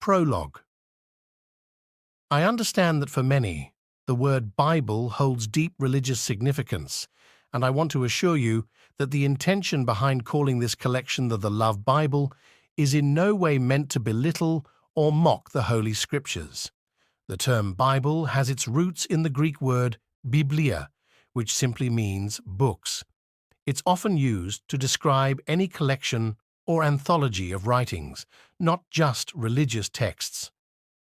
Prologue. I understand that for many, the word Bible holds deep religious significance, and I want to assure you that the intention behind calling this collection the Love Bible is in no way meant to belittle or mock the Holy Scriptures. The term Bible has its roots in the Greek word biblia, which simply means books. It's often used to describe any collection or anthology of writings, not just religious texts.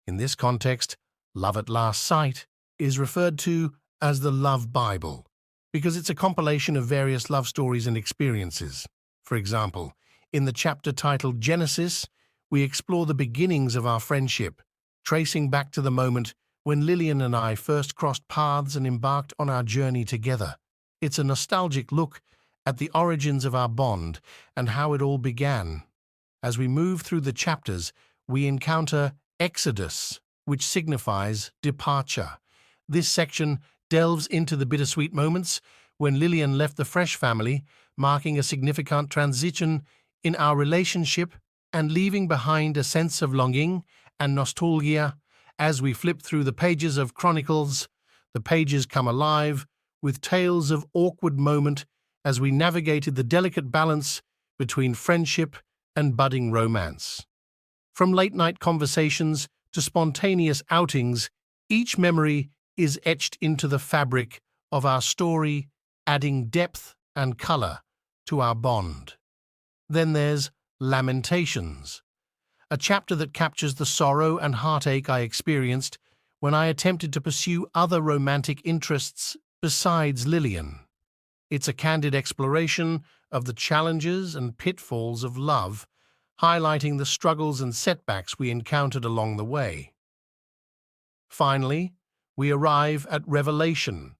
In this context, Love at Last Sight is referred to as the Love Bible because it's a compilation of various love stories and experiences. For example, in the chapter titled Genesis, we explore the beginnings of our friendship, tracing back to the moment when Lillian and I first crossed paths and embarked on our journey together. It's a nostalgic look at the origins of our bond and how it all began. As we move through the chapters, we encounter Exodus, which signifies departure. This section delves into the bittersweet moments when Lillian left the Fresh family, marking a significant transition in our relationship and leaving behind a sense of longing and nostalgia. As we flip through the pages of Chronicles, the pages come alive with tales of awkward moment as we navigated the delicate balance between friendship and budding romance. From late-night conversations to spontaneous outings, each memory is etched into the fabric of our story, adding depth and color to our bond. Then there's Lamentations, a chapter that captures the sorrow and heartache I experienced when I attempted to pursue other romantic interests besides Lillian. It's a candid exploration of the challenges and pitfalls of love, highlighting the struggles and setbacks we encountered along the way. Finally, we arrive at Revelation.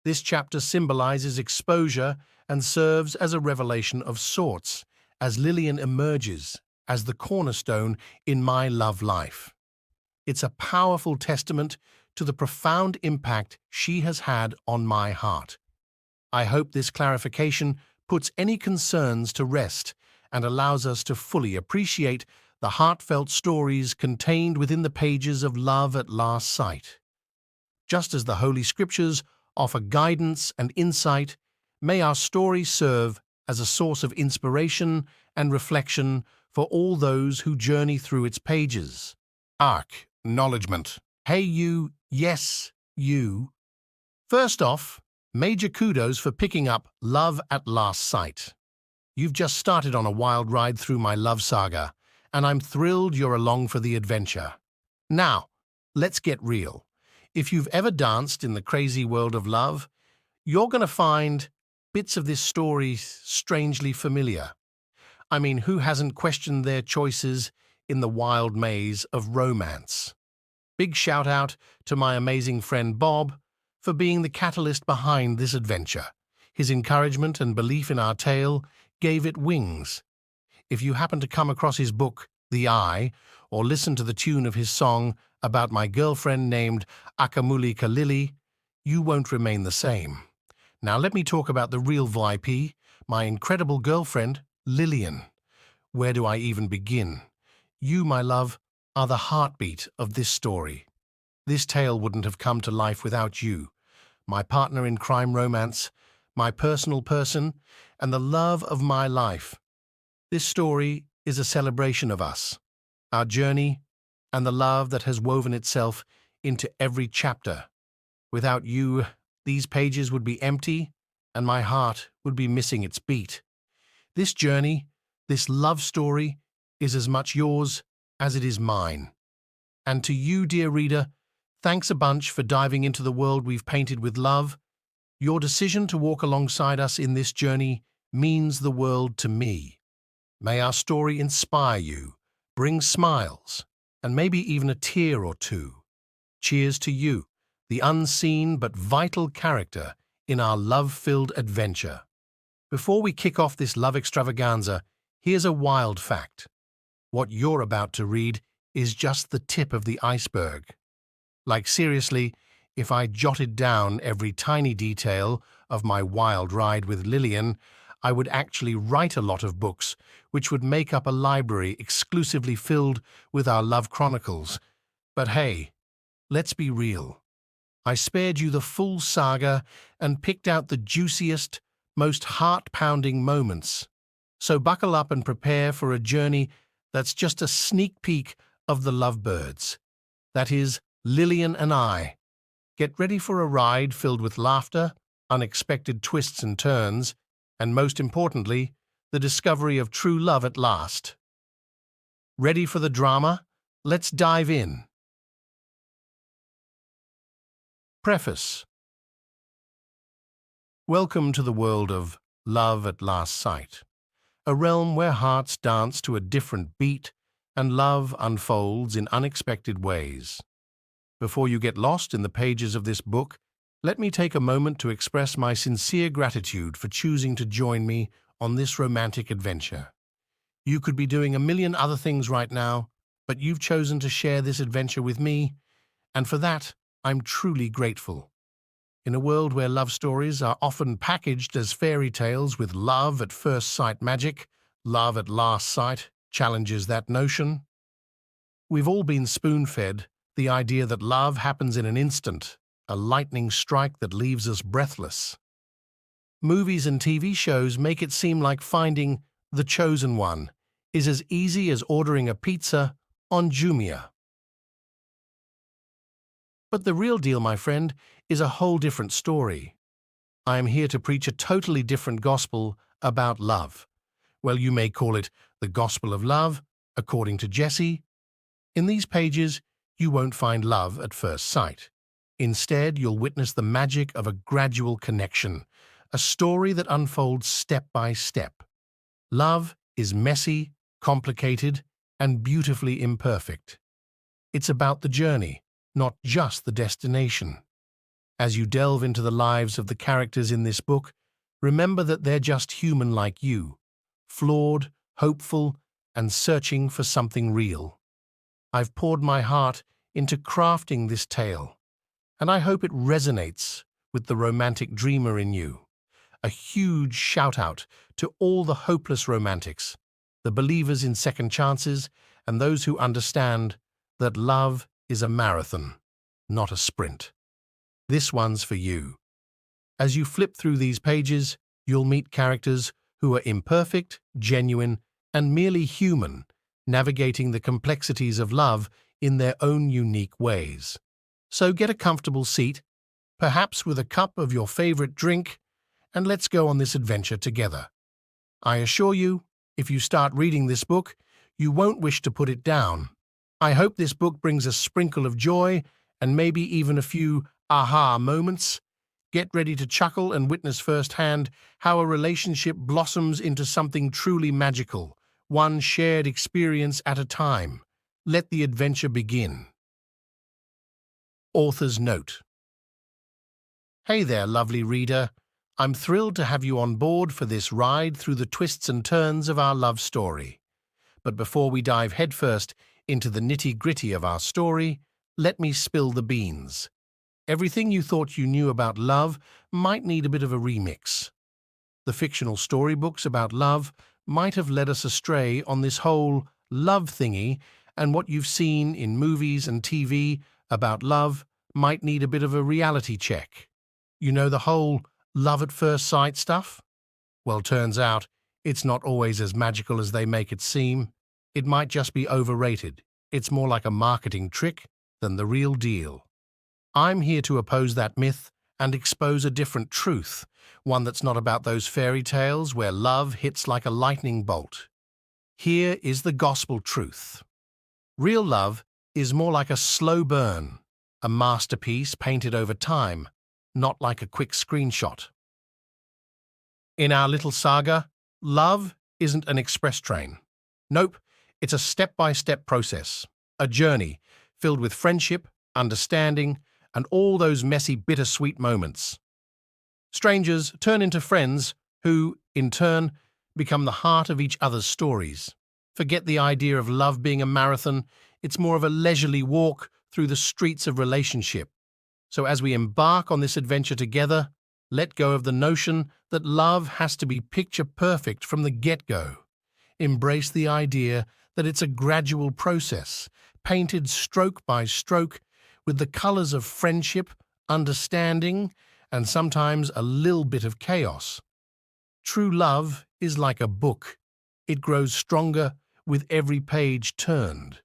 This chapter symbolizes exposure and serves as a revelation of sorts, as Lillian emerges as the cornerstone in my love life. It's a powerful testament to the profound impact she has had on my heart. I hope this clarification puts any concerns to rest and allows us to fully appreciate the heartfelt stories contained within the pages of Love at Last Sight. Just as the Holy Scriptures offer guidance and insight, may our story serve as a source of inspiration and reflection for all those who journey through its pages. Acknowledgement. Hey you, yes, you. First off, major kudos for picking up Love at Last Sight. You've just started on a wild ride through my love saga, and I'm thrilled you're along for the adventure. Now, let's get real. If you've ever danced in the crazy world of love, you're going to find bits of this story strangely familiar. I mean, who hasn't questioned their choices in the wild maze of romance? Big shout out to my amazing friend Bob for being the catalyst behind this adventure. His encouragement and belief in our tale gave it wings. If you happen to come across his book, The Eye, or listen to the tune of his song about my girlfriend named Akamulika Lily, you won't remain the same. Now let me talk about the real VIP, my incredible girlfriend, Lillian. Where do I even begin? You, my love, are the heartbeat of this story. This tale wouldn't have come to life without you, my partner in crime romance, my personal person, and the love of my life. This story is a celebration of us, our journey, and the love that has woven itself into every chapter. Without you, these pages would be empty, and my heart would be missing its beat. This journey, this love story, is as much yours as it is mine. And to you, dear reader, thanks a bunch for diving into the world we've painted with love. Your decision to walk alongside us in this journey means the world to me. May our story inspire you, bring smiles, and maybe even a tear or two. Cheers to you, the unseen but vital character in our love-filled adventure. Before we kick off this love extravaganza, here's a wild fact. What you're about to read is just the tip of the iceberg. Like seriously, if I jotted down every tiny detail of my wild ride with Lillian, I would actually write a lot of books, which would make up a library exclusively filled with our love chronicles. But hey, let's be real. I spared you the full saga and picked out the juiciest, most heart-pounding moments. So buckle up and prepare for a journey that's just a sneak peek of the lovebirds. That is, Lillian and I. Get ready for a ride filled with laughter, unexpected twists and turns, and most importantly, the discovery of true love at last. Ready for the drama? Let's dive in. Preface. Welcome to the world of love at last sight, a realm where hearts dance to a different beat and love unfolds in unexpected ways. Before you get lost in the pages of this book, let me take a moment to express my sincere gratitude for choosing to join me on this romantic adventure. You could be doing a million other things right now, but you've chosen to share this adventure with me, and for that, I'm truly grateful. In a world where love stories are often packaged as fairy tales with love at first sight magic, love at last sight challenges that notion. We've all been spoon-fed the idea that love happens in an instant, a lightning strike that leaves us breathless. Movies and TV shows make it seem like finding the chosen one is as easy as ordering a pizza on Jumia. But the real deal, my friend, is a whole different story. I am here to preach a totally different gospel about love. Well, you may call it the gospel of love, according to Jesse. In these pages, you won't find love at first sight. Instead, you'll witness the magic of a gradual connection, a story that unfolds step by step. Love is messy, complicated, and beautifully imperfect. It's about the journey, not just the destination. As you delve into the lives of the characters in this book, remember that they're just human like you, flawed, hopeful, and searching for something real. I've poured my heart into crafting this tale, and I hope it resonates with the romantic dreamer in you. A huge shout-out to all the hopeless romantics, the believers in second chances, and those who understand that love is a marathon, not a sprint. This one's for you. As you flip through these pages, you'll meet characters who are imperfect, genuine, and merely human, navigating the complexities of love in their own unique ways. So get a comfortable seat, perhaps with a cup of your favorite drink, and let's go on this adventure together. I assure you, if you start reading this book, you won't wish to put it down. I hope this book brings a sprinkle of joy and maybe even a few aha moments. Get ready to chuckle and witness firsthand how a relationship blossoms into something truly magical, one shared experience at a time. Let the adventure begin. Author's Note. Hey there, lovely reader. I'm thrilled to have you on board for this ride through the twists and turns of our love story. But before we dive headfirst into the nitty-gritty of our story, let me spill the beans. Everything you thought you knew about love might need a bit of a remix. The fictional storybooks about love might have led us astray on this whole love thingy, and what you've seen in movies and TV about love might need a bit of a reality check. You know, the whole love at first sight stuff? Well, turns out it's not always as magical as they make it seem. It might just be overrated. It's more like a marketing trick than the real deal. I'm here to oppose that myth and expose a different truth, one that's not about those fairy tales where love hits like a lightning bolt. Here is the gospel truth. Real love is more like a slow burn, a masterpiece painted over time, not like a quick screenshot. In our little saga, love isn't an express train. Nope, it's a step-by-step process, a journey filled with friendship, understanding, and all those messy, bittersweet moments. Strangers turn into friends who, in turn, become the heart of each other's stories. Forget the idea of love being a marathon. It's more of a leisurely walk through the streets of relationship. So as we embark on this adventure together, Let go of the notion that love has to be picture perfect from the get-go. Embrace the idea that it's a gradual process, painted stroke by stroke with the colors of friendship, understanding, and sometimes a little bit of chaos. True love is like a book. It grows stronger with every page turned.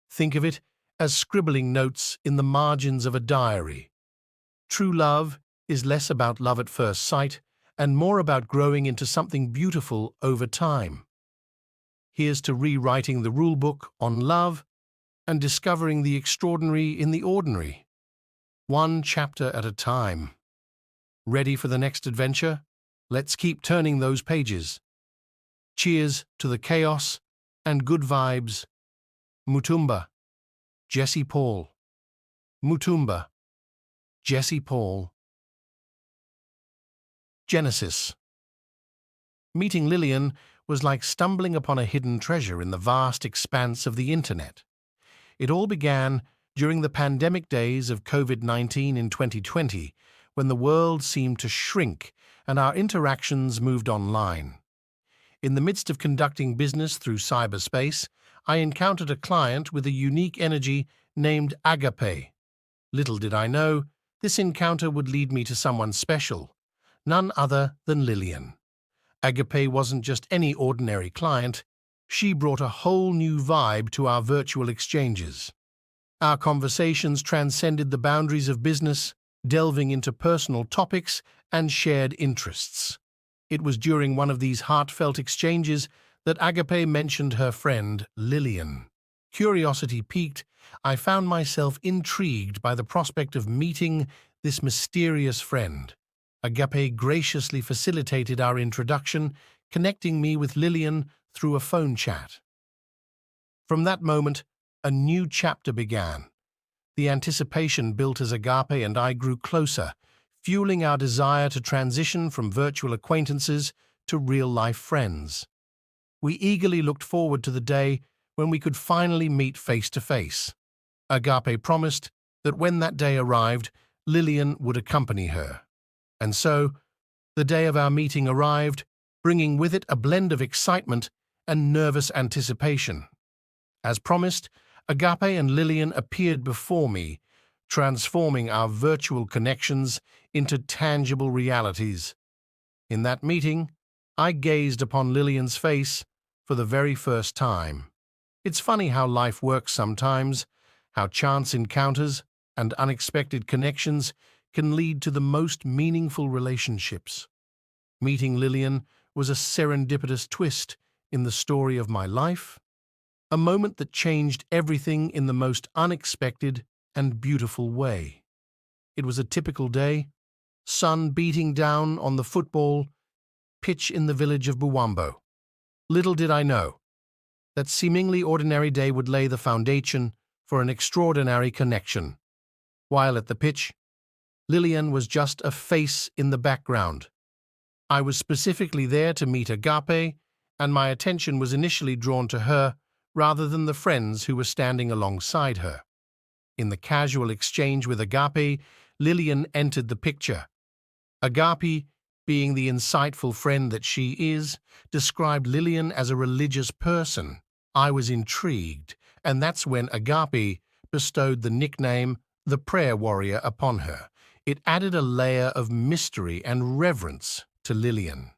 Think of it as scribbling notes in the margins of a diary. True love is less about love at first sight and more about growing into something beautiful over time. Here's to rewriting the rulebook on love and discovering the extraordinary in the ordinary, one chapter at a time. Ready for the next adventure? Let's keep turning those pages. Cheers to the chaos and good vibes. Mutumba, Jesse Paul. Mutumba, Jesse Paul. Genesis. Meeting Lillian was like stumbling upon a hidden treasure in the vast expanse of the internet. It all began during the pandemic days of COVID-19 in 2020, when the world seemed to shrink and our interactions moved online. In the midst of conducting business through cyberspace, I encountered a client with a unique energy named Agape. Little did I know, this encounter would lead me to someone special, none other than Lillian. Agape wasn't just any ordinary client, she brought a whole new vibe to our virtual exchanges. Our conversations transcended the boundaries of business, delving into personal topics and shared interests. It was during one of these heartfelt exchanges that Agape mentioned her friend, Lillian. Curiosity piqued, I found myself intrigued by the prospect of meeting this mysterious friend. Agape graciously facilitated our introduction, connecting me with Lillian through a phone chat. From that moment, a new chapter began. The anticipation built as Agape and I grew closer, fueling our desire to transition from virtual acquaintances to real-life friends. We eagerly looked forward to the day when we could finally meet face-to-face. Agape promised that when that day arrived, Lillian would accompany her. And so, the day of our meeting arrived, bringing with it a blend of excitement and nervous anticipation. As promised, Agape and Lillian appeared before me, transforming our virtual connections into tangible realities. In that meeting, I gazed upon Lillian's face for the very first time. It's funny how life works sometimes, how chance encounters and unexpected connections can lead to the most meaningful relationships. Meeting Lillian was a serendipitous twist in the story of my life, a moment that changed everything in the most unexpected and beautiful way. It was a typical day, sun beating down on the football pitch in the village of Buwambo. Little did I know that seemingly ordinary day would lay the foundation for an extraordinary connection. While at the pitch, Lillian was just a face in the background. I was specifically there to meet Agape, and my attention was initially drawn to her rather than the friends who were standing alongside her. In the casual exchange with Agape, Lillian entered the picture. Agape, being the insightful friend that she is, described Lillian as a religious person. I was intrigued, and that's when Agape bestowed the nickname the Prayer Warrior upon her. It added a layer of mystery and reverence to Lillian.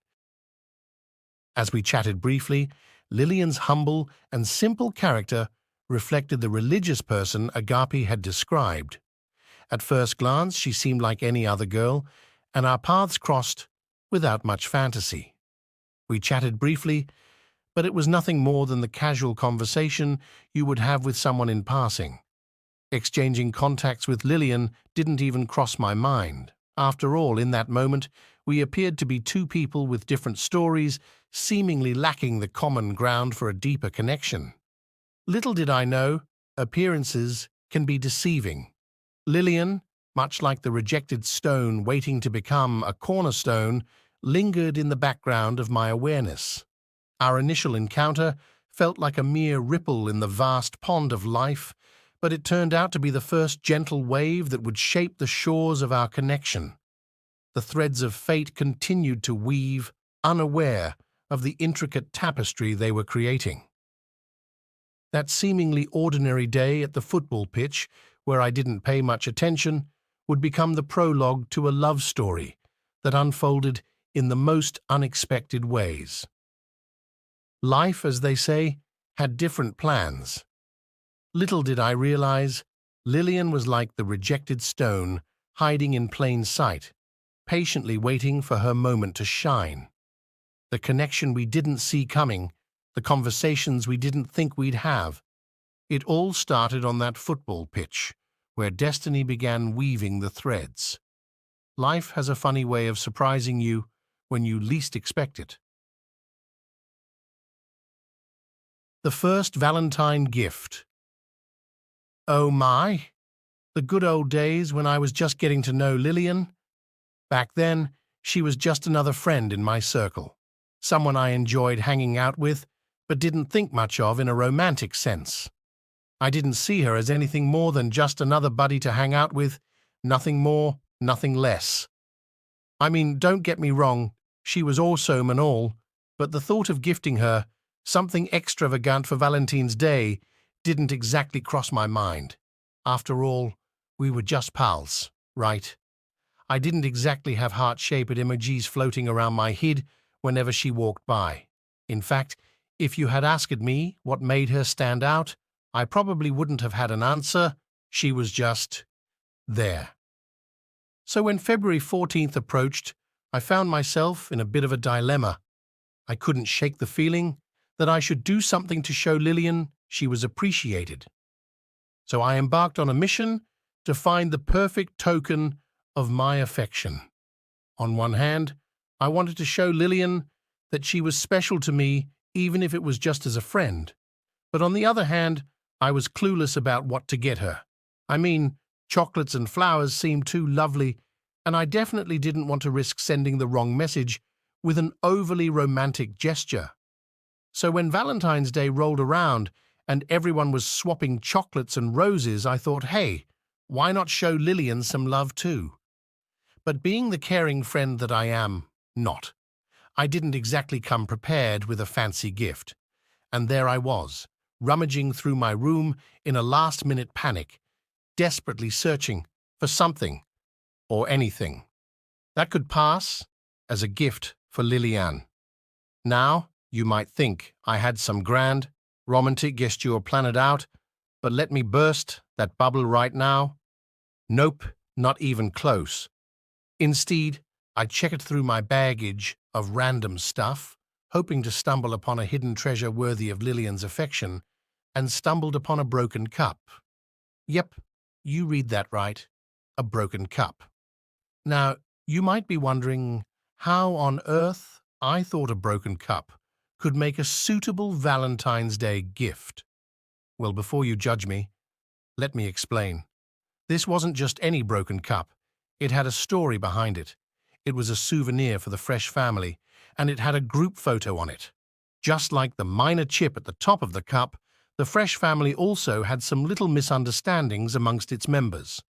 As we chatted briefly, Lillian's humble and simple character reflected the religious person Agape had described. At first glance, she seemed like any other girl, and our paths crossed without much fantasy. We chatted briefly, but it was nothing more than the casual conversation you would have with someone in passing. Exchanging contacts with Lillian didn't even cross my mind. After all, in that moment, we appeared to be two people with different stories, seemingly lacking the common ground for a deeper connection. Little did I know, appearances can be deceiving. Lillian, much like the rejected stone waiting to become a cornerstone, lingered in the background of my awareness. Our initial encounter felt like a mere ripple in the vast pond of life, but it turned out to be the first gentle wave that would shape the shores of our connection. The threads of fate continued to weave, unaware of the intricate tapestry they were creating. That seemingly ordinary day at the football pitch, where I didn't pay much attention, would become the prologue to a love story that unfolded in the most unexpected ways. Life, as they say, had different plans. Little did I realize, Lillian was like the rejected stone, hiding in plain sight, patiently waiting for her moment to shine. The connection we didn't see coming, the conversations we didn't think we'd have. It all started on that football pitch, where destiny began weaving the threads. Life has a funny way of surprising you when you least expect it. The first Valentine gift. Oh my, the good old days when I was just getting to know Lillian. Back then, she was just another friend in my circle, someone I enjoyed hanging out with, but didn't think much of in a romantic sense. I didn't see her as anything more than just another buddy to hang out with, nothing more, nothing less. I mean, don't get me wrong, she was awesome and all, but the thought of gifting her something extravagant for Valentine's Day didn't exactly cross my mind. After all, we were just pals, right? I didn't exactly have heart-shaped emojis floating around my head whenever she walked by. In fact, if you had asked me what made her stand out, I probably wouldn't have had an answer. She was just there. So when February 14th approached, I found myself in a bit of a dilemma. I couldn't shake the feeling that I should do something to show Lillian she was appreciated. So I embarked on a mission to find the perfect token of my affection. On one hand, I wanted to show Lillian that she was special to me, even if it was just as a friend. But on the other hand, I was clueless about what to get her. I mean, chocolates and flowers seemed too lovely, and I definitely didn't want to risk sending the wrong message with an overly romantic gesture. So when Valentine's Day rolled around and everyone was swapping chocolates and roses, I thought, hey, why not show Lillian some love too? But being the caring friend that I am, not. I didn't exactly come prepared with a fancy gift. And there I was, rummaging through my room in a last-minute panic, desperately searching for something or anything that could pass as a gift for Lillian. Now, you might think I had some grand, romantic gesture planned out, but let me burst that bubble right now. Nope, not even close. Instead, I checked through my baggage of random stuff, hoping to stumble upon a hidden treasure worthy of Lillian's affection, and stumbled upon a broken cup. Yep, you read that right, a broken cup. Now, you might be wondering how on earth I thought a broken cup could make a suitable Valentine's Day gift. Well, before you judge me, let me explain. This wasn't just any broken cup. It had a story behind it. It was a souvenir for the Fresh family, and it had a group photo on it. Just like the minor chip at the top of the cup, the Fresh family also had some little misunderstandings amongst its members.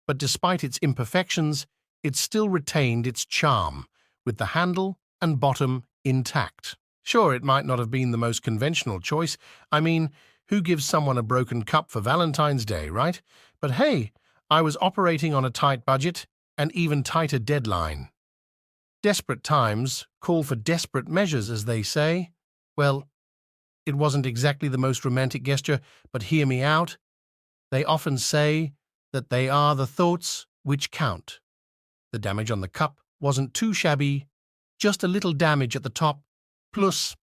But despite its imperfections, it still retained its charm, with the handle and bottom intact. Sure, it might not have been the most conventional choice. I mean, who gives someone a broken cup for Valentine's Day, right? But hey, I was operating on a tight budget, and even tighter deadline. Desperate times call for desperate measures, as they say. Well, it wasn't exactly the most romantic gesture, but hear me out. They often say that they are the thoughts which count. The damage on the cup wasn't too shabby, just a little damage at the top. Plus,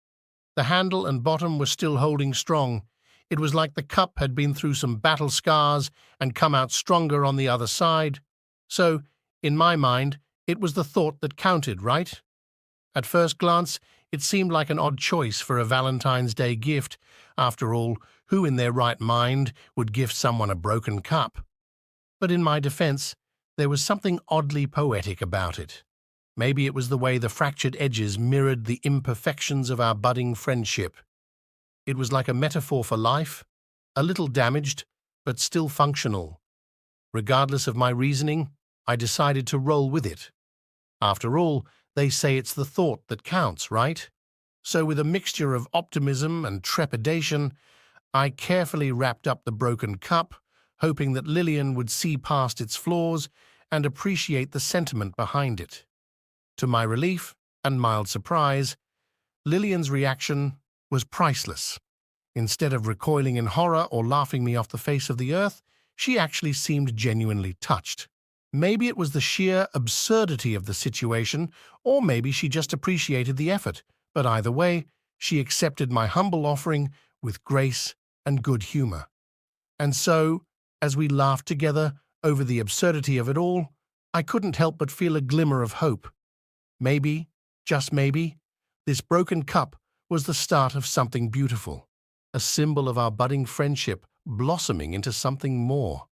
the handle and bottom were still holding strong. It was like the cup had been through some battle scars and come out stronger on the other side. So, in my mind, it was the thought that counted, right? At first glance, it seemed like an odd choice for a Valentine's Day gift. After all, who in their right mind would gift someone a broken cup? But in my defense, there was something oddly poetic about it. Maybe it was the way the fractured edges mirrored the imperfections of our budding friendship. It was like a metaphor for life, a little damaged, but still functional. Regardless of my reasoning, I decided to roll with it. After all, they say it's the thought that counts, right? So with a mixture of optimism and trepidation, I carefully wrapped up the broken cup, hoping that Lillian would see past its flaws and appreciate the sentiment behind it. To my relief and mild surprise, Lillian's reaction was priceless. Instead of recoiling in horror or laughing me off the face of the earth, she actually seemed genuinely touched. Maybe it was the sheer absurdity of the situation, or maybe she just appreciated the effort, but either way, she accepted my humble offering with grace and good humor. And so, as we laughed together over the absurdity of it all, I couldn't help but feel a glimmer of hope. Maybe, just maybe, this broken cup was the start of something beautiful, a symbol of our budding friendship blossoming into something more.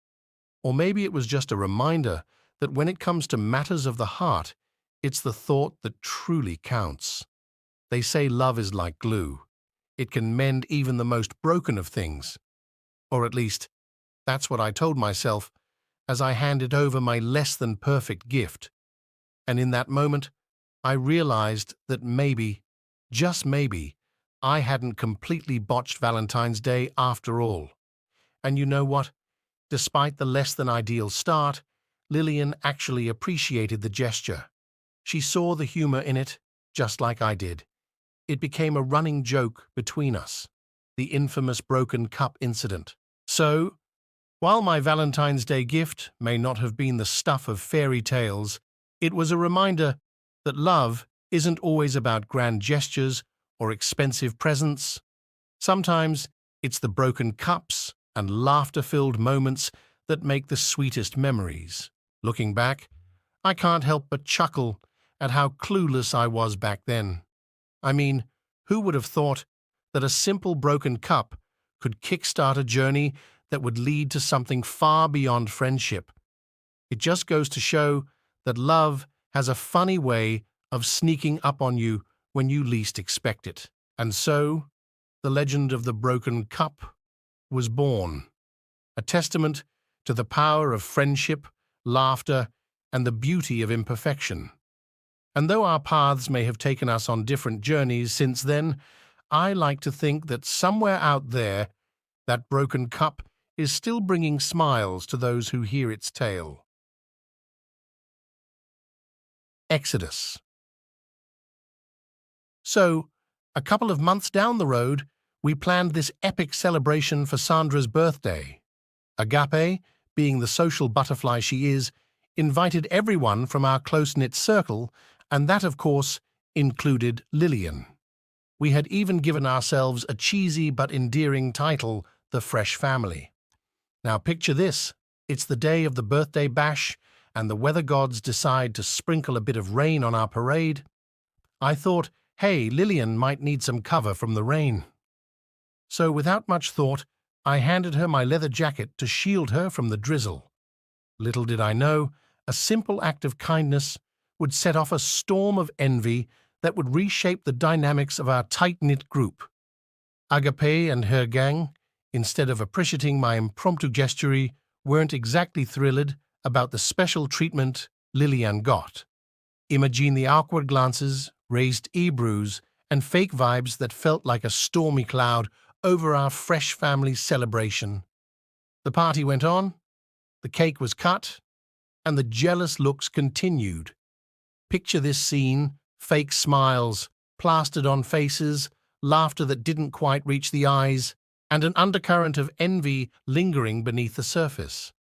Or maybe it was just a reminder that when it comes to matters of the heart, it's the thought that truly counts. They say love is like glue. It can mend even the most broken of things. Or at least, that's what I told myself as I handed over my less-than-perfect gift. And in that moment, I realized that maybe, just maybe, I hadn't completely botched Valentine's Day after all. And you know what? Despite the less-than-ideal start, Lillian actually appreciated the gesture. She saw the humor in it, just like I did. It became a running joke between us, the infamous broken cup incident. So, while my Valentine's Day gift may not have been the stuff of fairy tales, it was a reminder that love isn't always about grand gestures or expensive presents. Sometimes it's the broken cups and laughter-filled moments that make the sweetest memories. Looking back, I can't help but chuckle at how clueless I was back then. I mean, who would have thought that a simple broken cup could kickstart a journey that would lead to something far beyond friendship? It just goes to show that love has a funny way of sneaking up on you when you least expect it. And so, the legend of the broken cup was born, a testament to the power of friendship, laughter, and the beauty of imperfection. And though our paths may have taken us on different journeys since then, I like to think that somewhere out there, that broken cup is still bringing smiles to those who hear its tale. Exodus. So, a couple of months down the road, we planned this epic celebration for Sandra's birthday. Agape, being the social butterfly she is, invited everyone from our close-knit circle, and that, of course, included Lillian. We had even given ourselves a cheesy but endearing title, the Fresh Family. Now picture this, it's the day of the birthday bash, and the weather gods decide to sprinkle a bit of rain on our parade. I thought, hey, Lillian might need some cover from the rain. So without much thought, I handed her my leather jacket to shield her from the drizzle. Little did I know, a simple act of kindness would set off a storm of envy that would reshape the dynamics of our tight-knit group. Agape and her gang, instead of appreciating my impromptu gesture, weren't exactly thrilled about the special treatment Lillian got. Imagine the awkward glances, raised eyebrows, and fake vibes that felt like a stormy cloud over our Fresh Family celebration. The party went on, the cake was cut, and the jealous looks continued. Picture this scene, fake smiles, plastered on faces, laughter that didn't quite reach the eyes, and an undercurrent of envy lingering beneath the surface.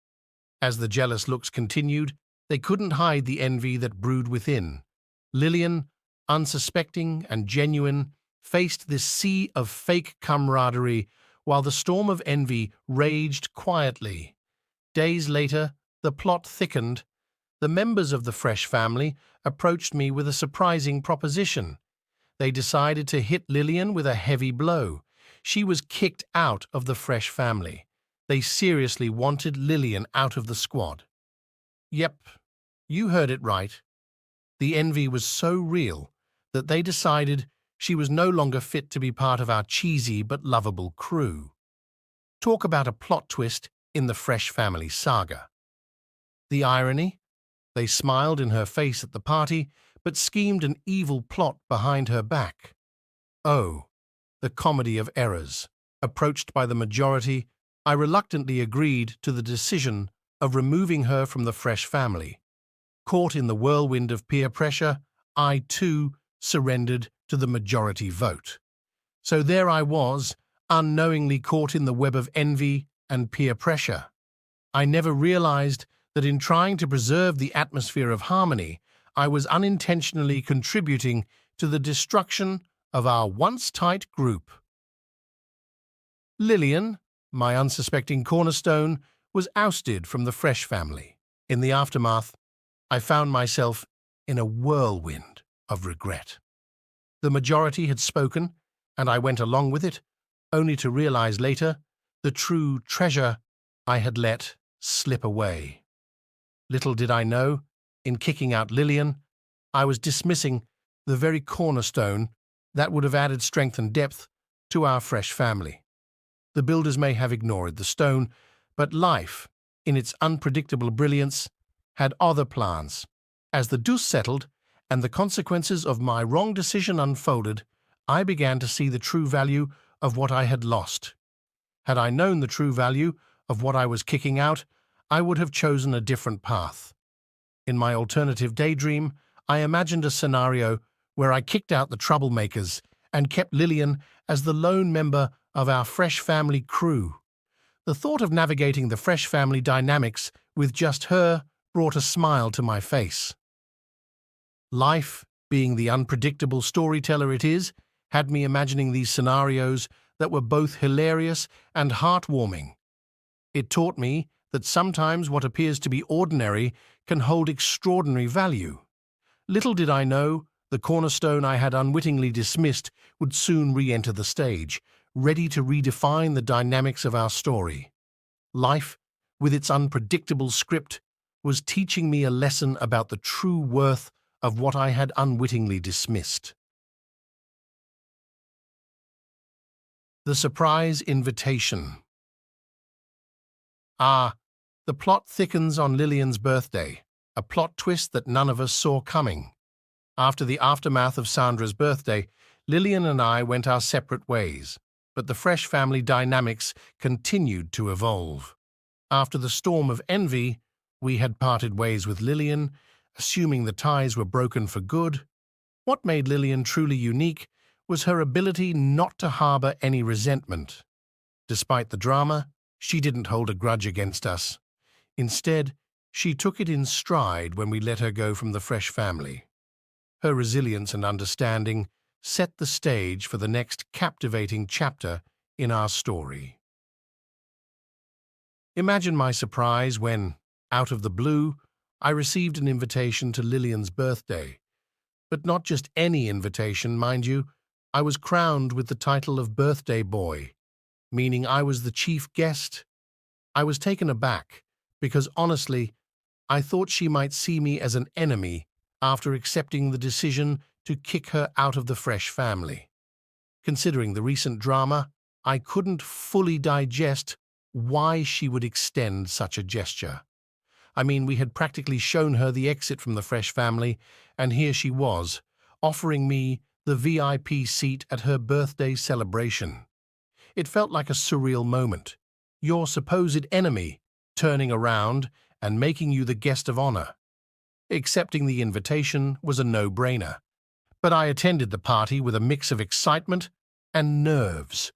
As the jealous looks continued, they couldn't hide the envy that brewed within. Lillian, unsuspecting and genuine, faced this sea of fake camaraderie while the storm of envy raged quietly. Days later, the plot thickened. The members of the Fresh Family approached me with a surprising proposition. They decided to hit Lillian with a heavy blow. She was kicked out of the Fresh Family. They seriously wanted Lillian out of the squad. Yep, you heard it right. The envy was so real that they decided she was no longer fit to be part of our cheesy but lovable crew. Talk about a plot twist in the Fresh Family saga. The irony? They smiled in her face at the party, but schemed an evil plot behind her back. Oh, the comedy of errors. Approached by the majority, I reluctantly agreed to the decision of removing her from the Fresh family. Caught in the whirlwind of peer pressure, I too surrendered to the majority vote. So there I was, unknowingly caught in the web of envy and peer pressure. I never realized that in trying to preserve the atmosphere of harmony, I was unintentionally contributing to the destruction of our once tight group. Lillian, my unsuspecting cornerstone, was ousted from the Fresh family. In the aftermath, I found myself in a whirlwind of regret. The majority had spoken, and I went along with it, only to realize later the true treasure I had let slip away. Little did I know, in kicking out Lillian, I was dismissing the very cornerstone that would have added strength and depth to our Fresh family. The builders may have ignored the stone, but life, in its unpredictable brilliance, had other plans. As the dust settled and the consequences of my wrong decision unfolded, I began to see the true value of what I had lost. Had I known the true value of what I was kicking out, I would have chosen a different path. In my alternative daydream, I imagined a scenario where I kicked out the troublemakers and kept Lillian as the lone member of our Fresh family crew. The thought of navigating the Fresh family dynamics with just her brought a smile to my face. Life, being the unpredictable storyteller it is, had me imagining these scenarios that were both hilarious and heartwarming. It taught me that sometimes what appears to be ordinary can hold extraordinary value. Little did I know, the cornerstone I had unwittingly dismissed would soon re-enter the stage, ready to redefine the dynamics of our story. Life, with its unpredictable script, was teaching me a lesson about the true worth of what I had unwittingly dismissed. The surprise invitation. The plot thickens on Lillian's birthday, a plot twist that none of us saw coming. After the aftermath of Sandra's birthday, Lillian and I went our separate ways, but the Fresh family dynamics continued to evolve. After the storm of envy, we had parted ways with Lillian, assuming the ties were broken for good. What made Lillian truly unique was her ability not to harbor any resentment. Despite the drama, she didn't hold a grudge against us. Instead, she took it in stride when we let her go from the Fresh family. Her resilience and understanding set the stage for the next captivating chapter in our story. Imagine my surprise when, out of the blue, I received an invitation to Lillian's birthday. But not just any invitation, mind you. I was crowned with the title of Birthday Boy, meaning I was the chief guest. I was taken aback because, honestly, I thought she might see me as an enemy after accepting the decision to kick her out of the Fresh family. Considering the recent drama, I couldn't fully digest why she would extend such a gesture. I mean, we had practically shown her the exit from the Fresh family, and here she was, offering me the VIP seat at her birthday celebration. It felt like a surreal moment. Your supposed enemy turning around and making you the guest of honor. Accepting the invitation was a no-brainer, but I attended the party with a mix of excitement and nerves.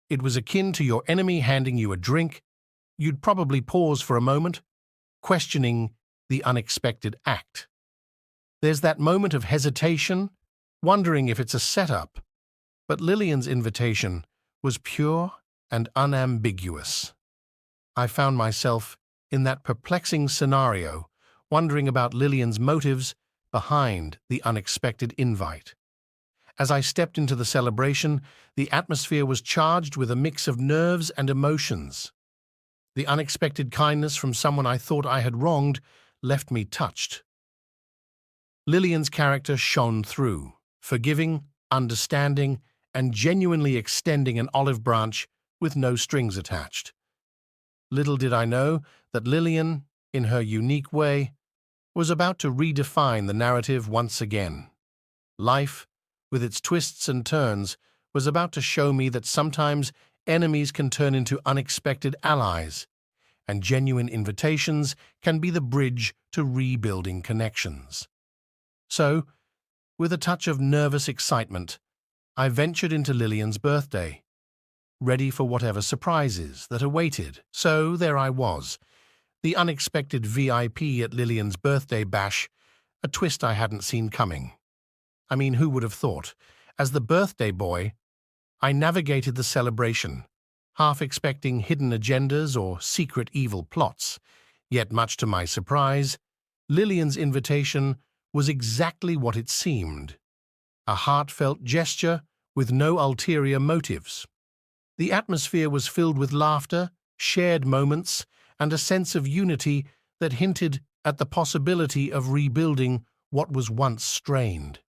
It was akin to your enemy handing you a drink. You'd probably pause for a moment, questioning the unexpected act. There's that moment of hesitation, wondering if it's a setup, but Lillian's invitation was pure and unambiguous. I found myself in that perplexing scenario, wondering about Lillian's motives behind the unexpected invite. As I stepped into the celebration, the atmosphere was charged with a mix of nerves and emotions. The unexpected kindness from someone I thought I had wronged left me touched. Lillian's character shone through, forgiving, understanding, and genuinely extending an olive branch with no strings attached. Little did I know that Lillian, in her unique way, was about to redefine the narrative once again. Life, with its twists and turns, was about to show me that sometimes enemies can turn into unexpected allies, and genuine invitations can be the bridge to rebuilding connections. So, with a touch of nervous excitement, I ventured into Lillian's birthday, ready for whatever surprises that awaited. So there I was, the unexpected VIP at Lillian's birthday bash, a twist I hadn't seen coming. I mean, who would have thought? As the birthday boy, I navigated the celebration, half expecting hidden agendas or secret evil plots. Yet, much to my surprise, Lillian's invitation was exactly what it seemed: a heartfelt gesture with no ulterior motives. The atmosphere was filled with laughter, shared moments, and a sense of unity that hinted at the possibility of rebuilding what was once strained.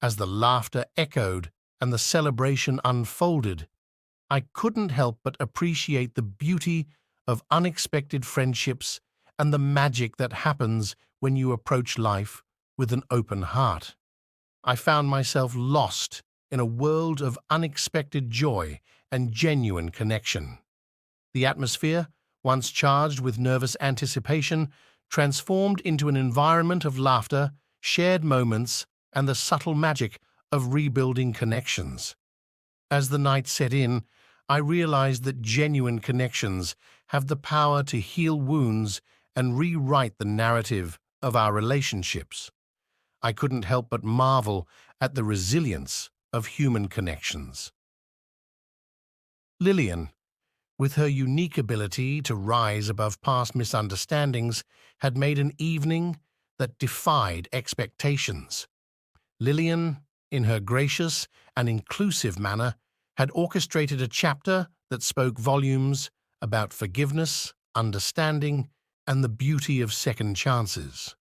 As the laughter echoed and the celebration unfolded, I couldn't help but appreciate the beauty of unexpected friendships and the magic that happens when you approach life with an open heart. I found myself lost in a world of unexpected joy and genuine connection. The atmosphere, once charged with nervous anticipation, transformed into an environment of laughter, shared moments, and the subtle magic of rebuilding connections. As the night set in, I realized that genuine connections have the power to heal wounds and rewrite the narrative of our relationships. I couldn't help but marvel at the resilience of human connections. Lillian, with her unique ability to rise above past misunderstandings, had made an evening that defied expectations. Lillian, in her gracious and inclusive manner, had orchestrated a chapter that spoke volumes about forgiveness, understanding, and the beauty of second chances.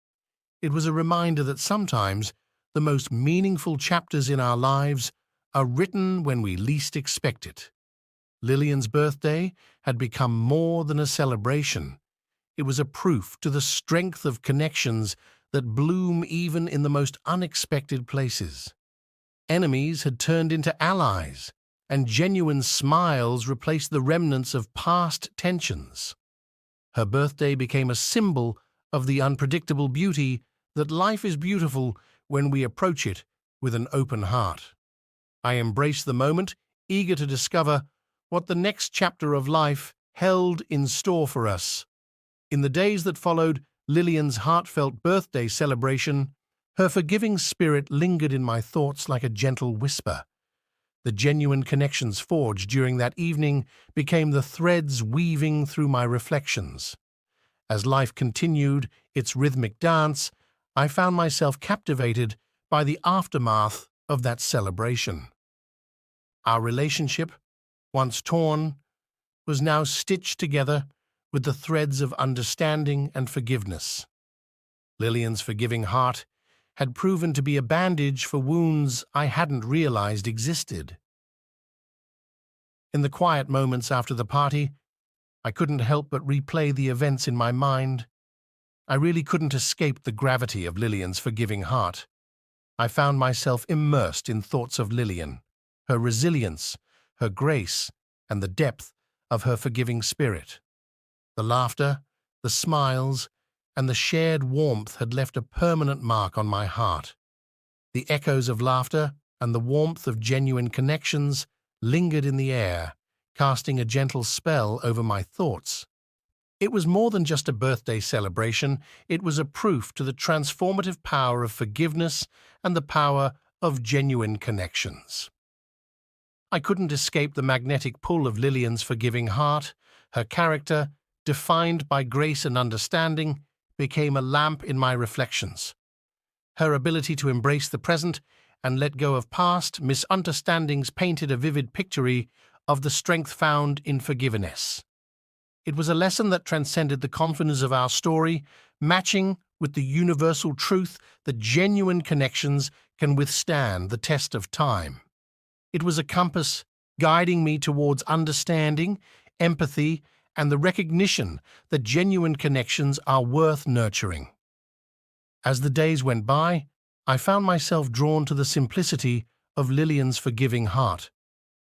It was a reminder that sometimes the most meaningful chapters in our lives are written when we least expect it. Lillian's birthday had become more than a celebration. It was a proof to the strength of connections that bloom even in the most unexpected places. Enemies had turned into allies, and genuine smiles replaced the remnants of past tensions. Her birthday became a symbol of the unpredictable beauty that life is beautiful when we approach it with an open heart. I embraced the moment, eager to discover what the next chapter of life held in store for us. In the days that followed Lillian's heartfelt birthday celebration, her forgiving spirit lingered in my thoughts like a gentle whisper. The genuine connections forged during that evening became the threads weaving through my reflections. As life continued its rhythmic dance, I found myself captivated by the aftermath of that celebration. Our relationship, once torn, was now stitched together with the threads of understanding and forgiveness. Lillian's forgiving heart had proven to be a bandage for wounds I hadn't realized existed. In the quiet moments after the party, I couldn't help but replay the events in my mind. I really couldn't escape the gravity of Lillian's forgiving heart. I found myself immersed in thoughts of Lillian, her resilience, her grace, and the depth of her forgiving spirit. The laughter, the smiles, and the shared warmth had left a permanent mark on my heart. The echoes of laughter and the warmth of genuine connections lingered in the air, casting a gentle spell over my thoughts. It was more than just a birthday celebration, it was a proof to the transformative power of forgiveness and the power of genuine connections. I couldn't escape the magnetic pull of Lillian's forgiving heart. Her character, defined by grace and understanding, became a lamp in my reflections. Her ability to embrace the present and let go of past misunderstandings painted a vivid picture of the strength found in forgiveness. It was a lesson that transcended the confines of our story, matching with the universal truth that genuine connections can withstand the test of time. It was a compass guiding me towards understanding, empathy, and the recognition that genuine connections are worth nurturing. As the days went by, I found myself drawn to the simplicity of Lillian's forgiving heart.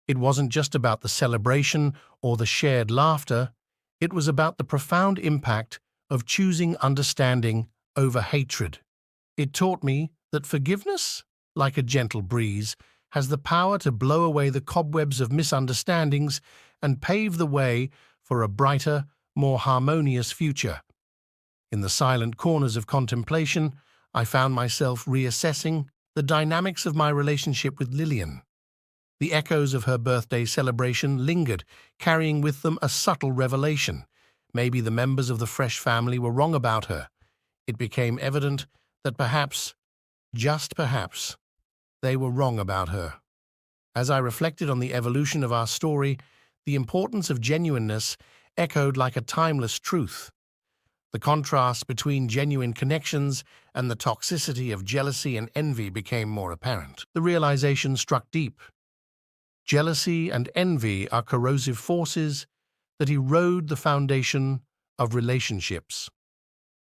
It wasn't just about the celebration or the shared laughter, it was about the profound impact of choosing understanding over hatred. It taught me that forgiveness, like a gentle breeze, has the power to blow away the cobwebs of misunderstandings and pave the way for a brighter, more harmonious future. In the silent corners of contemplation, I found myself reassessing the dynamics of my relationship with Lillian. The echoes of her birthday celebration lingered, carrying with them a subtle revelation. Maybe the members of the Fresh family were wrong about her. It became evident that perhaps, just perhaps, they were wrong about her. As I reflected on the evolution of our story, the importance of genuineness echoed like a timeless truth. The contrast between genuine connections and the toxicity of jealousy and envy became more apparent. The realization struck deep. Jealousy and envy are corrosive forces that erode the foundation of relationships.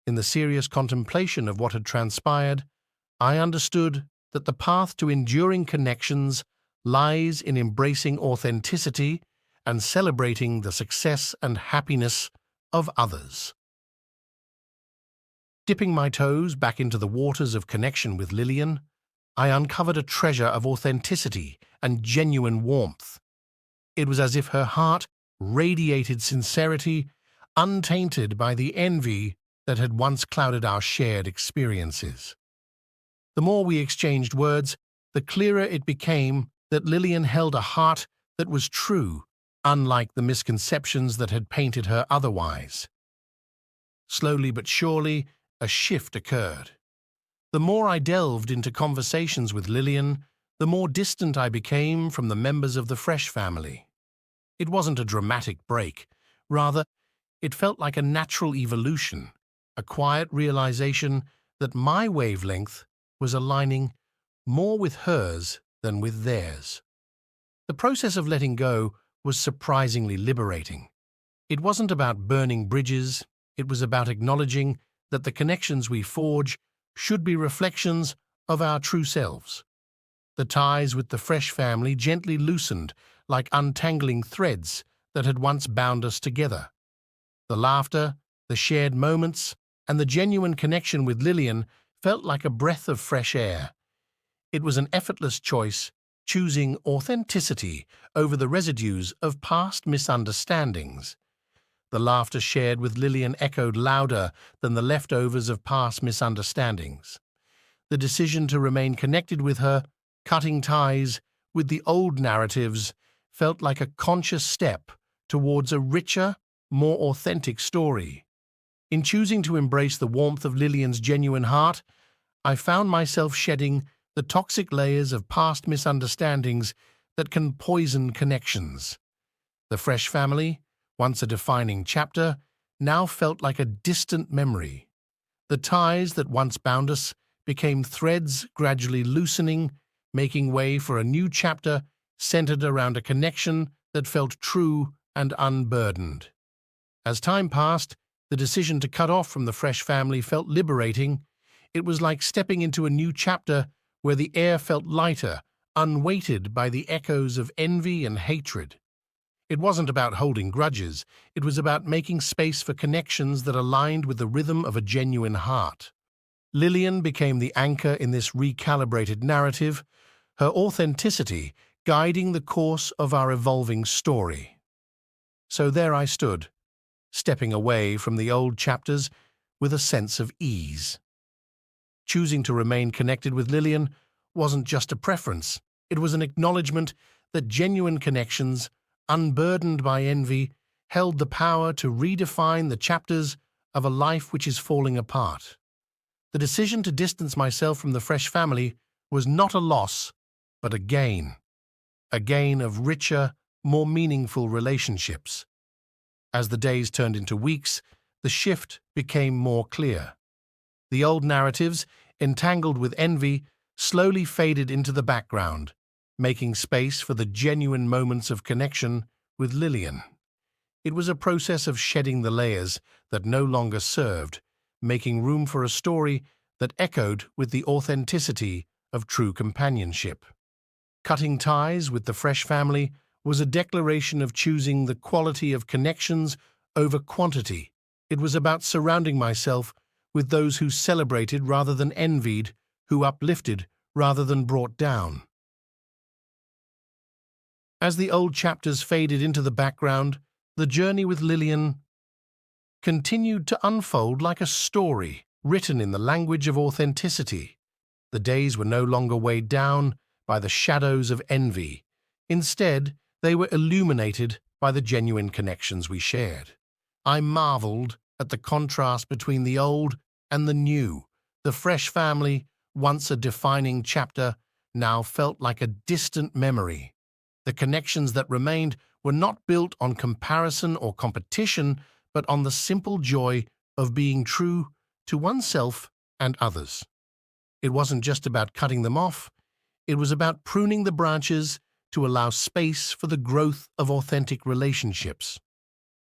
In the serious contemplation of what had transpired, I understood that the path to enduring connections lies in embracing authenticity and celebrating the success and happiness of others. Dipping my toes back into the waters of connection with Lillian, I uncovered a treasure of authenticity and genuine warmth. It was as if her heart radiated sincerity, untainted by the envy that had once clouded our shared experiences. The more we exchanged words, the clearer it became that Lillian held a heart that was true, unlike the misconceptions that had painted her otherwise. Slowly but surely, a shift occurred. The more I delved into conversations with Lillian, the more distant I became from the members of the Fresh family. It wasn't a dramatic break. Rather, it felt like a natural evolution, a quiet realization that my wavelength was aligning more with hers than with theirs. The process of letting go was surprisingly liberating. It wasn't about burning bridges, it was about acknowledging that the connections we forge should be reflections of our true selves. The ties with the Fresh family gently loosened like untangling threads that had once bound us together. The laughter, the shared moments, and the genuine connection with Lillian felt like a breath of fresh air. It was an effortless choice, choosing authenticity over the residues of past misunderstandings. The laughter shared with Lillian echoed louder than the leftovers of past misunderstandings. The decision to remain connected with her, cutting ties with the old narratives, felt like a conscious step towards a richer, more authentic story. In choosing to embrace the warmth of Lillian's genuine heart, I found myself shedding the toxic layers of past misunderstandings that can poison connections. The Fresh family, once a defining chapter, now felt like a distant memory. The ties that once bound us became threads gradually loosening, making way for a new chapter centered around a connection that felt true and unburdened. As time passed, the decision to cut off from the Fresh family felt liberating. It was like stepping into a new chapter where the air felt lighter, unweighted by the echoes of envy and hatred. It wasn't about holding grudges, it was about making space for connections that aligned with the rhythm of a genuine heart. Lillian became the anchor in this recalibrated narrative, her authenticity guiding the course of our evolving story. So there I stood, stepping away from the old chapters with a sense of ease. Choosing to remain connected with Lillian wasn't just a preference, it was an acknowledgement that genuine connections, unburdened by envy, held the power to redefine the chapters of a life which is falling apart. The decision to distance myself from the Fresh family was not a loss, but a gain of richer, more meaningful relationships. As the days turned into weeks, the shift became more clear. The old narratives, entangled with envy, slowly faded into the background, making space for the genuine moments of connection with Lillian. It was a process of shedding the layers that no longer served, making room for a story that echoed with the authenticity of true companionship. Cutting ties with the Fresh family was a declaration of choosing the quality of connections over quantity. It was about surrounding myself with those who celebrated rather than envied, who uplifted rather than brought down. As the old chapters faded into the background, the journey with Lillian continued to unfold like a story written in the language of authenticity. The days were no longer weighed down by the shadows of envy. Instead, they were illuminated by the genuine connections we shared. I marveled at the contrast between the old and the new. The Fresh family, once a defining chapter, now felt like a distant memory. The connections that remained were not built on comparison or competition, but on the simple joy of being true to oneself and others. It wasn't just about cutting them off, it was about pruning the branches to allow space for the growth of authentic relationships.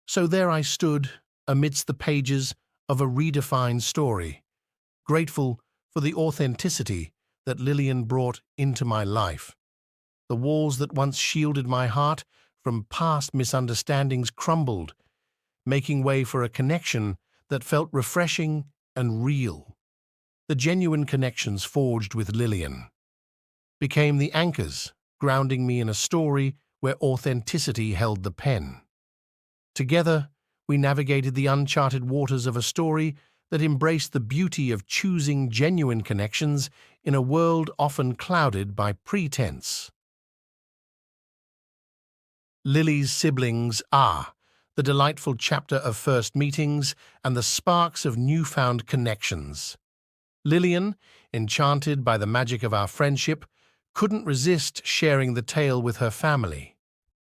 So there I stood, amidst the pages of a redefined story, grateful for the authenticity that Lillian brought into my life. The walls that once shielded my heart from past misunderstandings crumbled, making way for a connection that felt refreshing and real. The genuine connections forged with Lillian became the anchors, grounding me in a story where authenticity held the pen. Together, we navigated the uncharted waters of a story that embraced the beauty of choosing genuine connections in a world often clouded by pretense. Lily's siblings are the delightful chapter of first meetings and the sparks of newfound connections. Lillian, enchanted by the magic of our friendship, couldn't resist sharing the tale with her family.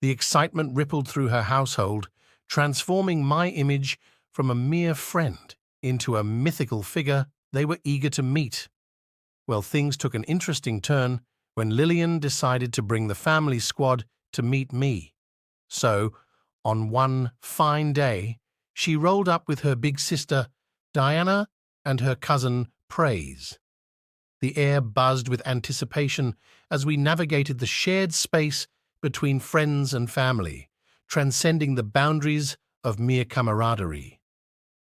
The excitement rippled through her household, transforming my image from a mere friend into a mythical figure they were eager to meet. Well, things took an interesting turn when Lillian decided to bring the family squad to meet me. So, on one fine day, she rolled up with her big sister, Diana, and her cousin, Praise. The air buzzed with anticipation as we navigated the shared space between friends and family, transcending the boundaries of mere camaraderie.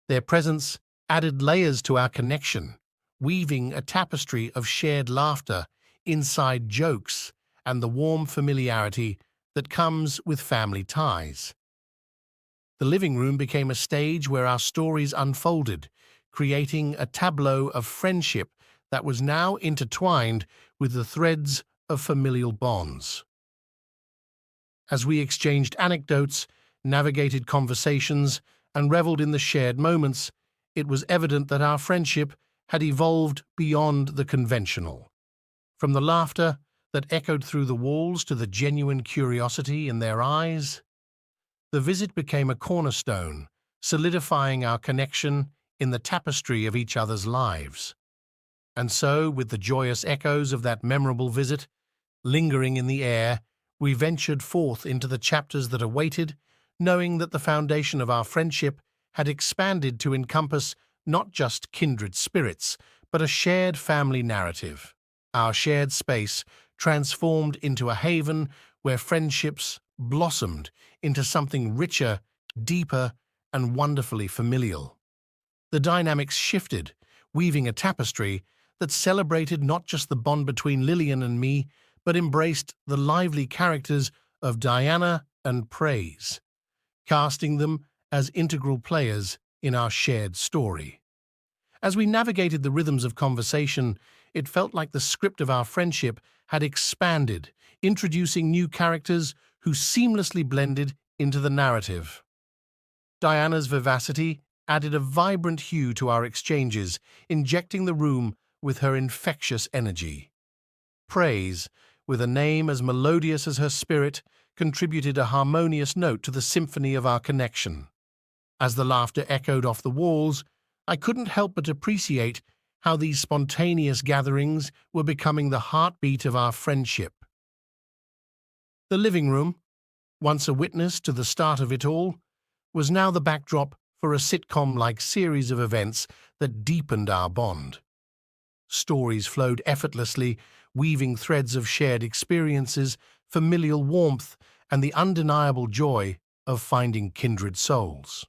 Their presence added layers to our connection, weaving a tapestry of shared laughter, inside jokes, and the warm familiarity that comes with family ties. The living room became a stage where our stories unfolded, creating a tableau of friendship that was now intertwined with the threads of familial bonds. As we exchanged anecdotes, navigated conversations, and reveled in the shared moments, it was evident that our friendship had evolved beyond the conventional. From the laughter that echoed through the walls to the genuine curiosity in their eyes, the visit became a cornerstone, solidifying our connection in the tapestry of each other's lives. And so, with the joyous echoes of that memorable visit lingering in the air, we ventured forth into the chapters that awaited, knowing that the foundation of our friendship had expanded to encompass not just kindred spirits, but a shared family narrative. Our shared space transformed into a haven where friendships blossomed into something richer, deeper, and wonderfully familial. The dynamics shifted, weaving a tapestry that celebrated not just the bond between Lillian and me, but embraced the lively characters of Diana and Praise, casting them as integral players in our shared story. As we navigated the rhythms of conversation, it felt like the script of our friendship had expanded, introducing new characters who seamlessly blended into the narrative. Diana's vivacity added a vibrant hue to our exchanges, injecting the room with her infectious energy. Praise, with a name as melodious as her spirit, contributed a harmonious note to the symphony of our connection. As the laughter echoed off the walls, I couldn't help but appreciate how these spontaneous gatherings were becoming the heartbeat of our friendship. The living room, once a witness to the start of it all, was now the backdrop for a sitcom-like series of events that deepened our bond. Stories flowed effortlessly, weaving threads of shared experiences, familial warmth, and the undeniable joy of finding kindred souls.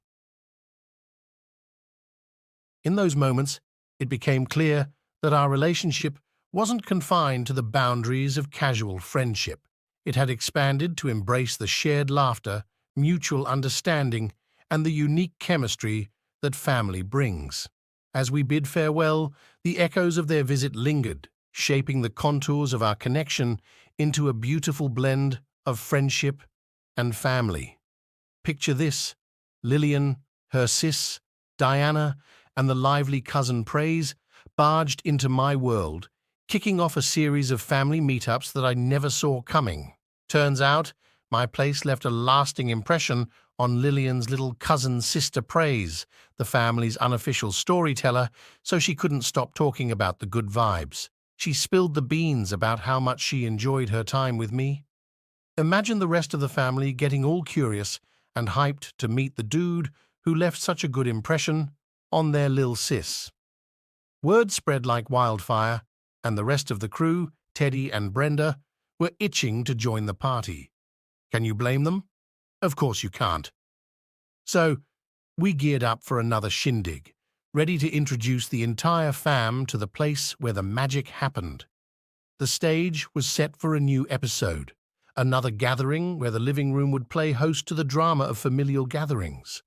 In those moments, it became clear that our relationship wasn't confined to the boundaries of casual friendship. It had expanded to embrace the shared laughter, mutual understanding, and the unique chemistry that family brings. As we bid farewell, the echoes of their visit lingered, shaping the contours of our connection into a beautiful blend of friendship and family. Picture this: Lillian, her sis, Diana, and the lively cousin Praise barged into my world, kicking off a series of family meetups that I never saw coming. Turns out, my place left a lasting impression on Lillian's little cousin sister Praise, the family's unofficial storyteller, so she couldn't stop talking about the good vibes. She spilled the beans about how much she enjoyed her time with me. Imagine the rest of the family getting all curious and hyped to meet the dude who left such a good impression on their lil sis. Word spread like wildfire, and the rest of the crew, Teddy and Brenda, were itching to join the party. Can you blame them? Of course you can't. So, we geared up for another shindig, ready to introduce the entire fam to the place where the magic happened. The stage was set for a new episode, another gathering where the living room would play host to the drama of familial gatherings.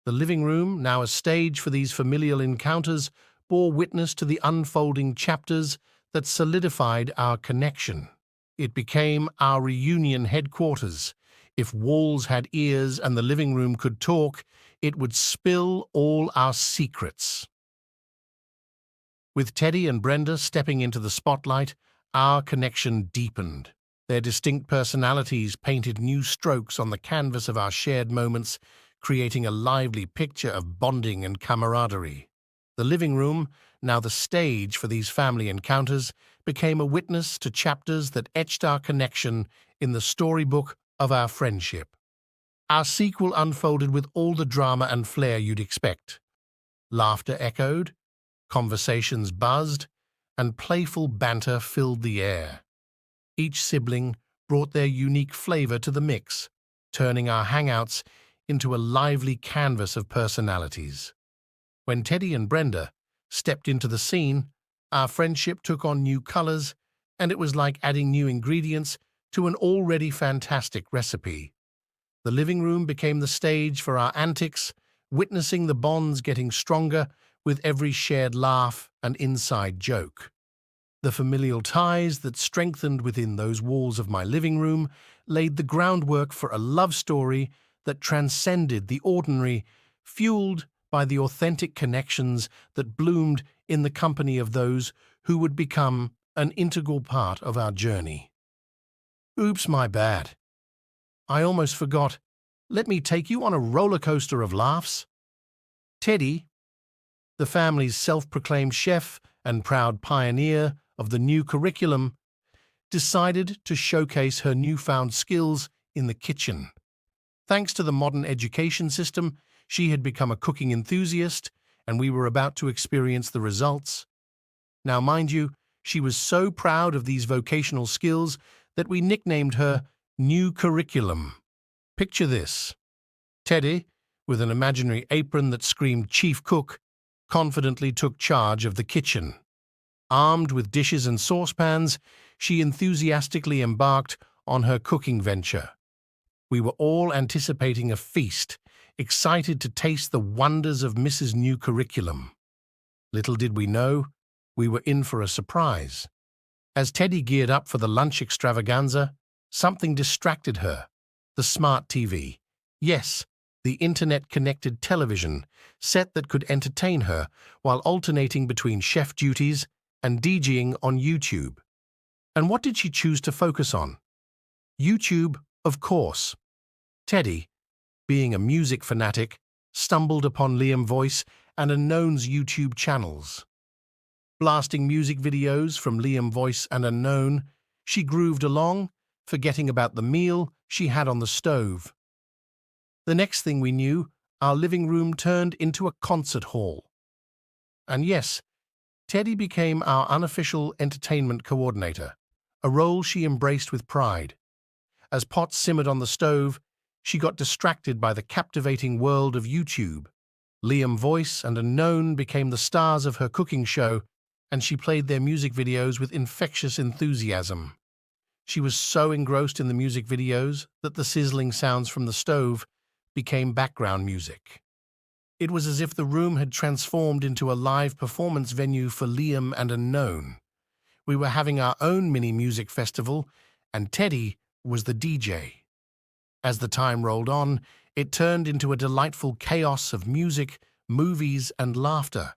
The living room, now a stage for these familial encounters, bore witness to the unfolding chapters that solidified our connection. It became our reunion headquarters. If walls had ears and the living room could talk, it would spill all our secrets. With Teddy and Brenda stepping into the spotlight, our connection deepened. Their distinct personalities painted new strokes on the canvas of our shared moments, creating a lively picture of bonding and camaraderie. The living room, now the stage for these family encounters, became a witness to chapters that etched our connection in the storybook of our friendship. Our sequel unfolded with all the drama and flair you'd expect. Laughter echoed, conversations buzzed, and playful banter filled the air. Each sibling brought their unique flavor to the mix, turning our hangouts into a lively canvas of personalities. When Teddy and Brenda stepped into the scene, our friendship took on new colors, and it was like adding new ingredients to an already fantastic recipe. The living room became the stage for our antics, witnessing the bonds getting stronger with every shared laugh and inside joke. The familial ties that strengthened within those walls of my living room laid the groundwork for a love story that transcended the ordinary, fueled by the authentic connections that bloomed in the company of those who would become an integral part of our journey. Oops, my bad. I almost forgot. Let me take you on a roller coaster of laughs. Teddy, the family's self-proclaimed chef and proud pioneer of the new curriculum, decided to showcase her newfound skills in the kitchen. Thanks to the modern education system, she had become a cooking enthusiast, and we were about to experience the results. Now, mind you, she was so proud of these vocational skills that we nicknamed her New Curriculum. Picture this: Teddy, with an imaginary apron that screamed Chief Cook, confidently took charge of the kitchen. Armed with dishes and saucepans, she enthusiastically embarked on her cooking venture. We were all anticipating a feast, excited to taste the wonders of Mrs. New Curriculum. Little did we know, we were in for a surprise. As Teddy geared up for the lunch extravaganza, something distracted her: the smart TV. Yes, the internet-connected television, set that could entertain her while alternating between chef duties and DJing on YouTube. And what did she choose to focus on? YouTube, of course. Teddy, being a music fanatic, stumbled upon Liam Voice and Unknown's YouTube channels. Blasting music videos from Liam Voice and Unknown, she grooved along, forgetting about the meal she had on the stove. The next thing we knew, our living room turned into a concert hall. And yes, Teddy became our unofficial entertainment coordinator, a role she embraced with pride. As pots simmered on the stove, she got distracted by the captivating world of YouTube. Liam Voice and Unknown became the stars of her cooking show, and she played their music videos with infectious enthusiasm. She was so engrossed in the music videos that the sizzling sounds from the stove became background music. It was as if the room had transformed into a live performance venue for Liam and Unknown. We were having our own mini music festival, and Teddy was the DJ. As the time rolled on, it turned into a delightful chaos of music, movies, and laughter.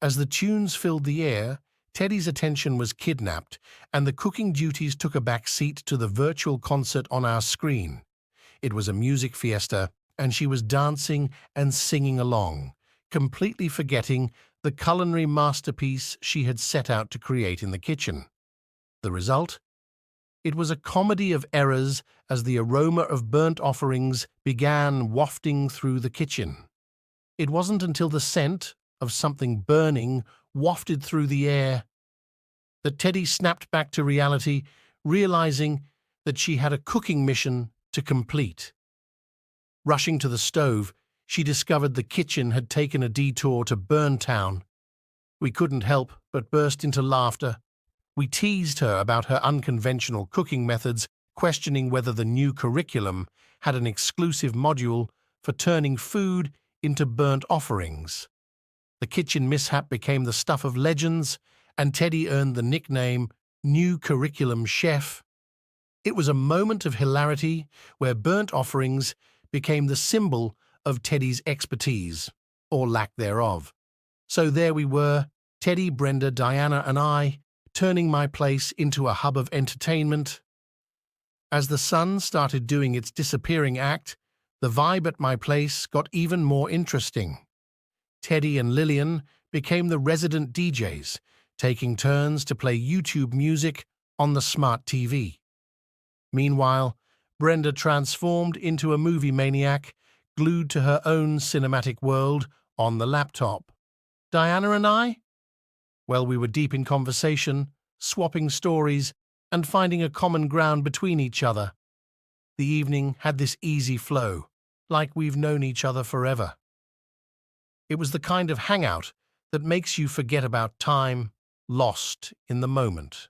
As the tunes filled the air, Teddy's attention was kidnapped, and the cooking duties took a back seat to the virtual concert on our screen. It was a music fiesta, and she was dancing and singing along, completely forgetting the culinary masterpiece she had set out to create in the kitchen. The result? It was a comedy of errors as the aroma of burnt offerings began wafting through the kitchen. It wasn't until the scent of something burning wafted through the air that Teddy snapped back to reality, realizing that she had a cooking mission to complete. Rushing to the stove, she discovered the kitchen had taken a detour to Burntown. We couldn't help but burst into laughter. We teased her about her unconventional cooking methods, questioning whether the new curriculum had an exclusive module for turning food into burnt offerings. The kitchen mishap became the stuff of legends, and Teddy earned the nickname New Curriculum Chef. It was a moment of hilarity where burnt offerings became the symbol of Teddy's expertise, or lack thereof. So there we were, Teddy, Brenda, Diana, and I, turning my place into a hub of entertainment. As the sun started doing its disappearing act, the vibe at my place got even more interesting. Teddy and Lillian became the resident DJs, taking turns to play YouTube music on the smart TV. Meanwhile, Brenda transformed into a movie maniac, glued to her own cinematic world on the laptop. Diana and I? Well, we were deep in conversation, swapping stories, and finding a common ground between each other. The evening had this easy flow, like we've known each other forever. It was the kind of hangout that makes you forget about time, lost in the moment.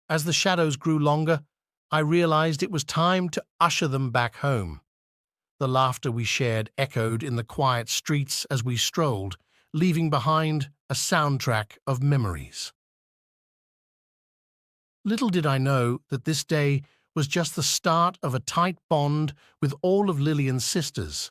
As the shadows grew longer, I realized it was time to usher them back home. The laughter we shared echoed in the quiet streets as we strolled, leaving behind a soundtrack of memories. Little did I know that this day was just the start of a tight bond with all of Lillian's sisters.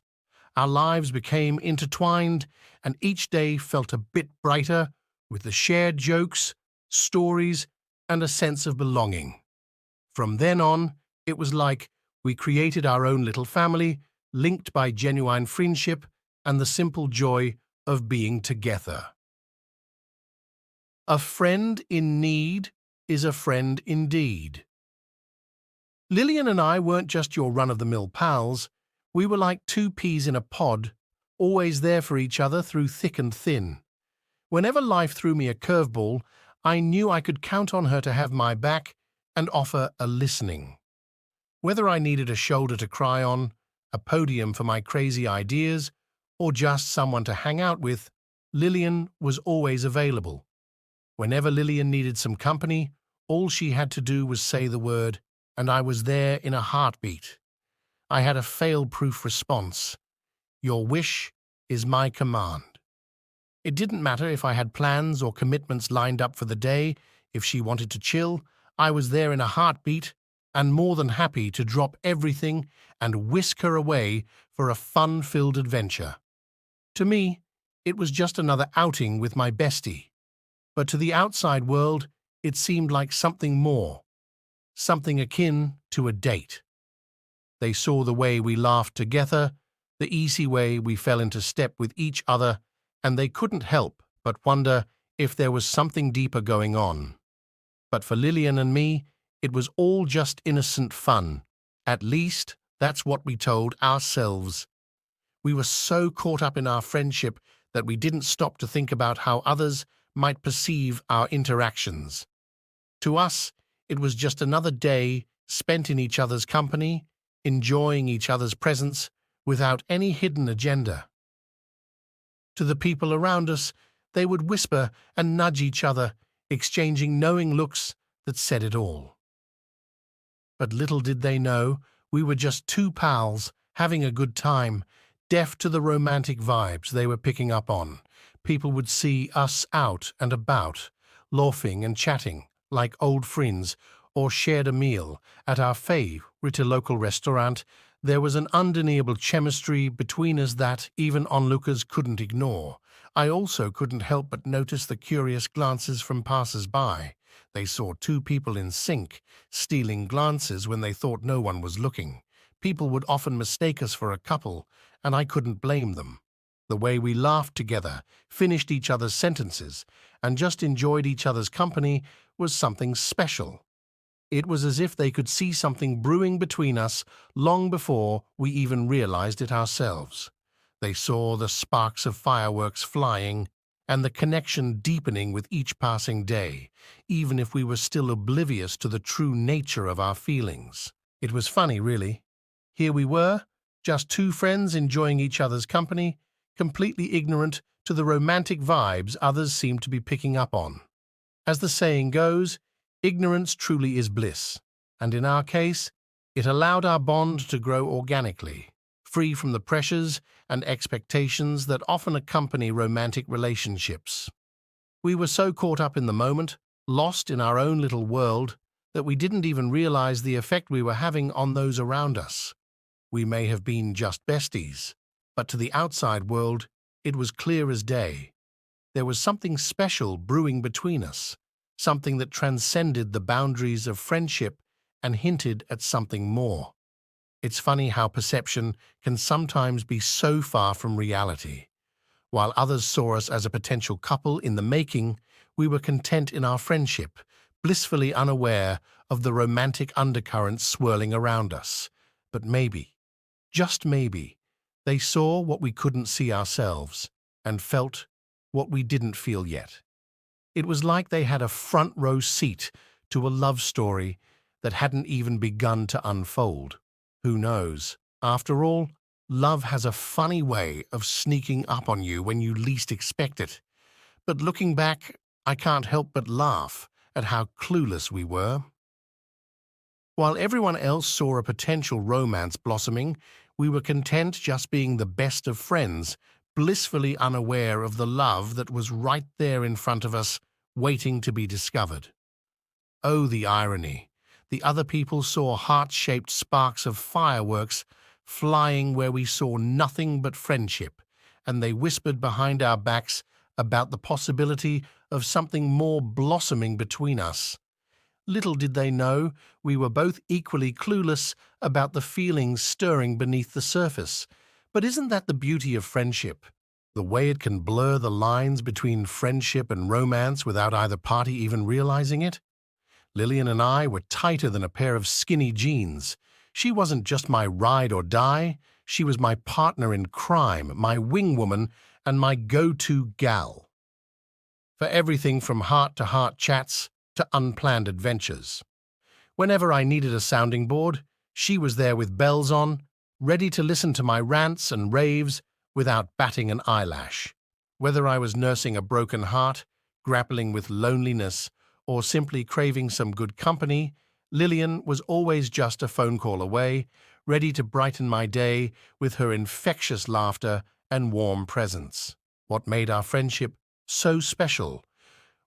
Our lives became intertwined, and each day felt a bit brighter with the shared jokes, stories, and a sense of belonging. From then on, it was like we created our own little family, linked by genuine friendship and the simple joy of being together. A friend in need is a friend indeed. Lillian and I weren't just your run-of-the-mill pals. We were like two peas in a pod, always there for each other through thick and thin. Whenever life threw me a curveball, I knew I could count on her to have my back and offer a listening. Whether I needed a shoulder to cry on, a podium for my crazy ideas, or just someone to hang out with, Lillian was always available. Whenever Lillian needed some company, all she had to do was say the word, and I was there in a heartbeat. I had a fail-proof response. Your wish is my command. It didn't matter if I had plans or commitments lined up for the day. If she wanted to chill, I was there in a heartbeat and more than happy to drop everything and whisk her away for a fun-filled adventure. To me, it was just another outing with my bestie. But to the outside world, it seemed like something more, something akin to a date. They saw the way we laughed together, the easy way we fell into step with each other, and they couldn't help but wonder if there was something deeper going on. But for Lillian and me, it was all just innocent fun. At least, that's what we told ourselves. We were so caught up in our friendship that we didn't stop to think about how others might perceive our interactions. To us, it was just another day spent in each other's company, enjoying each other's presence without any hidden agenda. To the people around us, they would whisper and nudge each other, exchanging knowing looks that said it all. But little did they know, we were just two pals having a good time, deaf to the romantic vibes they were picking up on. People would see us out and about, laughing and chatting like old friends, or shared a meal at our favorite local restaurant. There was an undeniable chemistry between us that even onlookers couldn't ignore. I also couldn't help but notice the curious glances from passers-by. They saw two people in sync, stealing glances when they thought no one was looking. People would often mistake us for a couple, and I couldn't blame them. The way we laughed together, finished each other's sentences, and just enjoyed each other's company was something special. It was as if they could see something brewing between us long before we even realized it ourselves. They saw the sparks of fireworks flying and the connection deepening with each passing day, even if we were still oblivious to the true nature of our feelings. It was funny, really. Here we were, just two friends enjoying each other's company, completely ignorant to the romantic vibes others seemed to be picking up on. As the saying goes, ignorance truly is bliss, and in our case, it allowed our bond to grow organically, free from the pressures and expectations that often accompany romantic relationships. We were so caught up in the moment, lost in our own little world, that we didn't even realize the effect we were having on those around us. We may have been just besties, but to the outside world, it was clear as day. There was something special brewing between us, something that transcended the boundaries of friendship and hinted at something more. It's funny how perception can sometimes be so far from reality. While others saw us as a potential couple in the making, we were content in our friendship, blissfully unaware of the romantic undercurrents swirling around us. But maybe, just maybe, they saw what we couldn't see ourselves and felt what we didn't feel yet. It was like they had a front-row seat to a love story that hadn't even begun to unfold. Who knows? After all, love has a funny way of sneaking up on you when you least expect it. But looking back, I can't help but laugh at how clueless we were. While everyone else saw a potential romance blossoming, we were content just being the best of friends, blissfully unaware of the love that was right there in front of us, waiting to be discovered. Oh, the irony. The other people saw heart-shaped sparks of fireworks flying where we saw nothing but friendship, and they whispered behind our backs about the possibility of something more blossoming between us. Little did they know we were both equally clueless about the feelings stirring beneath the surface. But isn't that the beauty of friendship? The way it can blur the lines between friendship and romance without either party even realizing it? Lillian and I were tighter than a pair of skinny jeans. She wasn't just my ride or die, she was my partner in crime, my wing woman, and my go-to gal. For everything from heart-to-heart chats to unplanned adventures. Whenever I needed a sounding board, she was there with bells on, ready to listen to my rants and raves without batting an eyelash. Whether I was nursing a broken heart, grappling with loneliness, or simply craving some good company, Lillian was always just a phone call away, ready to brighten my day with her infectious laughter and warm presence. What made our friendship so special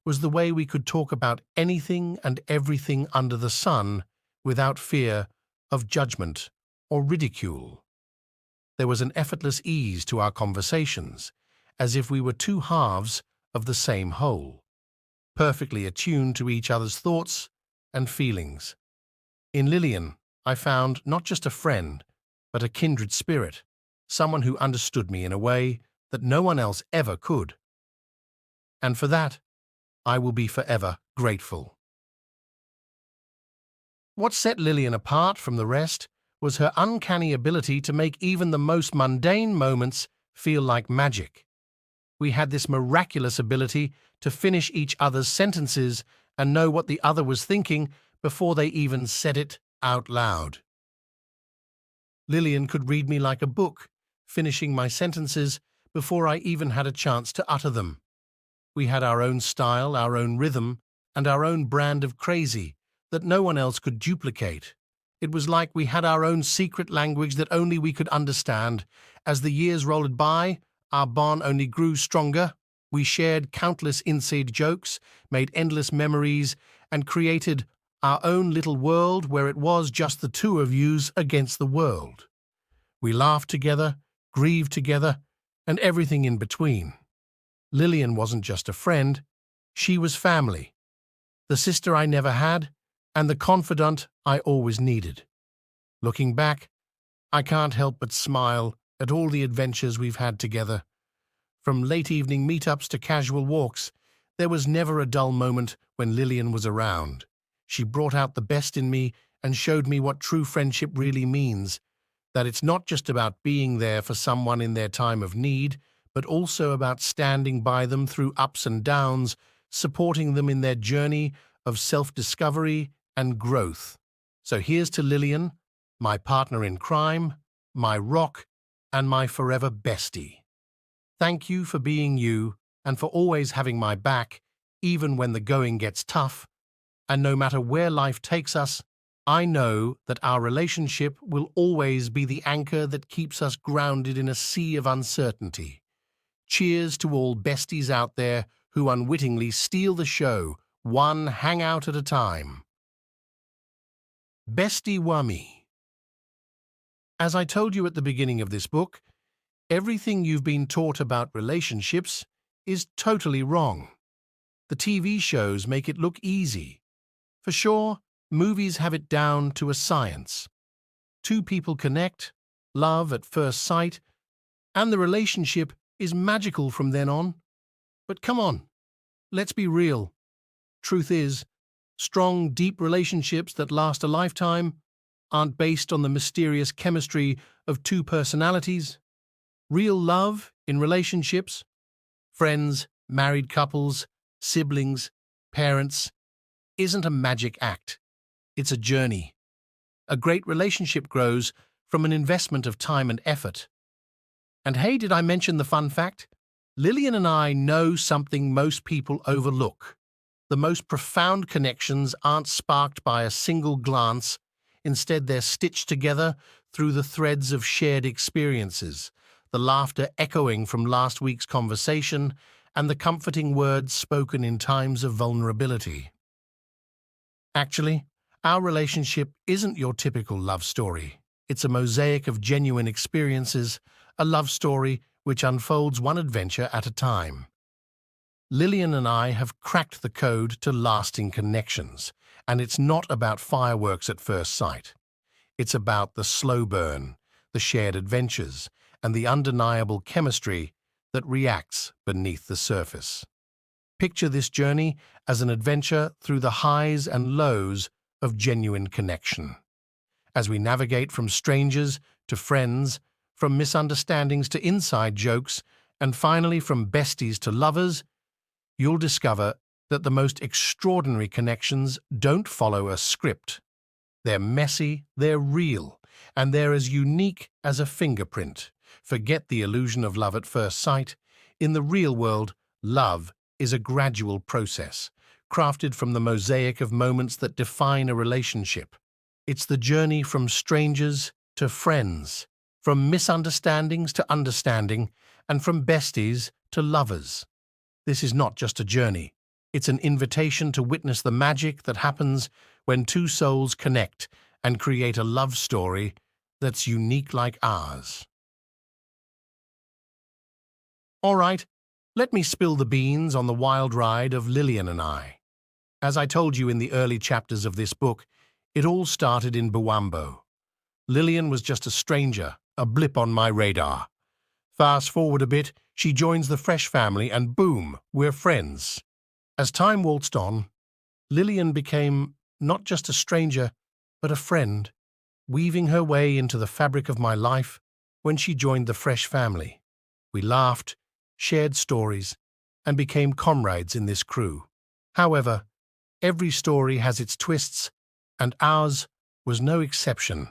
was the way we could talk about anything and everything under the sun without fear of judgment or ridicule. There was an effortless ease to our conversations, as if we were two halves of the same whole, perfectly attuned to each other's thoughts and feelings. In Lillian, I found not just a friend, but a kindred spirit, someone who understood me in a way that no one else ever could. And for that, I will be forever grateful. What set Lillian apart from the rest was her uncanny ability to make even the most mundane moments feel like magic. We had this miraculous ability to finish each other's sentences and know what the other was thinking before they even said it out loud. Lillian could read me like a book, finishing my sentences before I even had a chance to utter them. We had our own style, our own rhythm, and our own brand of crazy that no one else could duplicate. It was like we had our own secret language that only we could understand. As the years rolled by, our bond only grew stronger. We shared countless inside jokes, made endless memories, and created our own little world where it was just the two of yous against the world. We laughed together, grieved together, and everything in between. Lillian wasn't just a friend, she was family. The sister I never had, and the confidant I always needed. Looking back, I can't help but smile at all the adventures we've had together. From late evening meetups to casual walks, there was never a dull moment when Lillian was around. She brought out the best in me and showed me what true friendship really means, that it's not just about being there for someone in their time of need, but also about standing by them through ups and downs, supporting them in their journey of self-discovery and growth. So here's to Lillian, my partner in crime, my rock, and my forever bestie. Thank you for being you and for always having my back, even when the going gets tough. And no matter where life takes us, I know that our relationship will always be the anchor that keeps us grounded in a sea of uncertainty. Cheers to all besties out there who unwittingly steal the show, one hangout at a time. Bestie Wummy. As I told you at the beginning of this book, everything you've been taught about relationships is totally wrong. The TV shows make it look easy. For sure, movies have it down to a science. Two people connect, love at first sight, and the relationship is magical from then on. But come on, let's be real. Truth is, strong, deep relationships that last a lifetime aren't based on the mysterious chemistry of two personalities. Real love in relationships, friends, married couples, siblings, parents, isn't a magic act. It's a journey. A great relationship grows from an investment of time and effort. And hey, did I mention the fun fact? Lillian and I know something most people overlook. The most profound connections aren't sparked by a single glance. Instead, they're stitched together through the threads of shared experiences, the laughter echoing from last week's conversation, and the comforting words spoken in times of vulnerability. Actually, our relationship isn't your typical love story. It's a mosaic of genuine experiences, a love story which unfolds one adventure at a time. Lillian and I have cracked the code to lasting connections, and it's not about fireworks at first sight. It's about the slow burn, the shared adventures, and the undeniable chemistry that reacts beneath the surface. Picture this journey as an adventure through the highs and lows of genuine connection. As we navigate from strangers to friends, from misunderstandings to inside jokes, and finally from besties to lovers, you'll discover that the most extraordinary connections don't follow a script. They're messy, they're real, and they're as unique as a fingerprint. Forget the illusion of love at first sight. In the real world, love is a gradual process, crafted from the mosaic of moments that define a relationship. It's the journey from strangers to friends, from misunderstandings to understanding, and from besties to lovers. This is not just a journey. It's an invitation to witness the magic that happens when two souls connect and create a love story that's unique like ours. All right, let me spill the beans on the wild ride of Lillian and I. As I told you in the early chapters of this book, it all started in Bwambo. Lillian was just a stranger, a blip on my radar. Fast forward a bit, she joins the Fresh family and boom, we're friends. As time waltzed on, Lillian became not just a stranger, but a friend, weaving her way into the fabric of my life when she joined the Fresh family. We laughed, shared stories, and became comrades in this crew. However, every story has its twists, and ours was no exception.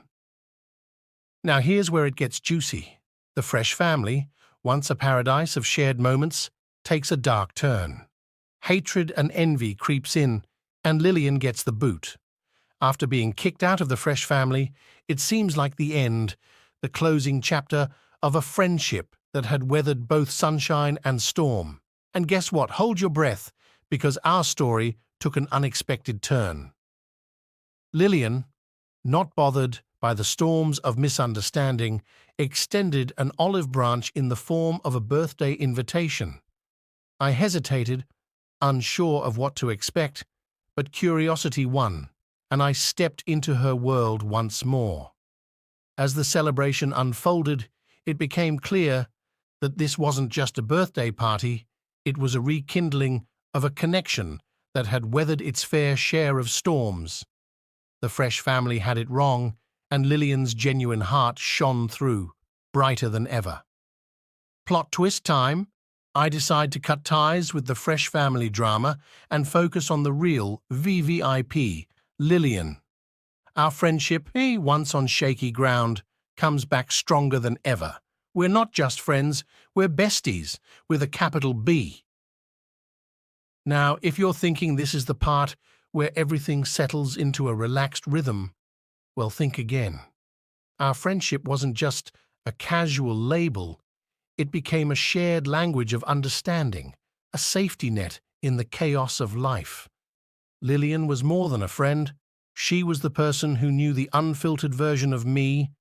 Now here's where it gets juicy. The Fresh family, once a paradise of shared moments, takes a dark turn. Hatred and envy creeps in, and Lillian gets the boot. After being kicked out of the Fresh family, it seems like the end, the closing chapter of a friendship that had weathered both sunshine and storm. And guess what? Hold your breath, because our story took an unexpected turn. Lillian, not bothered by the storms of misunderstanding, extended an olive branch in the form of a birthday invitation. I hesitated, unsure of what to expect, but curiosity won, and I stepped into her world once more. As the celebration unfolded, it became clear that this wasn't just a birthday party, it was a rekindling of a connection that had weathered its fair share of storms. The Fresh family had it wrong, and Lillian's genuine heart shone through, brighter than ever. Plot twist time. I decide to cut ties with the Fresh family drama and focus on the real VVIP, Lillian. Our friendship, once on shaky ground, comes back stronger than ever. We're not just friends, we're besties, with a capital B. Now, if you're thinking this is the part where everything settles into a relaxed rhythm, well, think again. Our friendship wasn't just a casual label, it became a shared language of understanding, a safety net in the chaos of life. Lillian was more than a friend. She was the person who knew the unfiltered version of me,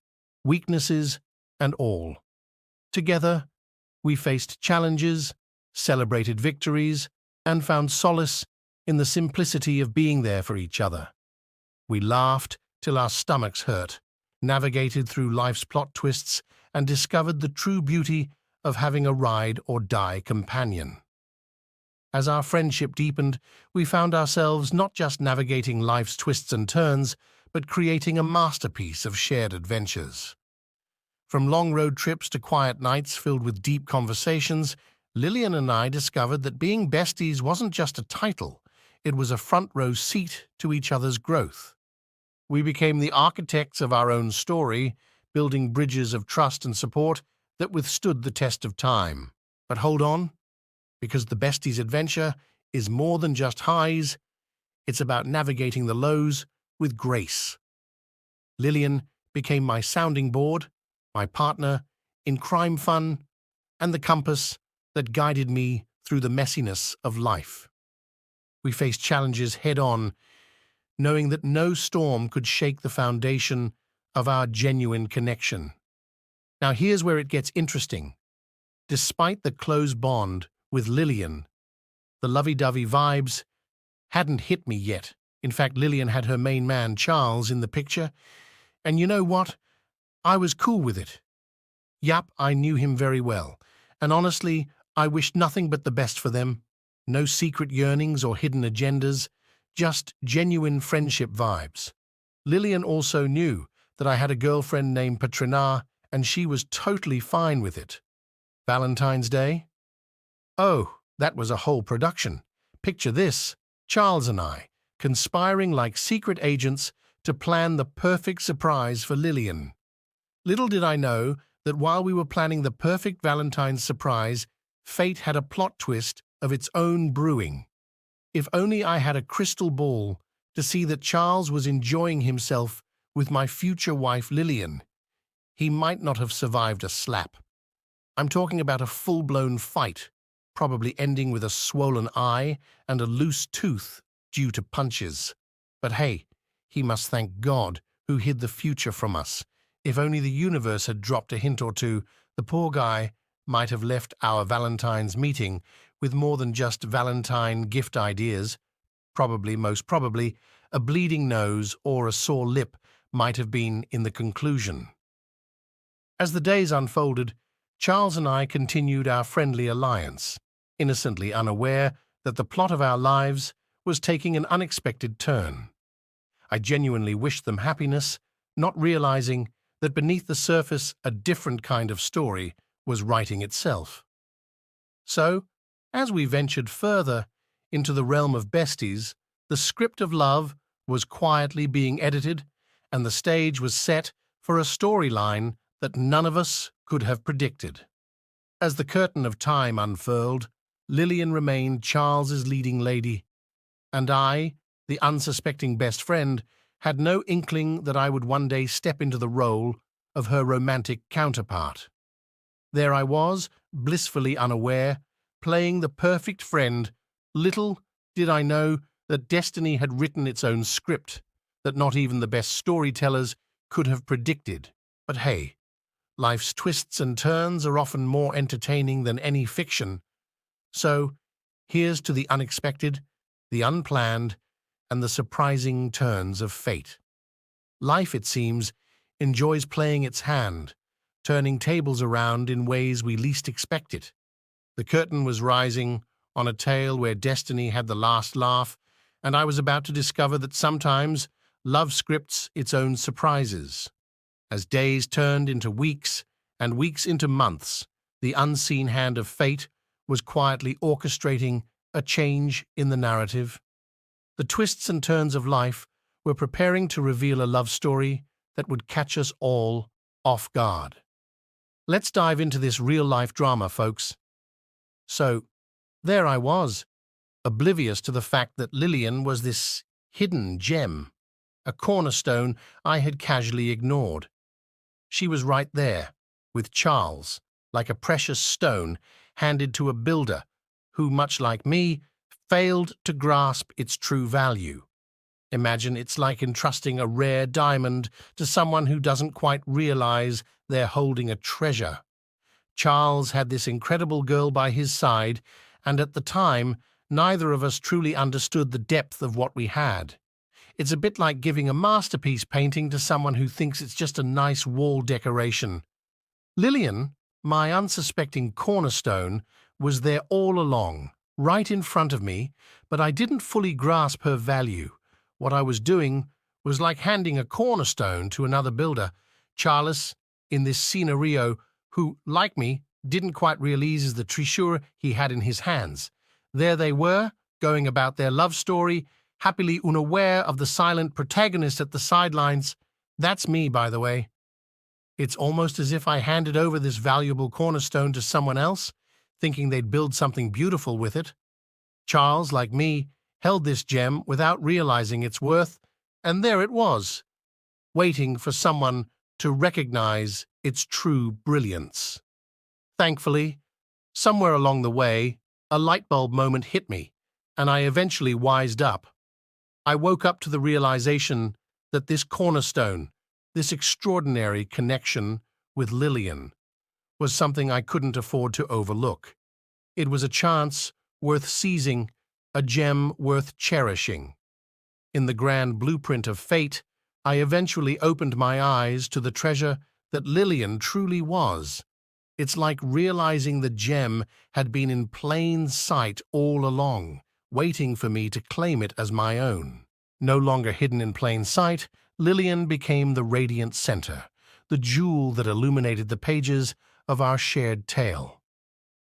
weaknesses and all. Together, we faced challenges, celebrated victories, and found solace in the simplicity of being there for each other. We laughed till our stomachs hurt, navigated through life's plot twists, and discovered the true beauty of having a ride-or-die companion. As our friendship deepened, we found ourselves not just navigating life's twists and turns, but creating a masterpiece of shared adventures. From long road trips to quiet nights filled with deep conversations, Lillian and I discovered that being besties wasn't just a title, it was a front-row seat to each other's growth. We became the architects of our own story, building bridges of trust and support that withstood the test of time. But hold on, because the besties' adventure is more than just highs, it's about navigating the lows with grace. Lillian became my sounding board, my partner in crime fun, and the compass that guided me through the messiness of life. We faced challenges head-on, knowing that no storm could shake the foundation of our genuine connection. Now here's where it gets interesting. Despite the close bond with Lillian, the lovey-dovey vibes hadn't hit me yet. In fact, Lillian had her main man, Charles, in the picture, and you know what? I was cool with it. Yup, I knew him very well, and honestly, I wished nothing but the best for them. No secret yearnings or hidden agendas, just genuine friendship vibes. Lillian also knew that I had a girlfriend named Patrina, and she was totally fine with it. Valentine's Day? Oh, that was a whole production. Picture this, Charles and I, conspiring like secret agents to plan the perfect surprise for Lillian. Little did I know that while we were planning the perfect Valentine's surprise, fate had a plot twist of its own brewing. If only I had a crystal ball to see that Charles was enjoying himself with my future wife Lillian, he might not have survived a slap. I'm talking about a full-blown fight, probably ending with a swollen eye and a loose tooth due to punches. But hey, he must thank God who hid the future from us. If only the universe had dropped a hint or two, the poor guy might have left our Valentine's meeting with more than just Valentine gift ideas. Most probably, a bleeding nose or a sore lip might have been in the conclusion. As the days unfolded, Charles and I continued our friendly alliance, innocently unaware that the plot of our lives was taking an unexpected turn. I genuinely wished them happiness, not realizing that beneath the surface a different kind of story was writing itself. So, as we ventured further into the realm of besties, the script of love was quietly being edited, and the stage was set for a storyline that none of us could have predicted. As the curtain of time unfurled, Lillian remained Charles's leading lady, and I, the unsuspecting best friend, had no inkling that I would one day step into the role of her romantic counterpart. There I was, blissfully unaware, playing the perfect friend. Little did I know that destiny had written its own script, that not even the best storytellers could have predicted. But hey, life's twists and turns are often more entertaining than any fiction. So, here's to the unexpected, the unplanned, and the surprising turns of fate. Life, it seems, enjoys playing its hand, turning tables around in ways we least expect it. The curtain was rising on a tale where destiny had the last laugh, and I was about to discover that sometimes love scripts its own surprises. As days turned into weeks and weeks into months, the unseen hand of fate was quietly orchestrating a change in the narrative. The twists and turns of life were preparing to reveal a love story that would catch us all off guard. Let's dive into this real-life drama, folks. So, there I was, oblivious to the fact that Lillian was this hidden gem, a cornerstone I had casually ignored. She was right there, with Charles, like a precious stone handed to a builder who, much like me, failed to grasp its true value. Imagine it's like entrusting a rare diamond to someone who doesn't quite realize they're holding a treasure. Charles had this incredible girl by his side, and at the time, neither of us truly understood the depth of what we had. It's a bit like giving a masterpiece painting to someone who thinks it's just a nice wall decoration. Lillian, my unsuspecting cornerstone, was there all along, right in front of me, but I didn't fully grasp her value. What I was doing was like handing a cornerstone to another builder, Charles, in this scenario, who, like me, didn't quite realize the treasure he had in his hands. There they were, going about their love story, happily unaware of the silent protagonist at the sidelines. That's me, by the way. It's almost as if I handed over this valuable cornerstone to someone else, thinking they'd build something beautiful with it. Charles, like me, held this gem without realizing its worth, and there it was, waiting for someone to recognize its true brilliance. Thankfully, somewhere along the way, a light bulb moment hit me, and I eventually wised up. I woke up to the realization that this cornerstone, this extraordinary connection with Lillian, was something I couldn't afford to overlook. It was a chance worth seizing, a gem worth cherishing. In the grand blueprint of fate, I eventually opened my eyes to the treasure that Lillian truly was. It's like realizing the gem had been in plain sight all along, waiting for me to claim it as my own. No longer hidden in plain sight, Lillian became the radiant center, the jewel that illuminated the pages of our shared tale.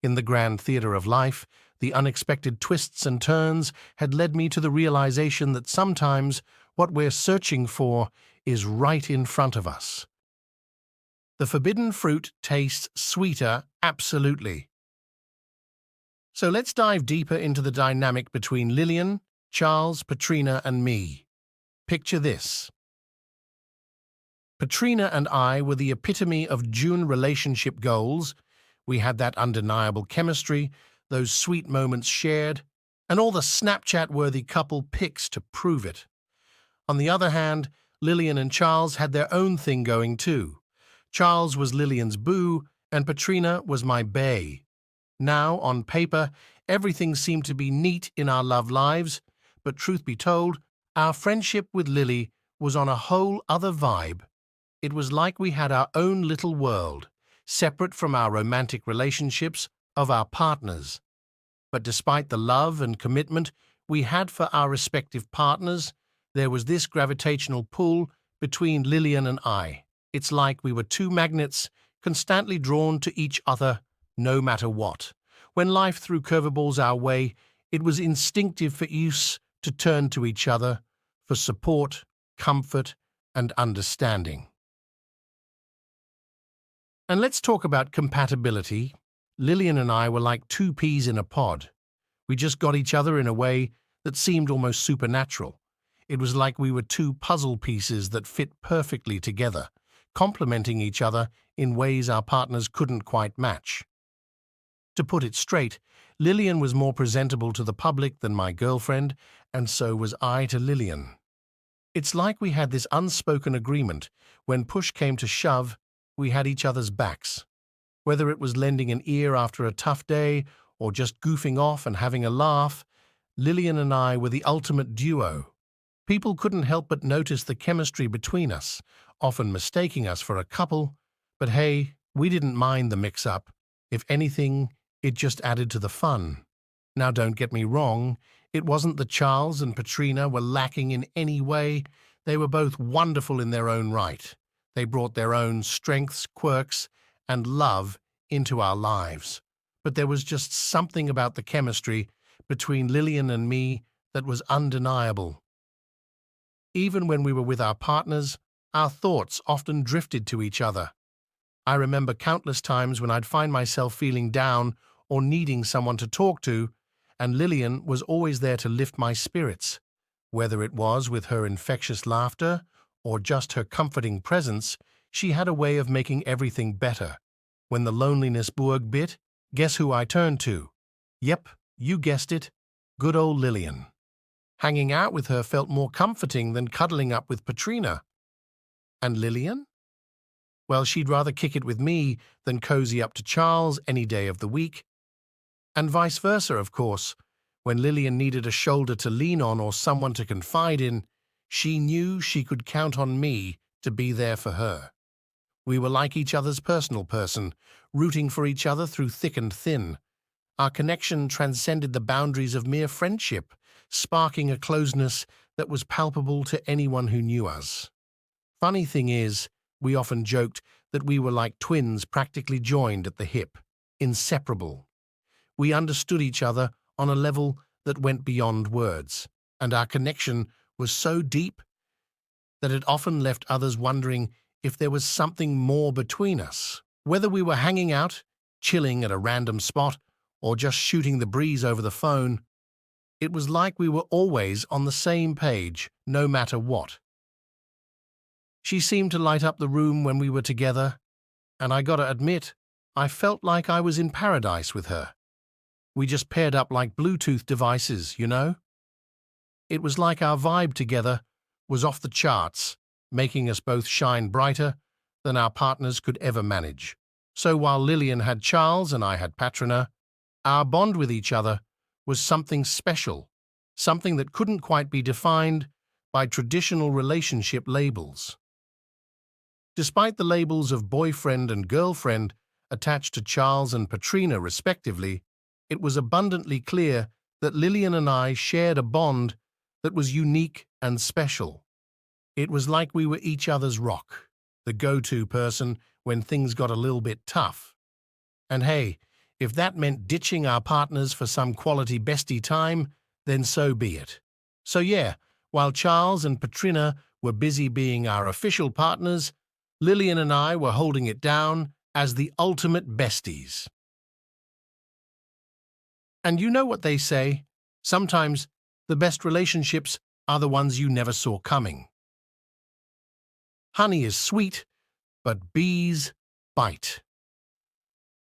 In the grand theater of life, the unexpected twists and turns had led me to the realization that sometimes what we're searching for is right in front of us. The forbidden fruit tastes sweeter, absolutely. So let's dive deeper into the dynamic between Lillian, Charles, Petrina, and me. Picture this. Petrina and I were the epitome of June relationship goals. We had that undeniable chemistry, those sweet moments shared, and all the Snapchat-worthy couple pics to prove it. On the other hand, Lillian and Charles had their own thing going too. Charles was Lillian's boo, and Petrina was my bae. Now, on paper, everything seemed to be neat in our love lives, but truth be told, our friendship with Lily was on a whole other vibe. It was like we had our own little world, separate from our romantic relationships of our partners. But despite the love and commitment we had for our respective partners, there was this gravitational pull between Lillian and I. It's like we were two magnets constantly drawn to each other no matter what. When life threw curveballs our way, it was instinctive for us to turn to each other for support, comfort, and understanding. And let's talk about compatibility. Lillian and I were like two peas in a pod. We just got each other in a way that seemed almost supernatural. It was like we were two puzzle pieces that fit perfectly together, complementing each other in ways our partners couldn't quite match. To put it straight, Lillian was more presentable to the public than my girlfriend, and so was I to Lillian. It's like we had this unspoken agreement. When push came to shove, we had each other's backs. Whether it was lending an ear after a tough day or just goofing off and having a laugh, Lillian and I were the ultimate duo. People couldn't help but notice the chemistry between us, often mistaking us for a couple, but hey, we didn't mind the mix-up. If anything, it just added to the fun. Now don't get me wrong, it wasn't that Charles and Patrina were lacking in any way. They were both wonderful in their own right. They brought their own strengths, quirks, and love into our lives. But there was just something about the chemistry between Lillian and me that was undeniable. Even when we were with our partners, our thoughts often drifted to each other. I remember countless times when I'd find myself feeling down or needing someone to talk to, and Lillian was always there to lift my spirits. Whether it was with her infectious laughter or just her comforting presence, she had a way of making everything better. When the loneliness bug bit, guess who I turned to? Yep, you guessed it, good old Lillian. Hanging out with her felt more comforting than cuddling up with Patrina. And Lillian? Well, she'd rather kick it with me than cozy up to Charles any day of the week. And vice versa, of course. When Lillian needed a shoulder to lean on or someone to confide in, she knew she could count on me to be there for her. We were like each other's personal person, rooting for each other through thick and thin. Our connection transcended the boundaries of mere friendship, sparking a closeness that was palpable to anyone who knew us. Funny thing is, we often joked that we were like twins practically joined at the hip, inseparable. We understood each other on a level that went beyond words, and our connection was so deep that it often left others wondering if there was something more between us. Whether we were hanging out, chilling at a random spot, or just shooting the breeze over the phone, it was like we were always on the same page, no matter what. She seemed to light up the room when we were together, and I gotta admit, I felt like I was in paradise with her. We just paired up like Bluetooth devices, you know? It was like our vibe together was off the charts, making us both shine brighter than our partners could ever manage. So while Lillian had Charles and I had Patrina, our bond with each other was something special, something that couldn't quite be defined by traditional relationship labels. Despite the labels of boyfriend and girlfriend attached to Charles and Patrina respectively, it was abundantly clear that Lillian and I shared a bond that was unique and special. It was like we were each other's rock, the go-to person when things got a little bit tough. And hey, if that meant ditching our partners for some quality bestie time, then so be it. So yeah, while Charles and Patrina were busy being our official partners, Lillian and I were holding it down as the ultimate besties. And you know what they say, sometimes the best relationships are the ones you never saw coming. Honey is sweet, but bees bite.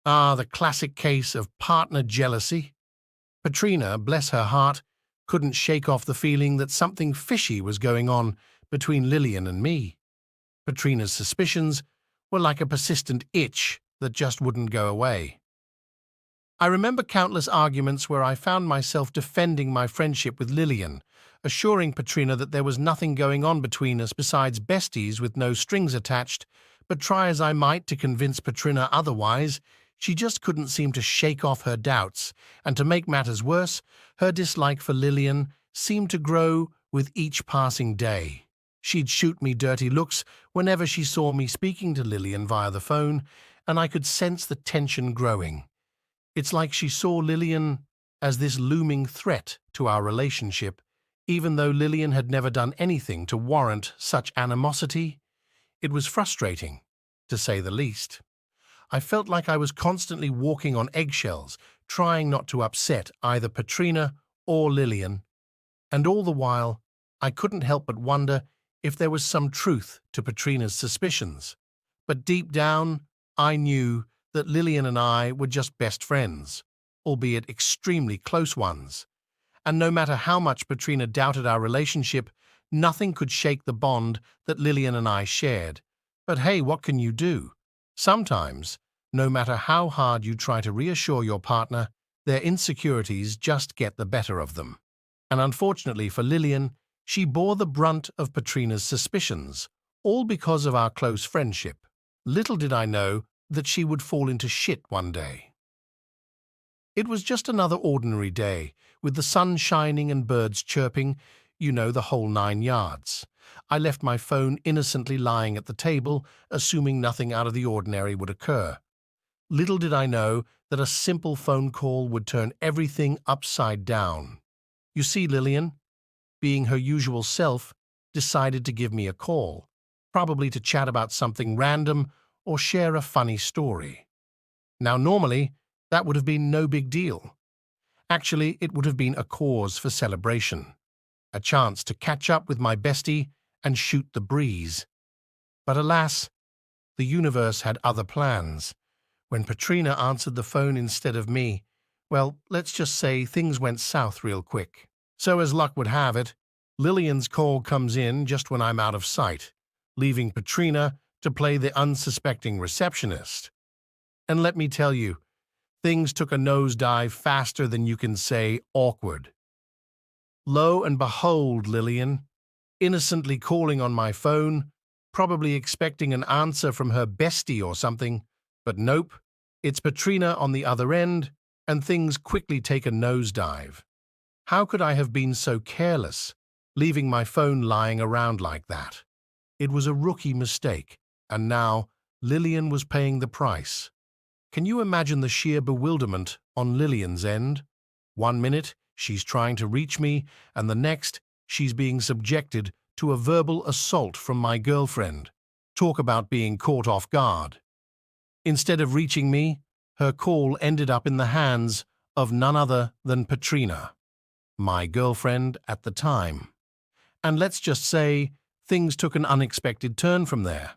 Ah, the classic case of partner jealousy. Patrina, bless her heart, couldn't shake off the feeling that something fishy was going on between Lillian and me. Patrina's suspicions were like a persistent itch that just wouldn't go away. I remember countless arguments where I found myself defending my friendship with Lillian, assuring Patrina that there was nothing going on between us besides besties with no strings attached, but try as I might to convince Patrina otherwise, she just couldn't seem to shake off her doubts, and to make matters worse, her dislike for Lillian seemed to grow with each passing day. She'd shoot me dirty looks whenever she saw me speaking to Lillian via the phone, and I could sense the tension growing. It's like she saw Lillian as this looming threat to our relationship, even though Lillian had never done anything to warrant such animosity. It was frustrating, to say the least. I felt like I was constantly walking on eggshells, trying not to upset either Petrina or Lillian, and all the while I couldn't help but wonder if there was some truth to Petrina's suspicions. But deep down, I knew that Lillian and I were just best friends, albeit extremely close ones. And no matter how much Petrina doubted our relationship, nothing could shake the bond that Lillian and I shared. But hey, what can you do? Sometimes, no matter how hard you try to reassure your partner, their insecurities just get the better of them. And unfortunately for Lillian, she bore the brunt of Petrina's suspicions, all because of our close friendship. Little did I know that she would fall into shit one day. It was just another ordinary day, with the sun shining and birds chirping, you know, the whole 9 yards. I left my phone innocently lying at the table, assuming nothing out of the ordinary would occur. Little did I know that a simple phone call would turn everything upside down. You see, Lillian, being her usual self, decided to give me a call, probably to chat about something random or share a funny story. Now, normally, that would have been no big deal. Actually, it would have been a cause for celebration, a chance to catch up with my bestie and shoot the breeze. But alas, the universe had other plans. When Petrina answered the phone instead of me, well, let's just say things went south real quick. So as luck would have it, Lillian's call comes in just when I'm out of sight, leaving Petrina to play the unsuspecting receptionist. And let me tell you, things took a nosedive faster than you can say awkward. Lo and behold, Lillian, innocently calling on my phone, probably expecting an answer from her bestie or something, but nope, it's Petrina on the other end, and things quickly take a nosedive. How could I have been so careless, leaving my phone lying around like that? It was a rookie mistake, and now Lillian was paying the price. Can you imagine the sheer bewilderment on Lillian's end? 1 minute, she's trying to reach me, and the next, she's being subjected to a verbal assault from my girlfriend. Talk about being caught off guard. Instead of reaching me, her call ended up in the hands of none other than Petrina, my girlfriend at the time. And let's just say, things took an unexpected turn from there.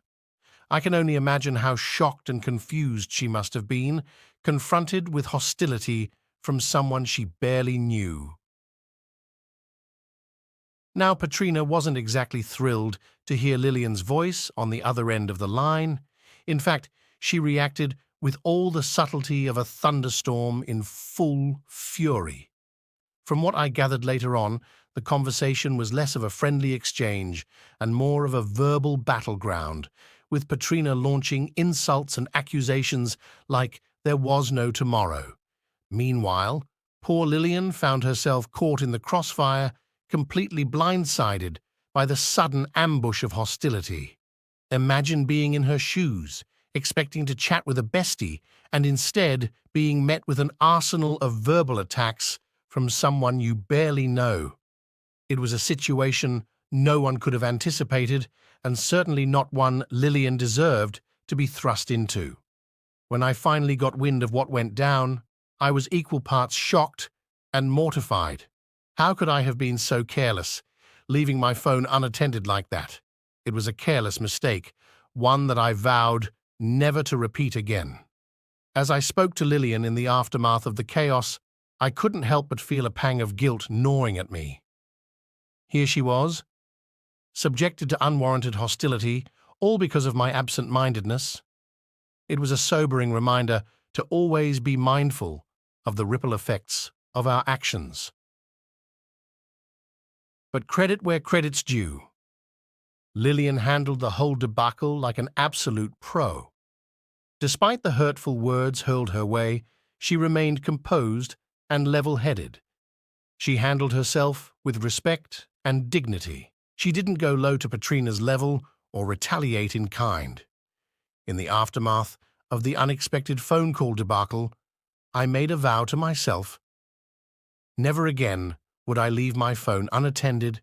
I can only imagine how shocked and confused she must have been, confronted with hostility from someone she barely knew. Now, Petrina wasn't exactly thrilled to hear Lillian's voice on the other end of the line. In fact, she reacted with all the subtlety of a thunderstorm in full fury. From what I gathered later on, the conversation was less of a friendly exchange and more of a verbal battleground, with Petrina launching insults and accusations like there was no tomorrow. Meanwhile, poor Lillian found herself caught in the crossfire, completely blindsided by the sudden ambush of hostility. Imagine being in her shoes, expecting to chat with a bestie, and instead being met with an arsenal of verbal attacks from someone you barely know. It was a situation no one could have anticipated, and certainly not one Lillian deserved to be thrust into. When I finally got wind of what went down, I was equal parts shocked and mortified. How could I have been so careless, leaving my phone unattended like that? It was a careless mistake, one that I vowed never to repeat again. As I spoke to Lillian in the aftermath of the chaos, I couldn't help but feel a pang of guilt gnawing at me. Here she was, subjected to unwarranted hostility, all because of my absent-mindedness. It was a sobering reminder to always be mindful of the ripple effects of our actions. But credit where credit's due. Lillian handled the whole debacle like an absolute pro. Despite the hurtful words hurled her way, she remained composed and level-headed. She handled herself with respect and dignity. She didn't go low to Petrina's level or retaliate in kind. In the aftermath of the unexpected phone call debacle, I made a vow to myself. Never again would I leave my phone unattended,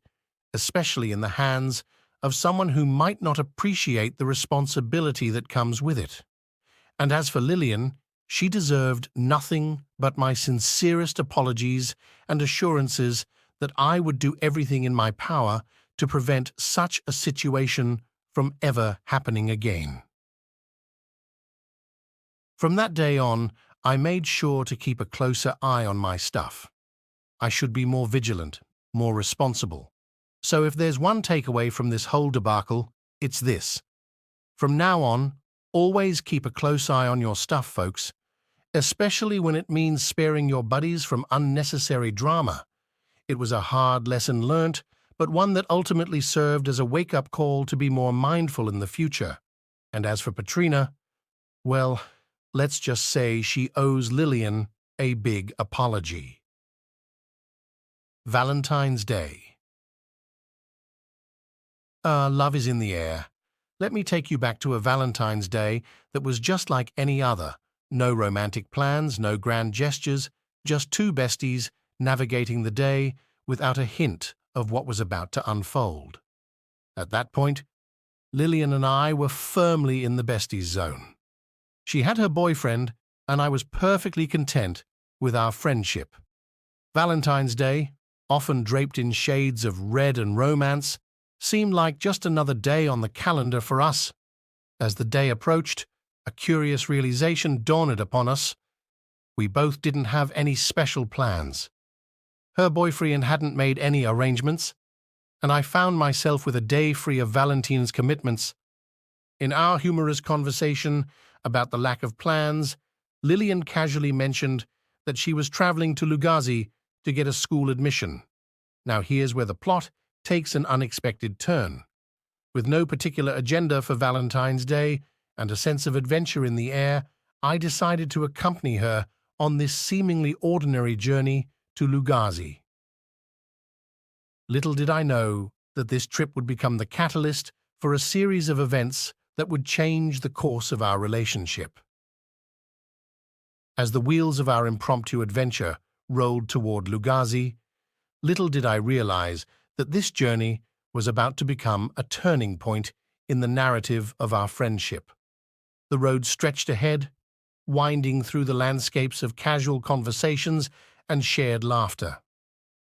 especially in the hands of someone who might not appreciate the responsibility that comes with it. And as for Lillian, she deserved nothing but my sincerest apologies and assurances that I would do everything in my power to prevent such a situation from ever happening again. From that day on, I made sure to keep a closer eye on my stuff. I should be more vigilant, more responsible. So if there's one takeaway from this whole debacle, it's this. From now on, always keep a close eye on your stuff, folks, especially when it means sparing your buddies from unnecessary drama. It was a hard lesson learnt, but one that ultimately served as a wake-up call to be more mindful in the future. And as for Petrina, well, let's just say she owes Lillian a big apology. Valentine's Day. Love is in the air. Let me take you back to a Valentine's Day that was just like any other. No romantic plans, no grand gestures, just two besties navigating the day without a hint of what was about to unfold. At that point, Lillian and I were firmly in the besties zone. She had her boyfriend, and I was perfectly content with our friendship. Valentine's Day, often draped in shades of red and romance, seemed like just another day on the calendar for us. As the day approached, a curious realization dawned upon us. We both didn't have any special plans. Her boyfriend hadn't made any arrangements, and I found myself with a day free of Valentine's commitments. In our humorous conversation about the lack of plans, Lillian casually mentioned that she was traveling to Lugazi to get a school admission. Now here's where the plot takes an unexpected turn. With no particular agenda for Valentine's Day and a sense of adventure in the air, I decided to accompany her on this seemingly ordinary journey to Lugazi. Little did I know that this trip would become the catalyst for a series of events that would change the course of our relationship. As the wheels of our impromptu adventure rolled toward Lugazi, little did I realize that this journey was about to become a turning point in the narrative of our friendship. The road stretched ahead, winding through the landscapes of casual conversations and shared laughter.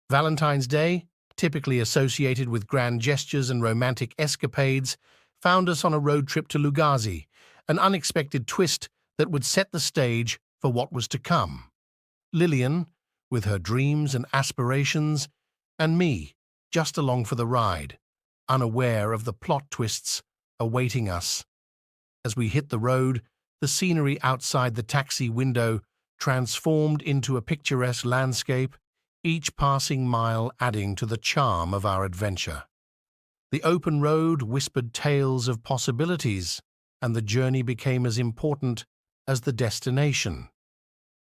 Valentine's Day, typically associated with grand gestures and romantic escapades, found us on a road trip to Lugazi, an unexpected twist that would set the stage for what was to come. Lillian, with her dreams and aspirations, and me, just along for the ride, unaware of the plot twists awaiting us. As we hit the road, the scenery outside the taxi window transformed into a picturesque landscape, each passing mile adding to the charm of our adventure. The open road whispered tales of possibilities, and the journey became as important as the destination.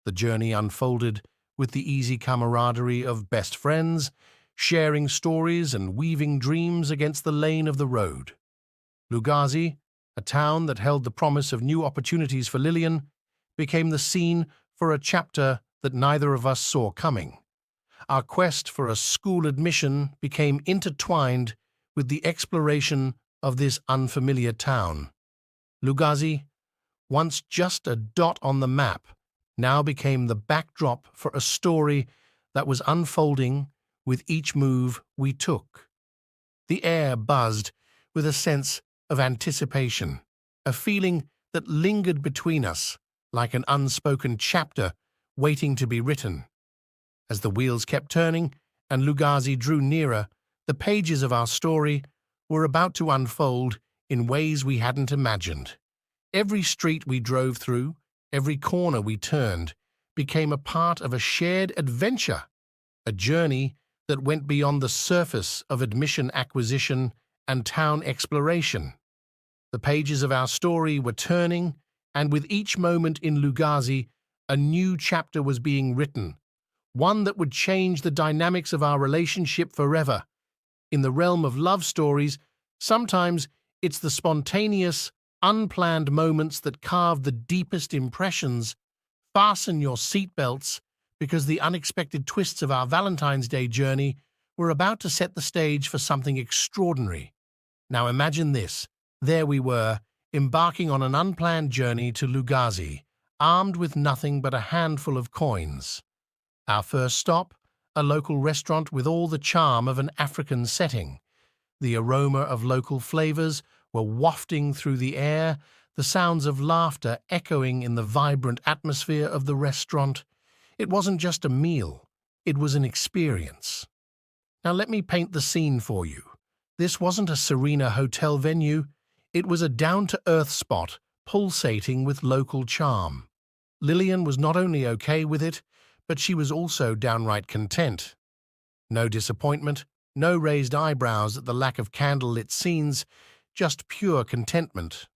The journey unfolded with the easy camaraderie of best friends, sharing stories and weaving dreams against the lane of the road. Lugazi, a town that held the promise of new opportunities for Lillian, became the scene for a chapter that neither of us saw coming. Our quest for a school admission became intertwined with the exploration of this unfamiliar town. Lugazi, once just a dot on the map, now became the backdrop for a story that was unfolding with each move we took. The air buzzed with a sense of anticipation, a feeling that lingered between us like an unspoken chapter waiting to be written. As the wheels kept turning and Lugazi drew nearer, the pages of our story were about to unfold in ways we hadn't imagined. Every street we drove through, every corner we turned, became a part of a shared adventure, a journey that went beyond the surface of admission acquisition and town exploration. The pages of our story were turning, and with each moment in Lugazi, a new chapter was being written, one that would change the dynamics of our relationship forever. In the realm of love stories, sometimes it's the spontaneous, unplanned moments that carve the deepest impressions. fasten your seatbelts because the unexpected twists of our Valentine's Day journey were about to set the stage for something extraordinary. Now imagine this. There we were, embarking on an unplanned journey to Lugazi, armed with nothing but a handful of coins. Our first stop, a local restaurant with all the charm of an African setting. The aroma of local flavors were wafting through the air, the sounds of laughter echoing in the vibrant atmosphere of the restaurant. It wasn't just a meal, it was an experience. Now let me paint the scene for you. This wasn't a Serena hotel venue, it was a down-to-earth spot, pulsating with local charm. Lillian was not only okay with it, but she was also downright content. No disappointment, no raised eyebrows at the lack of candlelit scenes, just pure contentment.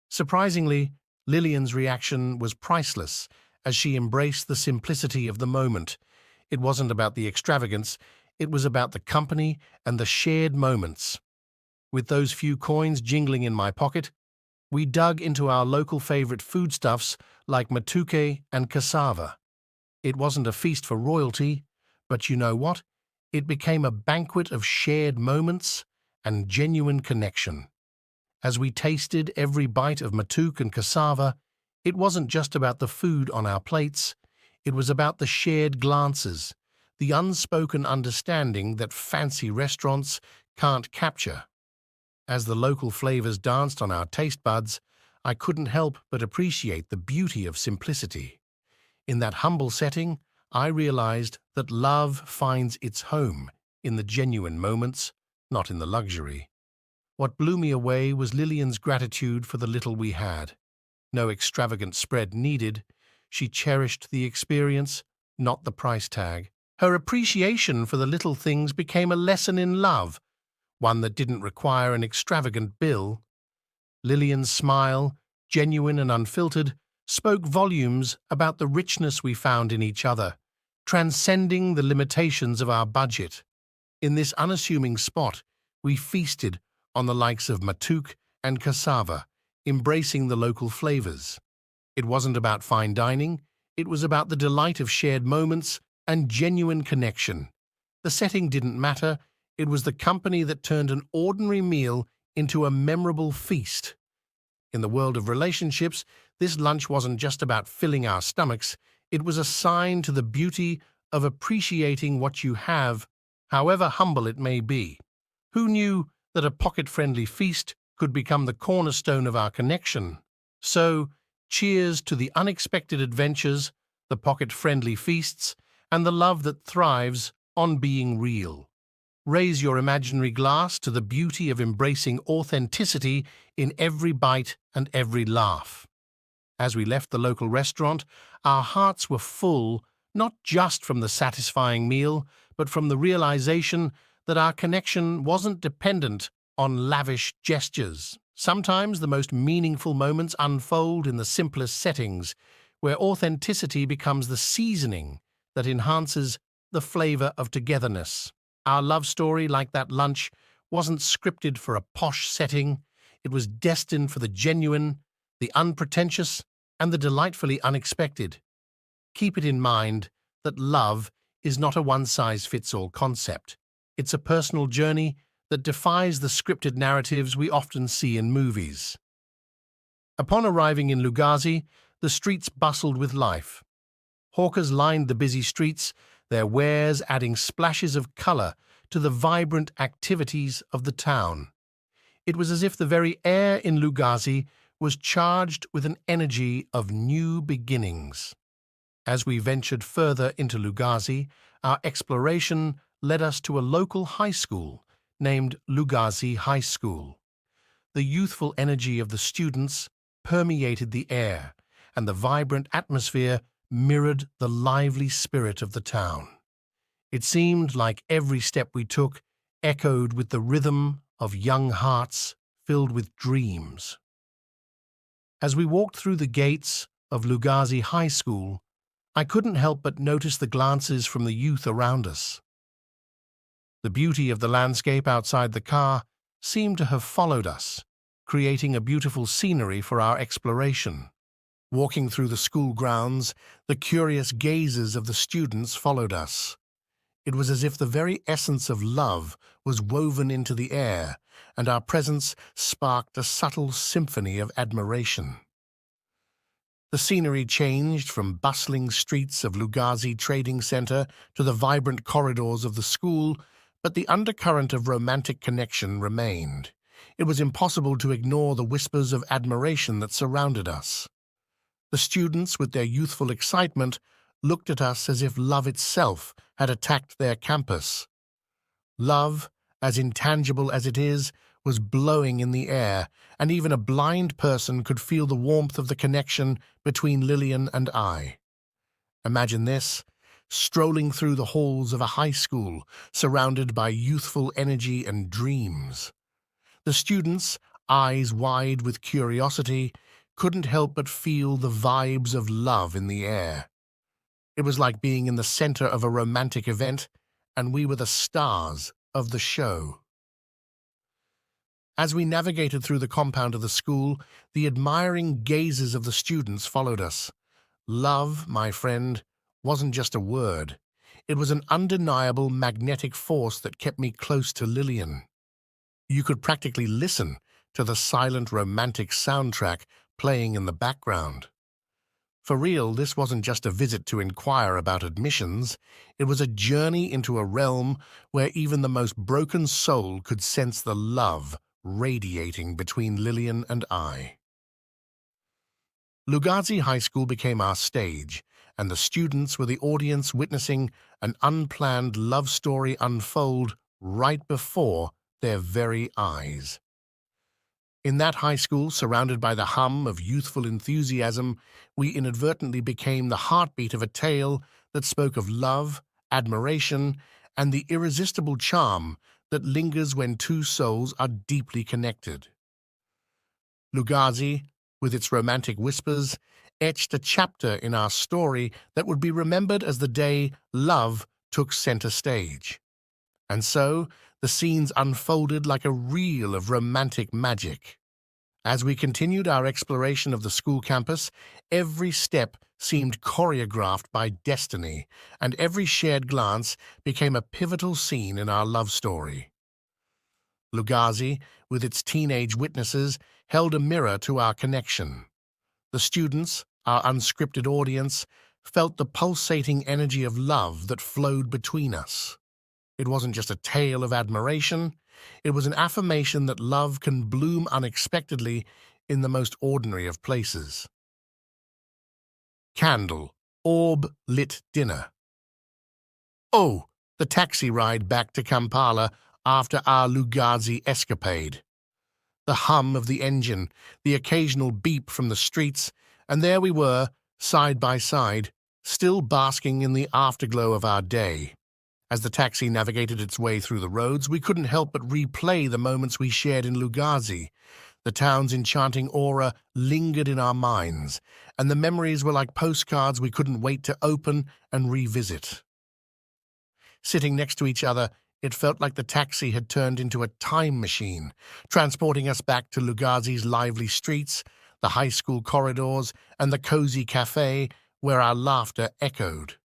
Surprisingly, Lillian's reaction was priceless as she embraced the simplicity of the moment. It wasn't about the extravagance, it was about the company and the shared moments. With those few coins jingling in my pocket, we dug into our local favorite foodstuffs like matuke and cassava. It wasn't a feast for royalty, but you know what? It became a banquet of shared moments and genuine connection. As we tasted every bite of matuke and cassava, it wasn't just about the food on our plates, it was about the shared glances, the unspoken understanding that fancy restaurants can't capture. As the local flavors danced on our taste buds, I couldn't help but appreciate the beauty of simplicity. In that humble setting, I realized that love finds its home in the genuine moments, not in the luxury. What blew me away was Lillian's gratitude for the little we had. No extravagant spread needed. She cherished the experience, not the price tag. Her appreciation for the little things became a lesson in love, one that didn't require an extravagant bill. Lillian's smile, genuine and unfiltered, spoke volumes about the richness we found in each other, transcending the limitations of our budget. In this unassuming spot, we feasted on the likes of matuke and cassava, embracing the local flavors. It wasn't about fine dining, it was about the delight of shared moments and genuine connection. The setting didn't matter, it was the company that turned an ordinary meal into a memorable feast. In the world of relationships, this lunch wasn't just about filling our stomachs, it was a sign to the beauty of appreciating what you have, however humble it may be. Who knew that a pocket-friendly feast could become the cornerstone of our connection? So, cheers to the unexpected adventures, the pocket-friendly feasts, and the love that thrives on being real. Raise your imaginary glass to the beauty of embracing authenticity in every bite and every laugh. As we left the local restaurant, our hearts were full, not just from the satisfying meal, but from the realization that our connection wasn't dependent on lavish gestures. Sometimes the most meaningful moments unfold in the simplest settings, where authenticity becomes the seasoning that enhances the flavor of togetherness. Our love story, like that lunch, wasn't scripted for a posh setting. It was destined for the genuine, the unpretentious, and the delightfully unexpected. Keep it in mind that love is not a one-size-fits-all concept. It's a personal journey that defies the scripted narratives we often see in movies. Upon arriving in Lugazi, the streets bustled with life. Hawkers lined the busy streets, their wares adding splashes of color to the vibrant activities of the town. It was as if the very air in Lugazi was charged with an energy of new beginnings. As we ventured further into Lugazi, our exploration led us to a local high school named Lugazi High School. The youthful energy of the students permeated the air, and the vibrant atmosphere mirrored the lively spirit of the town. It seemed like every step we took echoed with the rhythm of young hearts filled with dreams. As we walked through the gates of Lugazi High School, I couldn't help but notice the glances from the youth around us. The beauty of the landscape outside the car seemed to have followed us, creating a beautiful scenery for our exploration. Walking through the school grounds, the curious gazes of the students followed us. It was as if the very essence of love was woven into the air, and our presence sparked a subtle symphony of admiration. The scenery changed from bustling streets of Lugazi Trading Center to the vibrant corridors of the school, but the undercurrent of romantic connection remained. It was impossible to ignore the whispers of admiration that surrounded us. The students, with their youthful excitement, looked at us as if love itself had attacked their campus. Love, as intangible as it is, was blowing in the air, and even a blind person could feel the warmth of the connection between Lillian and I. Imagine this, strolling through the halls of a high school, surrounded by youthful energy and dreams. The students, eyes wide with curiosity, couldn't help but feel the vibes of love in the air. It was like being in the center of a romantic event, and we were the stars of the show. As we navigated through the compound of the school, the admiring gazes of the students followed us. Love, my friend, wasn't just a word. It was an undeniable magnetic force that kept me close to Lillian. You could practically listen to the silent romantic soundtrack playing in the background. For real, this wasn't just a visit to inquire about admissions. It was a journey into a realm where even the most broken soul could sense the love radiating between Lillian and I. Lugazi High School became our stage, and the students were the audience witnessing an unplanned love story unfold right before their very eyes. In that high school, surrounded by the hum of youthful enthusiasm, we inadvertently became the heartbeat of a tale that spoke of love, admiration, and the irresistible charm that lingers when two souls are deeply connected. Lugazi, with its romantic whispers, etched a chapter in our story that would be remembered as the day love took center stage. And so, the scenes unfolded like a reel of romantic magic. As we continued our exploration of the school campus, every step seemed choreographed by destiny, and every shared glance became a pivotal scene in our love story. Lugazi, with its teenage witnesses, held a mirror to our connection. The students, our unscripted audience, felt the pulsating energy of love that flowed between us. It wasn't just a tale of admiration, it was an affirmation that love can bloom unexpectedly in the most ordinary of places. Candle, orb-lit dinner. Oh, the taxi ride back to Kampala after our Lugazi escapade. The hum of the engine, the occasional beep from the streets, and there we were, side by side, still basking in the afterglow of our day. As the taxi navigated its way through the roads, we couldn't help but replay the moments we shared in Lugazi. The town's enchanting aura lingered in our minds, and the memories were like postcards we couldn't wait to open and revisit. Sitting next to each other, it felt like the taxi had turned into a time machine, transporting us back to Lugazi's lively streets, the high school corridors, and the cozy cafe where our laughter echoed.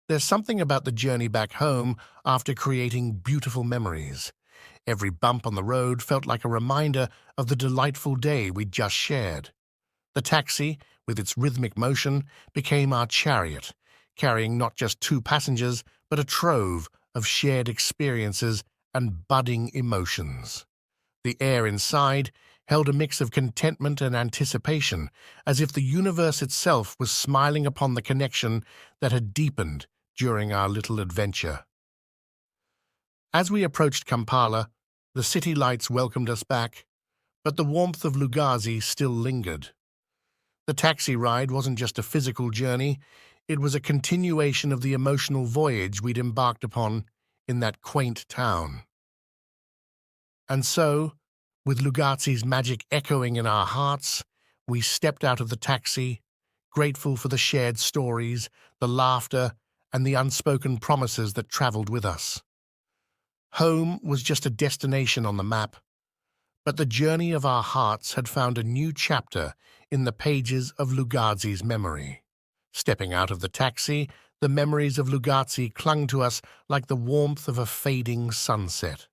There's something about the journey back home after creating beautiful memories. Every bump on the road felt like a reminder of the delightful day we'd just shared. The taxi, with its rhythmic motion, became our chariot, carrying not just two passengers, but a trove of shared experiences and budding emotions. The air inside held a mix of contentment and anticipation, as if the universe itself was smiling upon the connection that had deepened during our little adventure. As we approached Kampala, the city lights welcomed us back, but the warmth of Lugazi still lingered. The taxi ride wasn't just a physical journey, it was a continuation of the emotional voyage we'd embarked upon in that quaint town. And so, with Lugazi's magic echoing in our hearts, we stepped out of the taxi, grateful for the shared stories, the laughter, and the unspoken promises that traveled with us. Home was just a destination on the map, But the journey of our hearts had found a new chapter in the pages of Lugozi's memory. Stepping out of the taxi, the memories of Lugozi clung to us like the warmth of a fading sunset.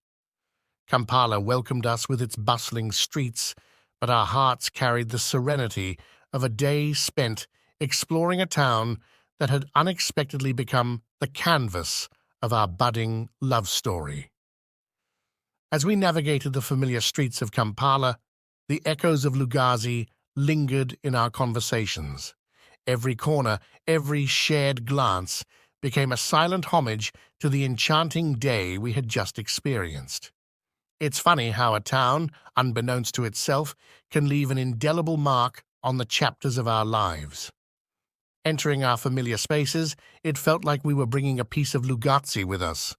Kampala welcomed us with its bustling streets, but our hearts carried the serenity of a day spent exploring a town that had unexpectedly become the canvas of our budding love story. As we navigated the familiar streets of Kampala, the echoes of Lugozi lingered in our conversations. Every corner, every shared glance became a silent homage to the enchanting day we had just experienced. It's funny how a town, unbeknownst to itself, can leave an indelible mark on the chapters of our lives. Entering our familiar spaces, it felt like we were bringing a piece of Lugozi with us.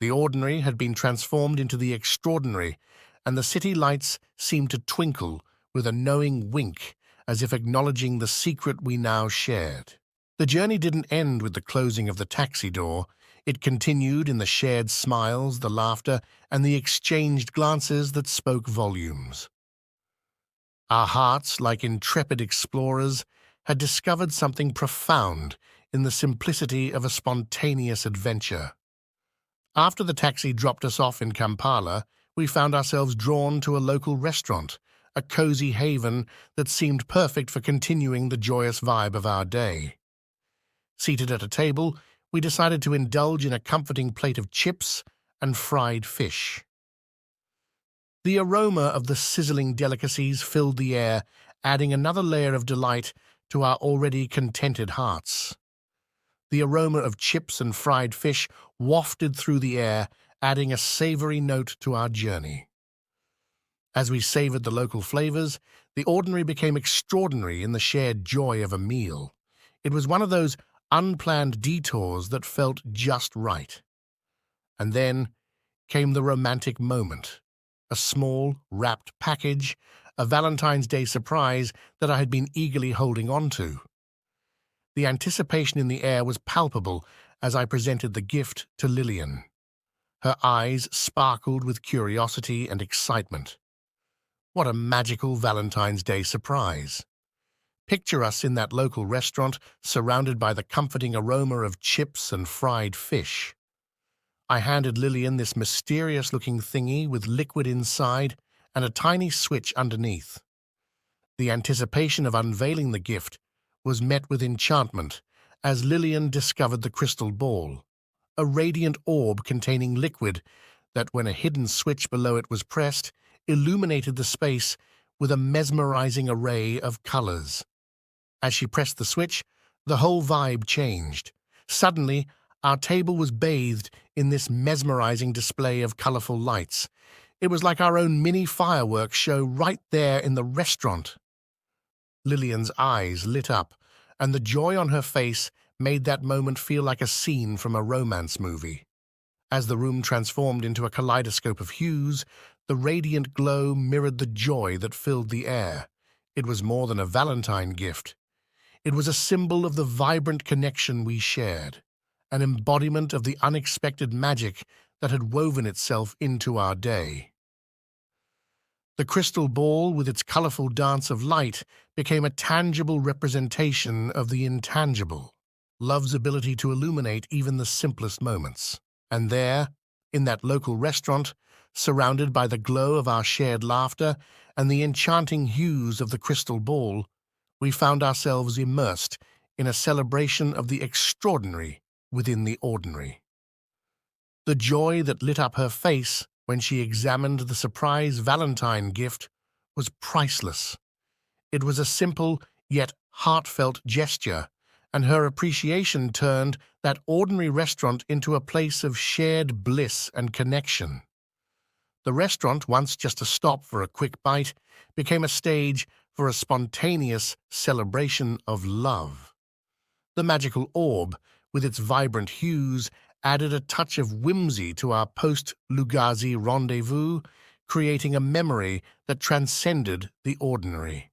The ordinary had been transformed into the extraordinary, and the city lights seemed to twinkle with a knowing wink, as if acknowledging the secret we now shared. The journey didn't end with the closing of the taxi door. It continued in the shared smiles, the laughter, and the exchanged glances that spoke volumes. Our hearts, like intrepid explorers, had discovered something profound in the simplicity of a spontaneous adventure. After the taxi dropped us off in Kampala, we found ourselves drawn to a local restaurant, a cozy haven that seemed perfect for continuing the joyous vibe of our day. Seated at a table, we decided to indulge in a comforting plate of chips and fried fish. The aroma of the sizzling delicacies filled the air, adding another layer of delight to our already contented hearts. The aroma of chips and fried fish wafted through the air, adding a savory note to our journey. As we savored the local flavors, the ordinary became extraordinary in the shared joy of a meal. It was one of those unplanned detours that felt just right. And then came the romantic moment, a small, wrapped package, a Valentine's Day surprise that I had been eagerly holding on to. The anticipation in the air was palpable as I presented the gift to Lillian. Her eyes sparkled with curiosity and excitement. What a magical Valentine's Day surprise! Picture us in that local restaurant, surrounded by the comforting aroma of chips and fried fish. I handed Lillian this mysterious-looking thingy with liquid inside and a tiny switch underneath. The anticipation of unveiling the gift was met with enchantment as Lillian discovered the crystal ball, a radiant orb containing liquid that, when a hidden switch below it was pressed, illuminated the space with a mesmerizing array of colors. As she pressed the switch, the whole vibe changed. Suddenly, our table was bathed in this mesmerizing display of colorful lights. It was like our own mini fireworks show right there in the restaurant. Lillian's eyes lit up, and the joy on her face made that moment feel like a scene from a romance movie. As the room transformed into a kaleidoscope of hues, the radiant glow mirrored the joy that filled the air. It was more than a Valentine gift. It was a symbol of the vibrant connection we shared, an embodiment of the unexpected magic that had woven itself into our day. The crystal ball, with its colorful dance of light, became a tangible representation of the intangible, love's ability to illuminate even the simplest moments. And there, in that local restaurant, surrounded by the glow of our shared laughter and the enchanting hues of the crystal ball, we found ourselves immersed in a celebration of the extraordinary within the ordinary. The joy that lit up her face when she examined the surprise Valentine gift was priceless. It was a simple yet heartfelt gesture, and her appreciation turned that ordinary restaurant into a place of shared bliss and connection. The restaurant, once just a stop for a quick bite, became a stage for a spontaneous celebration of love. The magical orb, with its vibrant hues, added a touch of whimsy to our post-Lugozi rendezvous, creating a memory that transcended the ordinary.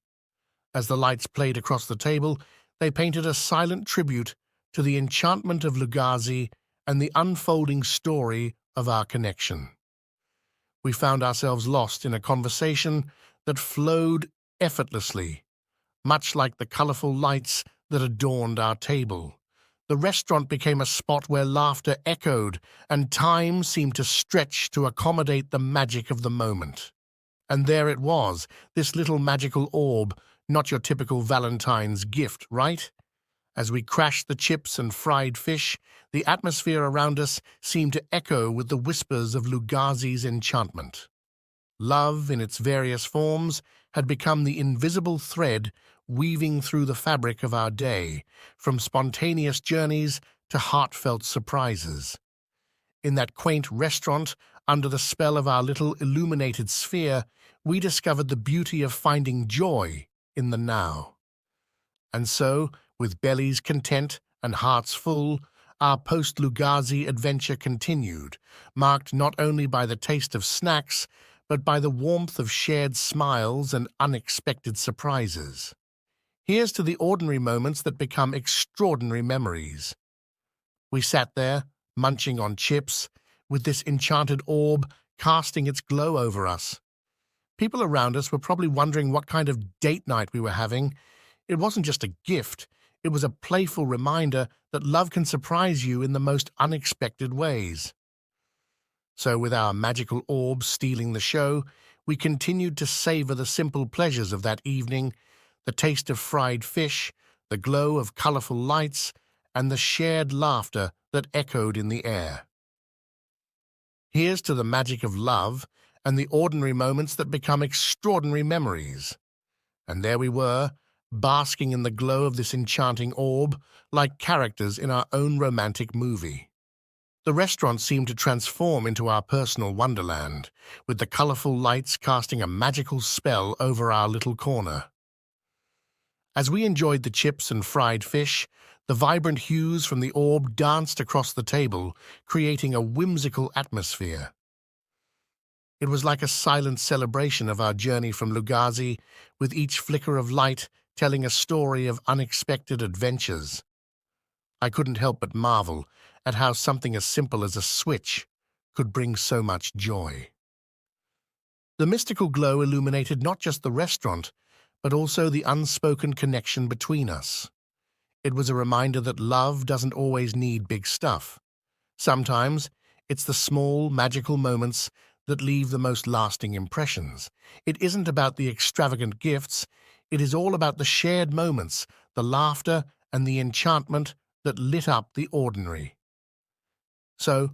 As the lights played across the table, they painted a silent tribute to the enchantment of Lugozi and the unfolding story of our connection. we found ourselves lost in a conversation that flowed effortlessly, much like the colorful lights that adorned our table. The restaurant became a spot where laughter echoed and time seemed to stretch to accommodate the magic of the moment. And there it was, this little magical orb, not your typical Valentine's gift, right? As we crashed the chips and fried fish, the atmosphere around us seemed to echo with the whispers of Lugazi's enchantment. Love, in its various forms, had become the invisible thread weaving through the fabric of our day, from spontaneous journeys to heartfelt surprises. In that quaint restaurant, under the spell of our little illuminated sphere, we discovered the beauty of finding joy in the now. And so, with bellies content and hearts full, our post-Lugazi adventure continued, marked not only by the taste of snacks, but by the warmth of shared smiles and unexpected surprises. Here's to the ordinary moments that become extraordinary memories. We sat there, munching on chips, with this enchanted orb casting its glow over us. People around us were probably wondering what kind of date night we were having. It wasn't just a gift, it was a playful reminder that love can surprise you in the most unexpected ways. So with our magical orb stealing the show, we continued to savor the simple pleasures of that evening, the taste of fried fish, the glow of colorful lights, and the shared laughter that echoed in the air. Here's to the magic of love and the ordinary moments that become extraordinary memories. And there we were, basking in the glow of this enchanting orb, like characters in our own romantic movie. The restaurant seemed to transform into our personal wonderland, with the colorful lights casting a magical spell over our little corner. As we enjoyed the chips and fried fish, the vibrant hues from the orb danced across the table, creating a whimsical atmosphere. It was like a silent celebration of our journey from Lugazi, with each flicker of light telling a story of unexpected adventures. I couldn't help but marvel at how something as simple as a switch could bring so much joy. The mystical glow illuminated not just the restaurant, but also the unspoken connection between us. It was a reminder that love doesn't always need big stuff. Sometimes it's the small, magical moments that leave the most lasting impressions. It isn't about the extravagant gifts, it is all about the shared moments, the laughter, and the enchantment that lit up the ordinary. So,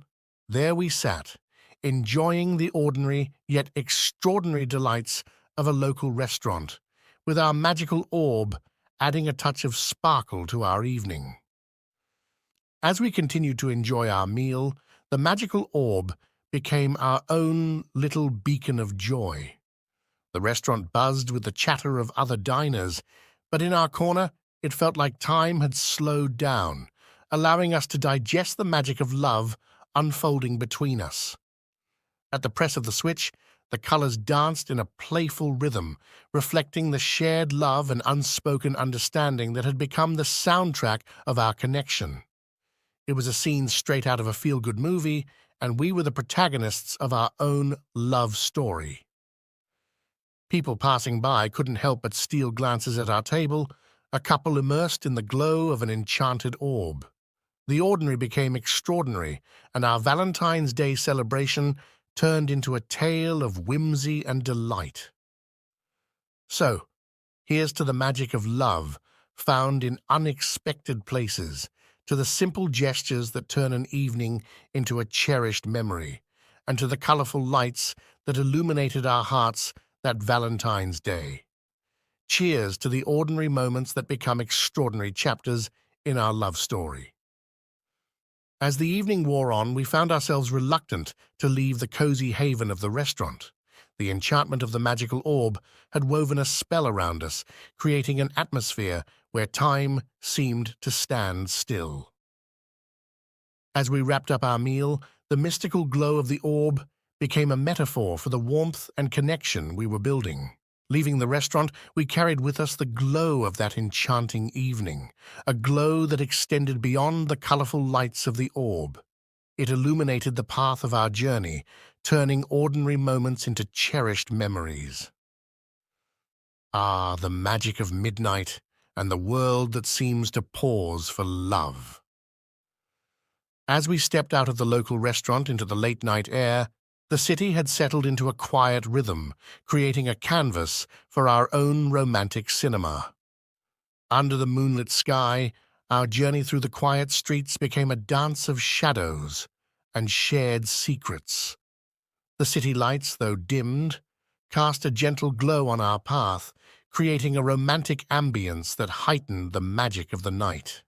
there we sat, enjoying the ordinary yet extraordinary delights of a local restaurant, with our magical orb adding a touch of sparkle to our evening. As we continued to enjoy our meal, the magical orb became our own little beacon of joy. The restaurant buzzed with the chatter of other diners, but in our corner it felt like time had slowed down, allowing us to digest the magic of love unfolding between us. At the press of the switch, the colors danced in a playful rhythm, reflecting the shared love and unspoken understanding that had become the soundtrack of our connection. It was a scene straight out of a feel-good movie, and we were the protagonists of our own love story. People passing by couldn't help but steal glances at our table, a couple immersed in the glow of an enchanted orb. The ordinary became extraordinary, and our Valentine's Day celebration turned into a tale of whimsy and delight. So, here's to the magic of love, found in unexpected places, to the simple gestures that turn an evening into a cherished memory, and to the colorful lights that illuminated our hearts that Valentine's Day. Cheers to the ordinary moments that become extraordinary chapters in our love story. As the evening wore on, we found ourselves reluctant to leave the cozy haven of the restaurant. The enchantment of the magical orb had woven a spell around us, creating an atmosphere where time seemed to stand still. As we wrapped up our meal, the mystical glow of the orb became a metaphor for the warmth and connection we were building. Leaving the restaurant, we carried with us the glow of that enchanting evening, a glow that extended beyond the colorful lights of the orb. It illuminated the path of our journey, turning ordinary moments into cherished memories. Ah, the magic of midnight and the world that seems to pause for love. As we stepped out of the local restaurant into the late-night air, the city had settled into a quiet rhythm, creating a canvas for our own romantic cinema. Under the moonlit sky, our journey through the quiet streets became a dance of shadows and shared secrets. The city lights, though dimmed, cast a gentle glow on our path, creating a romantic ambience that heightened the magic of the night.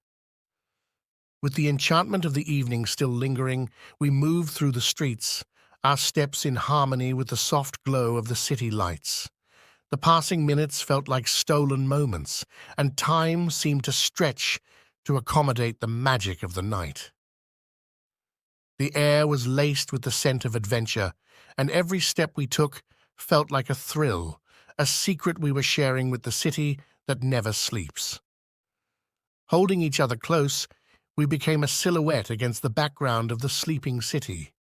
With the enchantment of the evening still lingering, we moved through the streets, our steps in harmony with the soft glow of the city lights. The passing minutes felt like stolen moments, and time seemed to stretch to accommodate the magic of the night. The air was laced with the scent of adventure, and every step we took felt like a thrill, a secret we were sharing with the city that never sleeps. Holding each other close, we became a silhouette against the background of the sleeping city.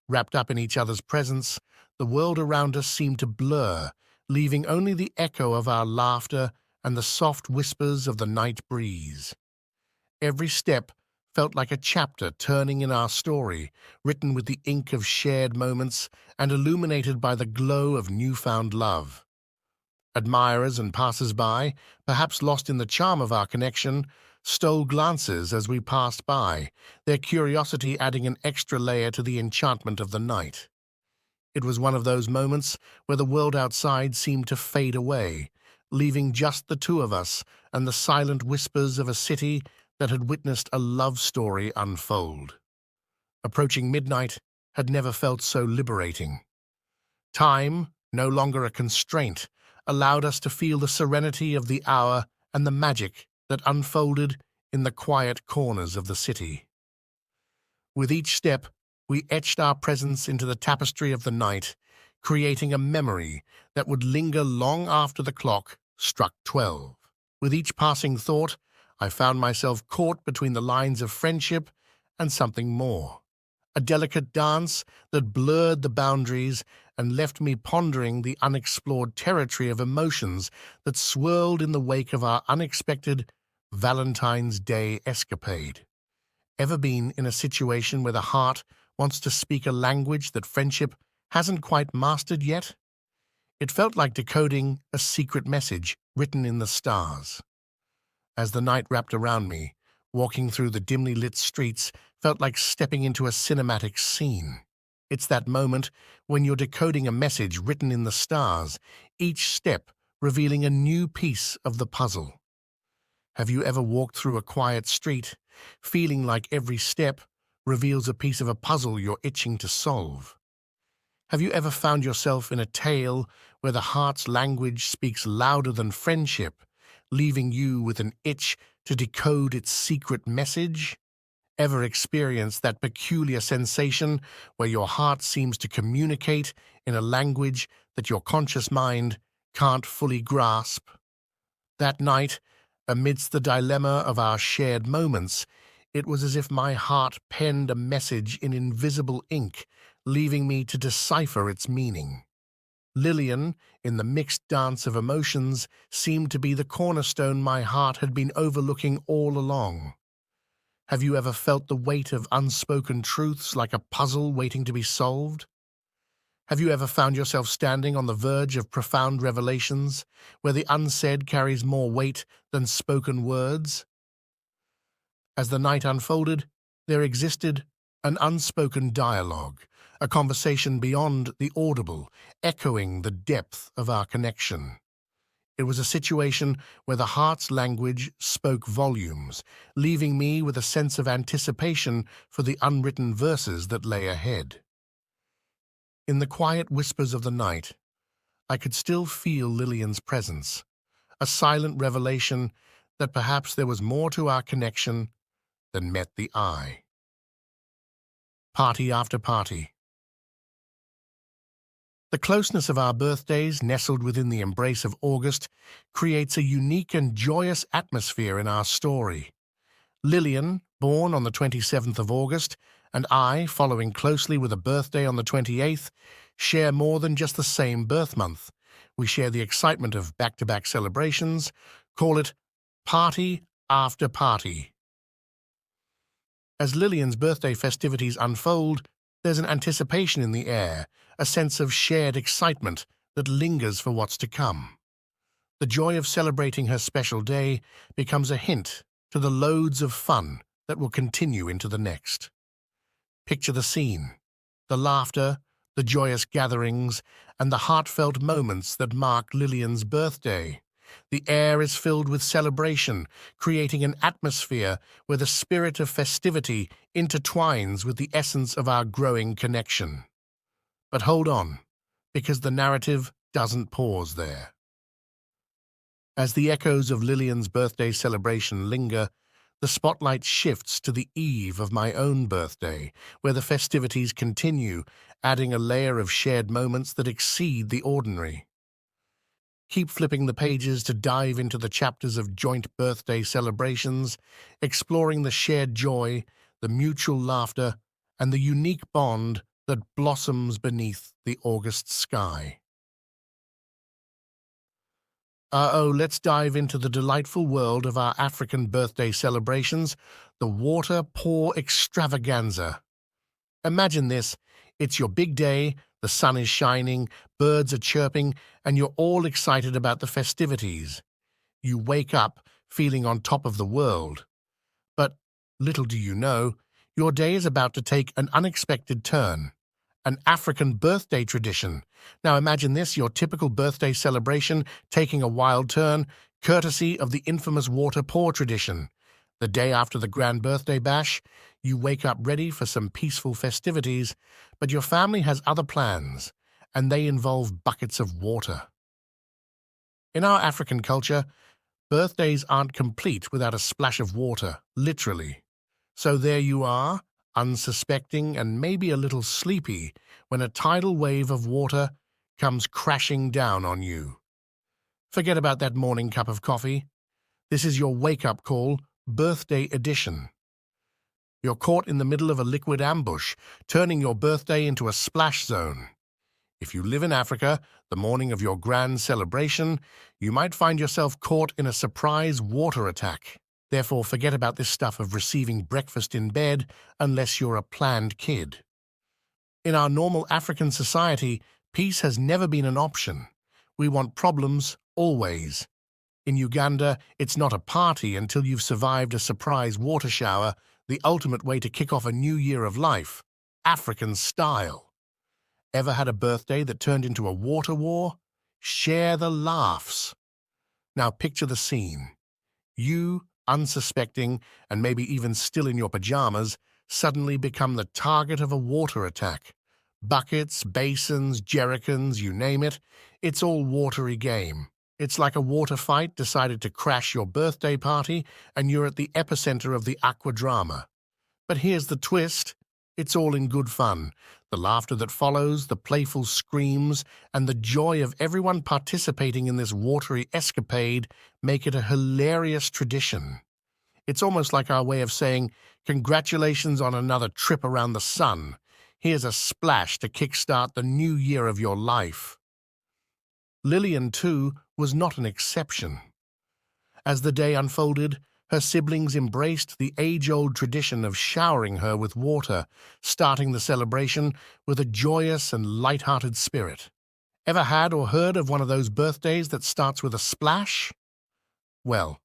Wrapped up in each other's presence, the world around us seemed to blur, leaving only the echo of our laughter and the soft whispers of the night breeze. Every step felt like a chapter turning in our story, written with the ink of shared moments and illuminated by the glow of newfound love. Admirers and passers-by, perhaps lost in the charm of our connection, stole glances as we passed by, their curiosity adding an extra layer to the enchantment of the night. It was one of those moments where the world outside seemed to fade away, leaving just the two of us and the silent whispers of a city that had witnessed a love story unfold. Approaching midnight had never felt so liberating. Time, no longer a constraint, allowed us to feel the serenity of the hour and the magic that unfolded in the quiet corners of the city. With each step, we etched our presence into the tapestry of the night, creating a memory that would linger long after the clock struck 12. With each passing thought, I found myself caught between the lines of friendship and something more, a delicate dance that blurred the boundaries and left me pondering the unexplored territory of emotions that swirled in the wake of our unexpected Valentine's Day escapade. Ever been in a situation where the heart wants to speak a language that friendship hasn't quite mastered yet? It felt like decoding a secret message written in the stars. As the night wrapped around me, walking through the dimly lit streets felt like stepping into a cinematic scene. It's that moment when you're decoding a message written in the stars, each step revealing a new piece of the puzzle. Have you ever walked through a quiet street, feeling like every step reveals a piece of a puzzle you're itching to solve? Have you ever found yourself in a tale where the heart's language speaks louder than friendship, leaving you with an itch to decode its secret message? Ever experienced that peculiar sensation where your heart seems to communicate in a language that your conscious mind can't fully grasp? That night, amidst the dilemma of our shared moments, it was as if my heart penned a message in invisible ink, leaving me to decipher its meaning. Lillian, in the mixed dance of emotions, seemed to be the cornerstone my heart had been overlooking all along. Have you ever felt the weight of unspoken truths like a puzzle waiting to be solved? Have you ever found yourself standing on the verge of profound revelations, where the unsaid carries more weight than spoken words? As the night unfolded, there existed an unspoken dialogue, a conversation beyond the audible, echoing the depth of our connection. It was a situation where the heart's language spoke volumes, leaving me with a sense of anticipation for the unwritten verses that lay ahead. In the quiet whispers of the night, I could still feel Lillian's presence, a silent revelation that perhaps there was more to our connection than met the eye. Party after party. The closeness of our birthdays, nestled within the embrace of August, creates a unique and joyous atmosphere in our story. Lillian, born on the 27th of August, and I, following closely with a birthday on the 28th, share more than just the same birth month. We share the excitement of back-to-back celebrations, call it party after party. As Lillian's birthday festivities unfold, there's an anticipation in the air, a sense of shared excitement that lingers for what's to come. The joy of celebrating her special day becomes a hint to the loads of fun that will continue into the next. Picture the scene, the laughter, the joyous gatherings, and the heartfelt moments that mark Lillian's birthday. The air is filled with celebration, creating an atmosphere where the spirit of festivity intertwines with the essence of our growing connection. But hold on, because the narrative doesn't pause there. As the echoes of Lillian's birthday celebration linger, the spotlight shifts to the eve of my own birthday, where the festivities continue, adding a layer of shared moments that exceed the ordinary. Keep flipping the pages to dive into the chapters of joint birthday celebrations, exploring the shared joy, the mutual laughter, and the unique bond that blossoms beneath the August sky. Let's dive into the delightful world of our African birthday celebrations, the water pour extravaganza. Imagine this, it's your big day, the sun is shining, birds are chirping, and you're all excited about the festivities. You wake up feeling on top of the world. But little do you know, your day is about to take an unexpected turn. An African birthday tradition. Now imagine this, your typical birthday celebration taking a wild turn, courtesy of the infamous water pour tradition. The day after the grand birthday bash, you wake up ready for some peaceful festivities, but your family has other plans, and they involve buckets of water. In our African culture, birthdays aren't complete without a splash of water, literally. So there you are, unsuspecting and maybe a little sleepy, when a tidal wave of water comes crashing down on you. Forget about that morning cup of coffee. This is your wake-up call, birthday edition. You're caught in the middle of a liquid ambush, turning your birthday into a splash zone. If you live in Africa, the morning of your grand celebration, you might find yourself caught in a surprise water attack. Therefore, forget about this stuff of receiving breakfast in bed unless you're a planned kid. In our normal African society, peace has never been an option. We want problems, always. In Uganda, it's not a party until you've survived a surprise water shower, the ultimate way to kick off a new year of life, African style. Ever had a birthday that turned into a water war? Share the laughs. Now picture the scene. You, unsuspecting, and maybe even still in your pajamas, suddenly become the target of a water attack. Buckets, basins, jerrycans, you name it, it's all watery game. It's like a water fight decided to crash your birthday party, and you're at the epicenter of the aqua drama. But here's the twist. It's all in good fun. The laughter that follows, the playful screams, and the joy of everyone participating in this watery escapade make it a hilarious tradition. It's almost like our way of saying, congratulations on another trip around the sun. Here's a splash to kickstart the new year of your life. Lillian, too, was not an exception. As the day unfolded, her siblings embraced the age-old tradition of showering her with water, starting the celebration with a joyous and light-hearted spirit. Ever had or heard of one of those birthdays that starts with a splash? Well,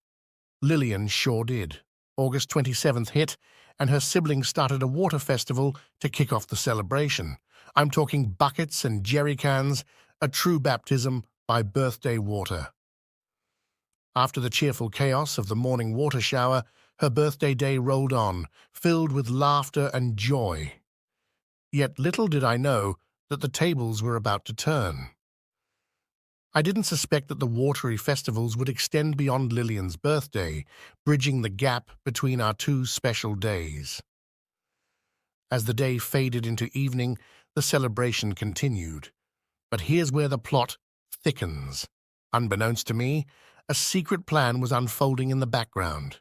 Lillian sure did. August 27th hit, and her siblings started a water festival to kick off the celebration. I'm talking buckets and jerry cans, a true baptism by birthday water. After the cheerful chaos of the morning water shower, her birthday day rolled on, filled with laughter and joy. Yet little did I know that the tables were about to turn. I didn't suspect that the watery festivals would extend beyond Lillian's birthday, bridging the gap between our two special days. As the day faded into evening, the celebration continued. But here's where the plot thickens. Unbeknownst to me, a secret plan was unfolding in the background.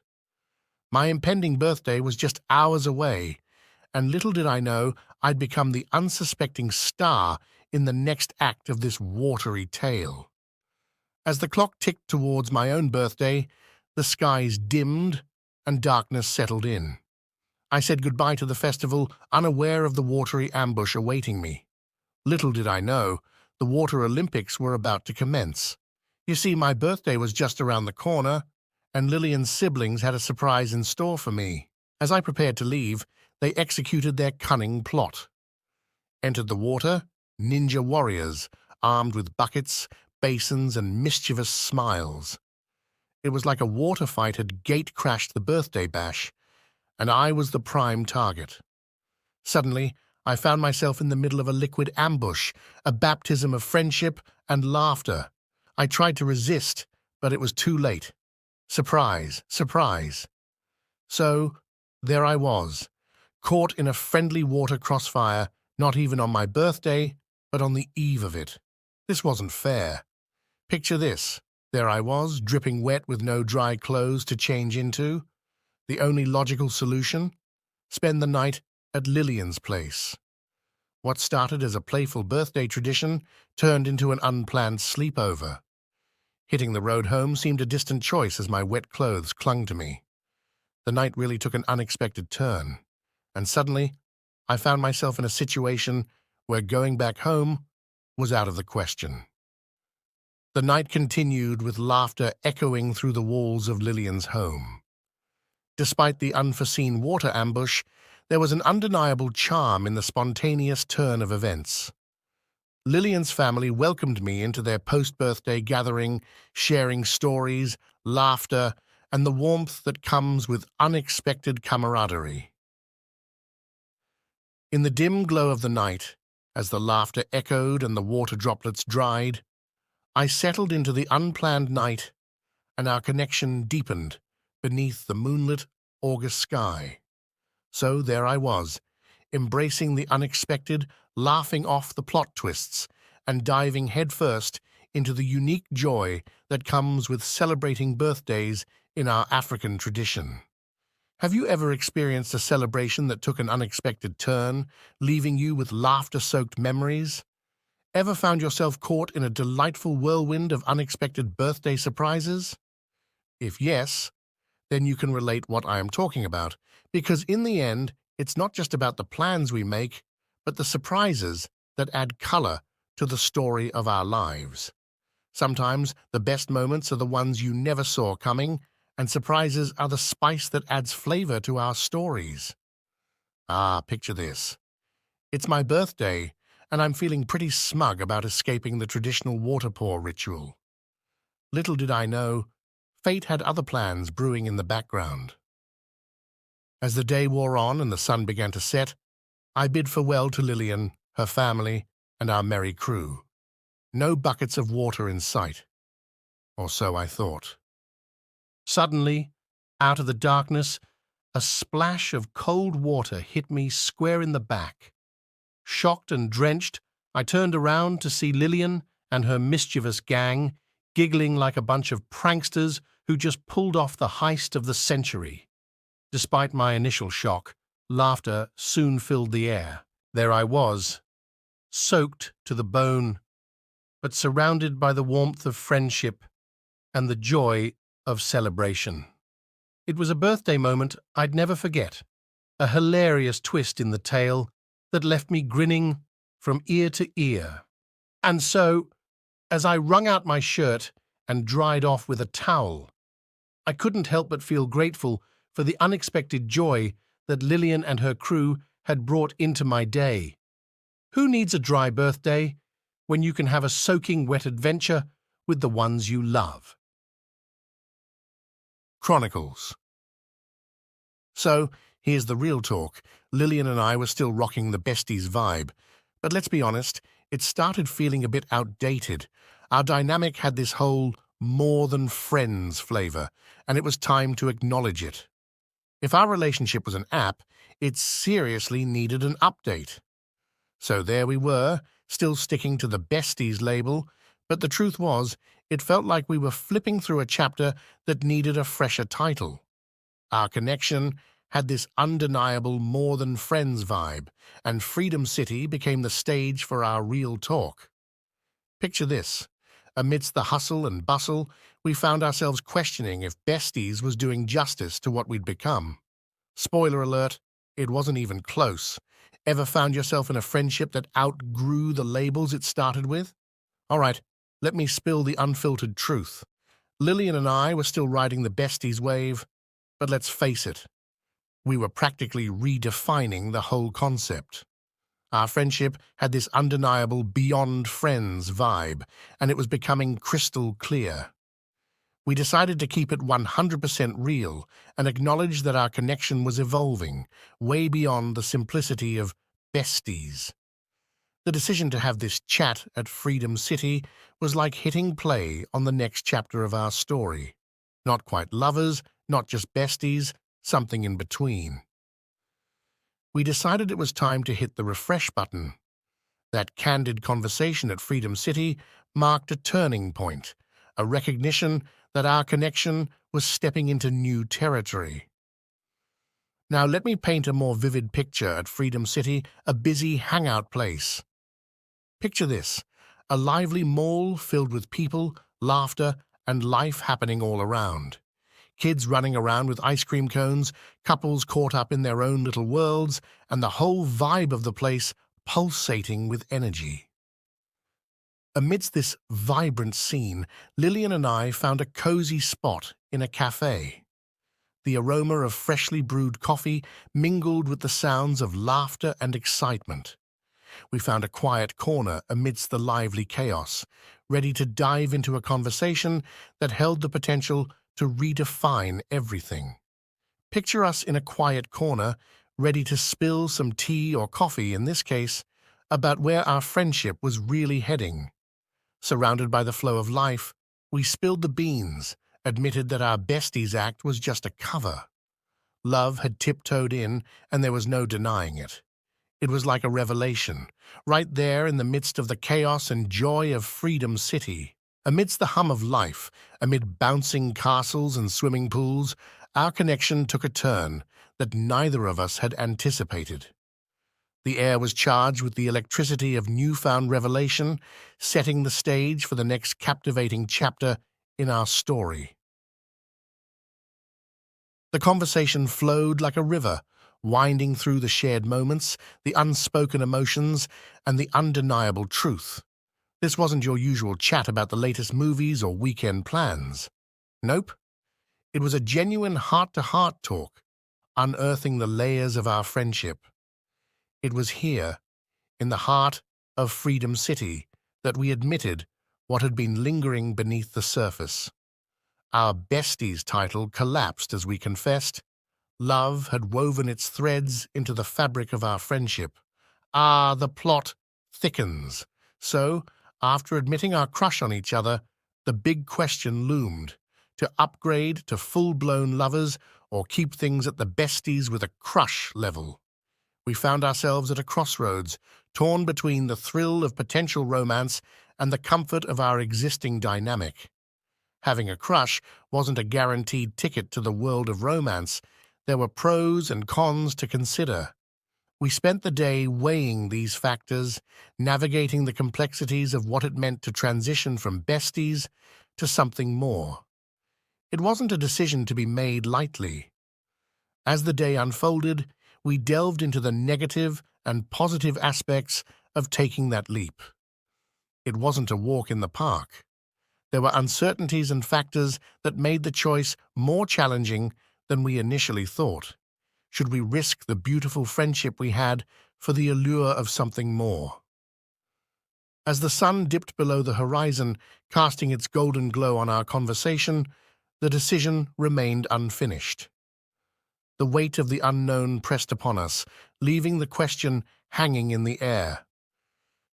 My impending birthday was just hours away, and little did I know I'd become the unsuspecting star in the next act of this watery tale. As the clock ticked towards my own birthday, the skies dimmed and darkness settled in. I said goodbye to the festival, unaware of the watery ambush awaiting me. Little did I know, the Water Olympics were about to commence. You see, my birthday was just around the corner, and Lillian's siblings had a surprise in store for me. As I prepared to leave, they executed their cunning plot. Entered the water, ninja warriors, armed with buckets, basins, and mischievous smiles. It was like a water fight had gate-crashed the birthday bash, and I was the prime target. Suddenly, I found myself in the middle of a liquid ambush, a baptism of friendship and laughter. I tried to resist, but it was too late. Surprise, surprise. So, there I was, caught in a friendly water crossfire, not even on my birthday, but on the eve of it. This wasn't fair. Picture this. There I was, dripping wet with no dry clothes to change into. The only logical solution? Spend the night at Lillian's place. What started as a playful birthday tradition turned into an unplanned sleepover. Hitting the road home seemed a distant choice as my wet clothes clung to me. The night really took an unexpected turn, and suddenly I found myself in a situation where going back home was out of the question. The night continued with laughter echoing through the walls of Lillian's home. Despite the unforeseen water ambush, there was an undeniable charm in the spontaneous turn of events. Lillian's family welcomed me into their post-birthday gathering, sharing stories, laughter, and the warmth that comes with unexpected camaraderie. In the dim glow of the night, as the laughter echoed and the water droplets dried, I settled into the unplanned night, and our connection deepened beneath the moonlit August sky. So there I was, embracing the unexpected, laughing off the plot twists, and diving headfirst into the unique joy that comes with celebrating birthdays in our African tradition. Have you ever experienced a celebration that took an unexpected turn, leaving you with laughter-soaked memories? Ever found yourself caught in a delightful whirlwind of unexpected birthday surprises? If yes, then you can relate what I am talking about, because in the end, it's not just about the plans we make, but the surprises that add color to the story of our lives. Sometimes the best moments are the ones you never saw coming, and surprises are the spice that adds flavor to our stories. Picture this. It's my birthday, and I'm feeling pretty smug about escaping the traditional water pour ritual. Little did I know, fate had other plans brewing in the background. As the day wore on and the sun began to set, I bid farewell to Lillian, her family, and our merry crew. No buckets of water in sight. Or so I thought. Suddenly, out of the darkness, a splash of cold water hit me square in the back. Shocked and drenched, I turned around to see Lillian and her mischievous gang giggling like a bunch of pranksters who just pulled off the heist of the century. Despite my initial shock, laughter soon filled the air. There I was, soaked to the bone, but surrounded by the warmth of friendship and the joy of celebration. It was a birthday moment I'd never forget, a hilarious twist in the tale that left me grinning from ear to ear. And so, as I wrung out my shirt and dried off with a towel, I couldn't help but feel grateful for the unexpected joy that Lillian and her crew had brought into my day. Who needs a dry birthday when you can have a soaking wet adventure with the ones you love? Chronicles. So, here's the real talk. Lillian and I were still rocking the besties vibe, but let's be honest, it started feeling a bit outdated. Our dynamic had this whole more than friends flavor, and it was time to acknowledge it. If our relationship was an app, it seriously needed an update. So there we were, still sticking to the besties label, but the truth was, it felt like we were flipping through a chapter that needed a fresher title. Our connection had this undeniable more-than-friends vibe, and Freedom City became the stage for our real talk. Picture this. Amidst the hustle and bustle, we found ourselves questioning if Besties was doing justice to what we'd become. Spoiler alert, it wasn't even close. Ever found yourself in a friendship that outgrew the labels it started with? All right, let me spill the unfiltered truth. Lillian and I were still riding the Besties wave, but let's face it, we were practically redefining the whole concept. Our friendship had this undeniable beyond friends vibe, and it was becoming crystal clear. We decided to keep it 100% real and acknowledge that our connection was evolving, way beyond the simplicity of besties. The decision to have this chat at Freedom City was like hitting play on the next chapter of our story. Not quite lovers, not just besties, something in between. We decided it was time to hit the refresh button. That candid conversation at Freedom City marked a turning point, a recognition that our connection was stepping into new territory. Now let me paint a more vivid picture at Freedom City, a busy hangout place. Picture this, a lively mall filled with people, laughter, and life happening all around. Kids running around with ice cream cones, couples caught up in their own little worlds, and the whole vibe of the place pulsating with energy. Amidst this vibrant scene, Lillian and I found a cozy spot in a cafe. The aroma of freshly brewed coffee mingled with the sounds of laughter and excitement. We found a quiet corner amidst the lively chaos, ready to dive into a conversation that held the potential to redefine everything. Picture us in a quiet corner, ready to spill some tea or coffee, in this case, about where our friendship was really heading. Surrounded by the flow of life, we spilled the beans, admitted that our Besties act was just a cover. Love had tiptoed in, and there was no denying it. It was like a revelation, right there in the midst of the chaos and joy of Freedom City. Amidst the hum of life, amid bouncing castles and swimming pools, our connection took a turn that neither of us had anticipated. The air was charged with the electricity of newfound revelation, setting the stage for the next captivating chapter in our story. The conversation flowed like a river, winding through the shared moments, the unspoken emotions, and the undeniable truth. This wasn't your usual chat about the latest movies or weekend plans. Nope. It was a genuine heart-to-heart talk, unearthing the layers of our friendship. It was here, in the heart of Freedom City, that we admitted what had been lingering beneath the surface. Our Besties title collapsed as we confessed. Love had woven its threads into the fabric of our friendship. The plot thickens. So, after admitting our crush on each other, the big question loomed: to upgrade to full-blown lovers or keep things at the Besties with a crush level. We found ourselves at a crossroads, torn between the thrill of potential romance and the comfort of our existing dynamic. Having a crush wasn't a guaranteed ticket to the world of romance. There were pros and cons to consider. We spent the day weighing these factors, navigating the complexities of what it meant to transition from Besties to something more. It wasn't a decision to be made lightly. As the day unfolded, we delved into the negative and positive aspects of taking that leap. It wasn't a walk in the park. There were uncertainties and factors that made the choice more challenging than we initially thought. Should we risk the beautiful friendship we had for the allure of something more? As the sun dipped below the horizon, casting its golden glow on our conversation, the decision remained unfinished. The weight of the unknown pressed upon us, leaving the question hanging in the air.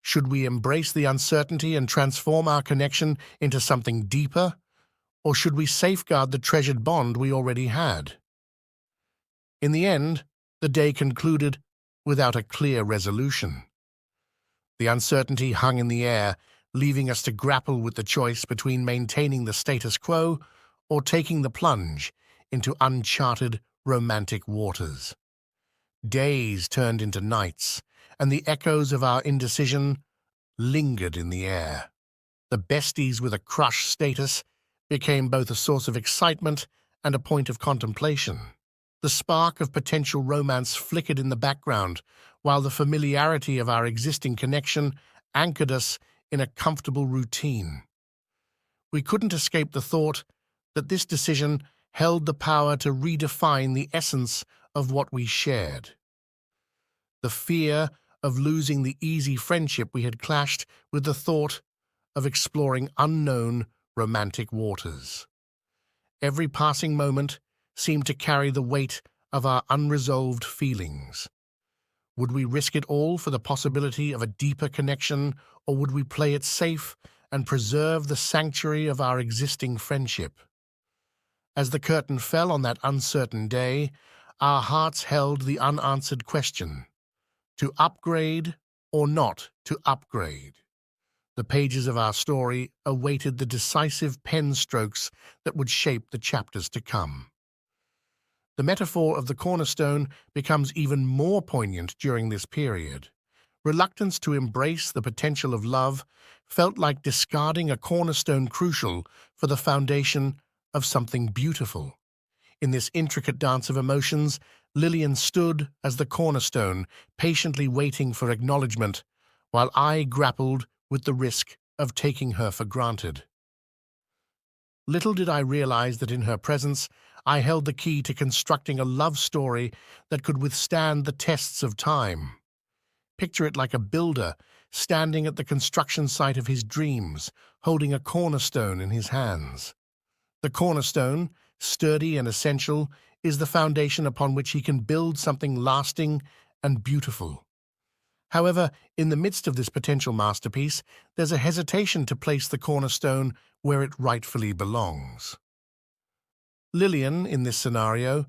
Should we embrace the uncertainty and transform our connection into something deeper, or should we safeguard the treasured bond we already had? In the end, the day concluded without a clear resolution. The uncertainty hung in the air, leaving us to grapple with the choice between maintaining the status quo or taking the plunge, into uncharted romantic waters. Days turned into nights, and the echoes of our indecision lingered in the air. The besties with a crush status became both a source of excitement and a point of contemplation. The spark of potential romance flickered in the background, while the familiarity of our existing connection anchored us in a comfortable routine. We couldn't escape the thought that this decision held the power to redefine the essence of what we shared. The fear of losing the easy friendship we had clashed with the thought of exploring unknown romantic waters. Every passing moment seemed to carry the weight of our unresolved feelings. Would we risk it all for the possibility of a deeper connection, or would we play it safe and preserve the sanctuary of our existing friendship? As the curtain fell on that uncertain day, our hearts held the unanswered question: to upgrade or not to upgrade? The pages of our story awaited the decisive pen strokes that would shape the chapters to come. The metaphor of the cornerstone becomes even more poignant during this period. Reluctance to embrace the potential of love felt like discarding a cornerstone crucial for the foundation of something beautiful. In this intricate dance of emotions, Lillian stood as the cornerstone, patiently waiting for acknowledgement, while I grappled with the risk of taking her for granted. Little did I realize that in her presence, I held the key to constructing a love story that could withstand the tests of time. Picture it like a builder standing at the construction site of his dreams, holding a cornerstone in his hands. The cornerstone, sturdy and essential, is the foundation upon which he can build something lasting and beautiful. However, in the midst of this potential masterpiece, there's a hesitation to place the cornerstone where it rightfully belongs. Lillian, in this scenario,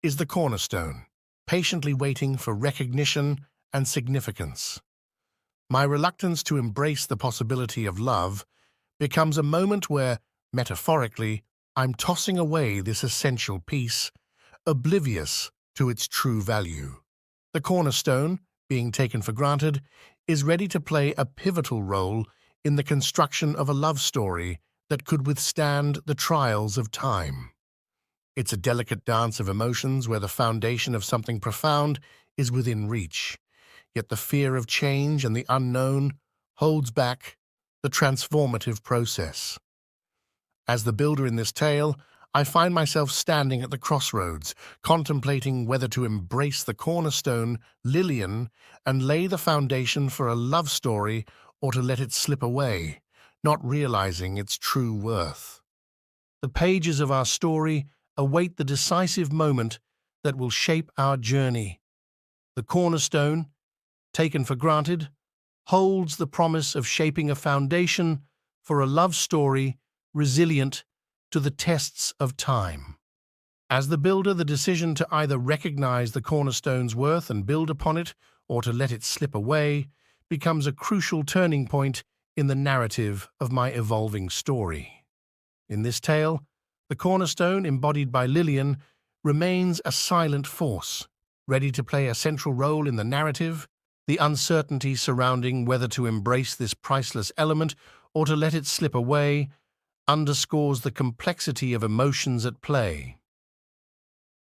is the cornerstone, patiently waiting for recognition and significance. My reluctance to embrace the possibility of love becomes a moment where, metaphorically, I'm tossing away this essential piece, oblivious to its true value. The cornerstone, being taken for granted, is ready to play a pivotal role in the construction of a love story that could withstand the trials of time. It's a delicate dance of emotions where the foundation of something profound is within reach, yet the fear of change and the unknown holds back the transformative process. As the builder in this tale, I find myself standing at the crossroads, contemplating whether to embrace the cornerstone, Lillian, and lay the foundation for a love story or to let it slip away, not realizing its true worth. The pages of our story await the decisive moment that will shape our journey. The cornerstone, taken for granted, holds the promise of shaping a foundation for a love story resilient to the tests of time. As the builder, the decision to either recognize the cornerstone's worth and build upon it, or to let it slip away, becomes a crucial turning point in the narrative of my evolving story. In this tale, the cornerstone, embodied by Lillian, remains a silent force, ready to play a central role in the narrative. The uncertainty surrounding whether to embrace this priceless element or to let it slip away underscores the complexity of emotions at play.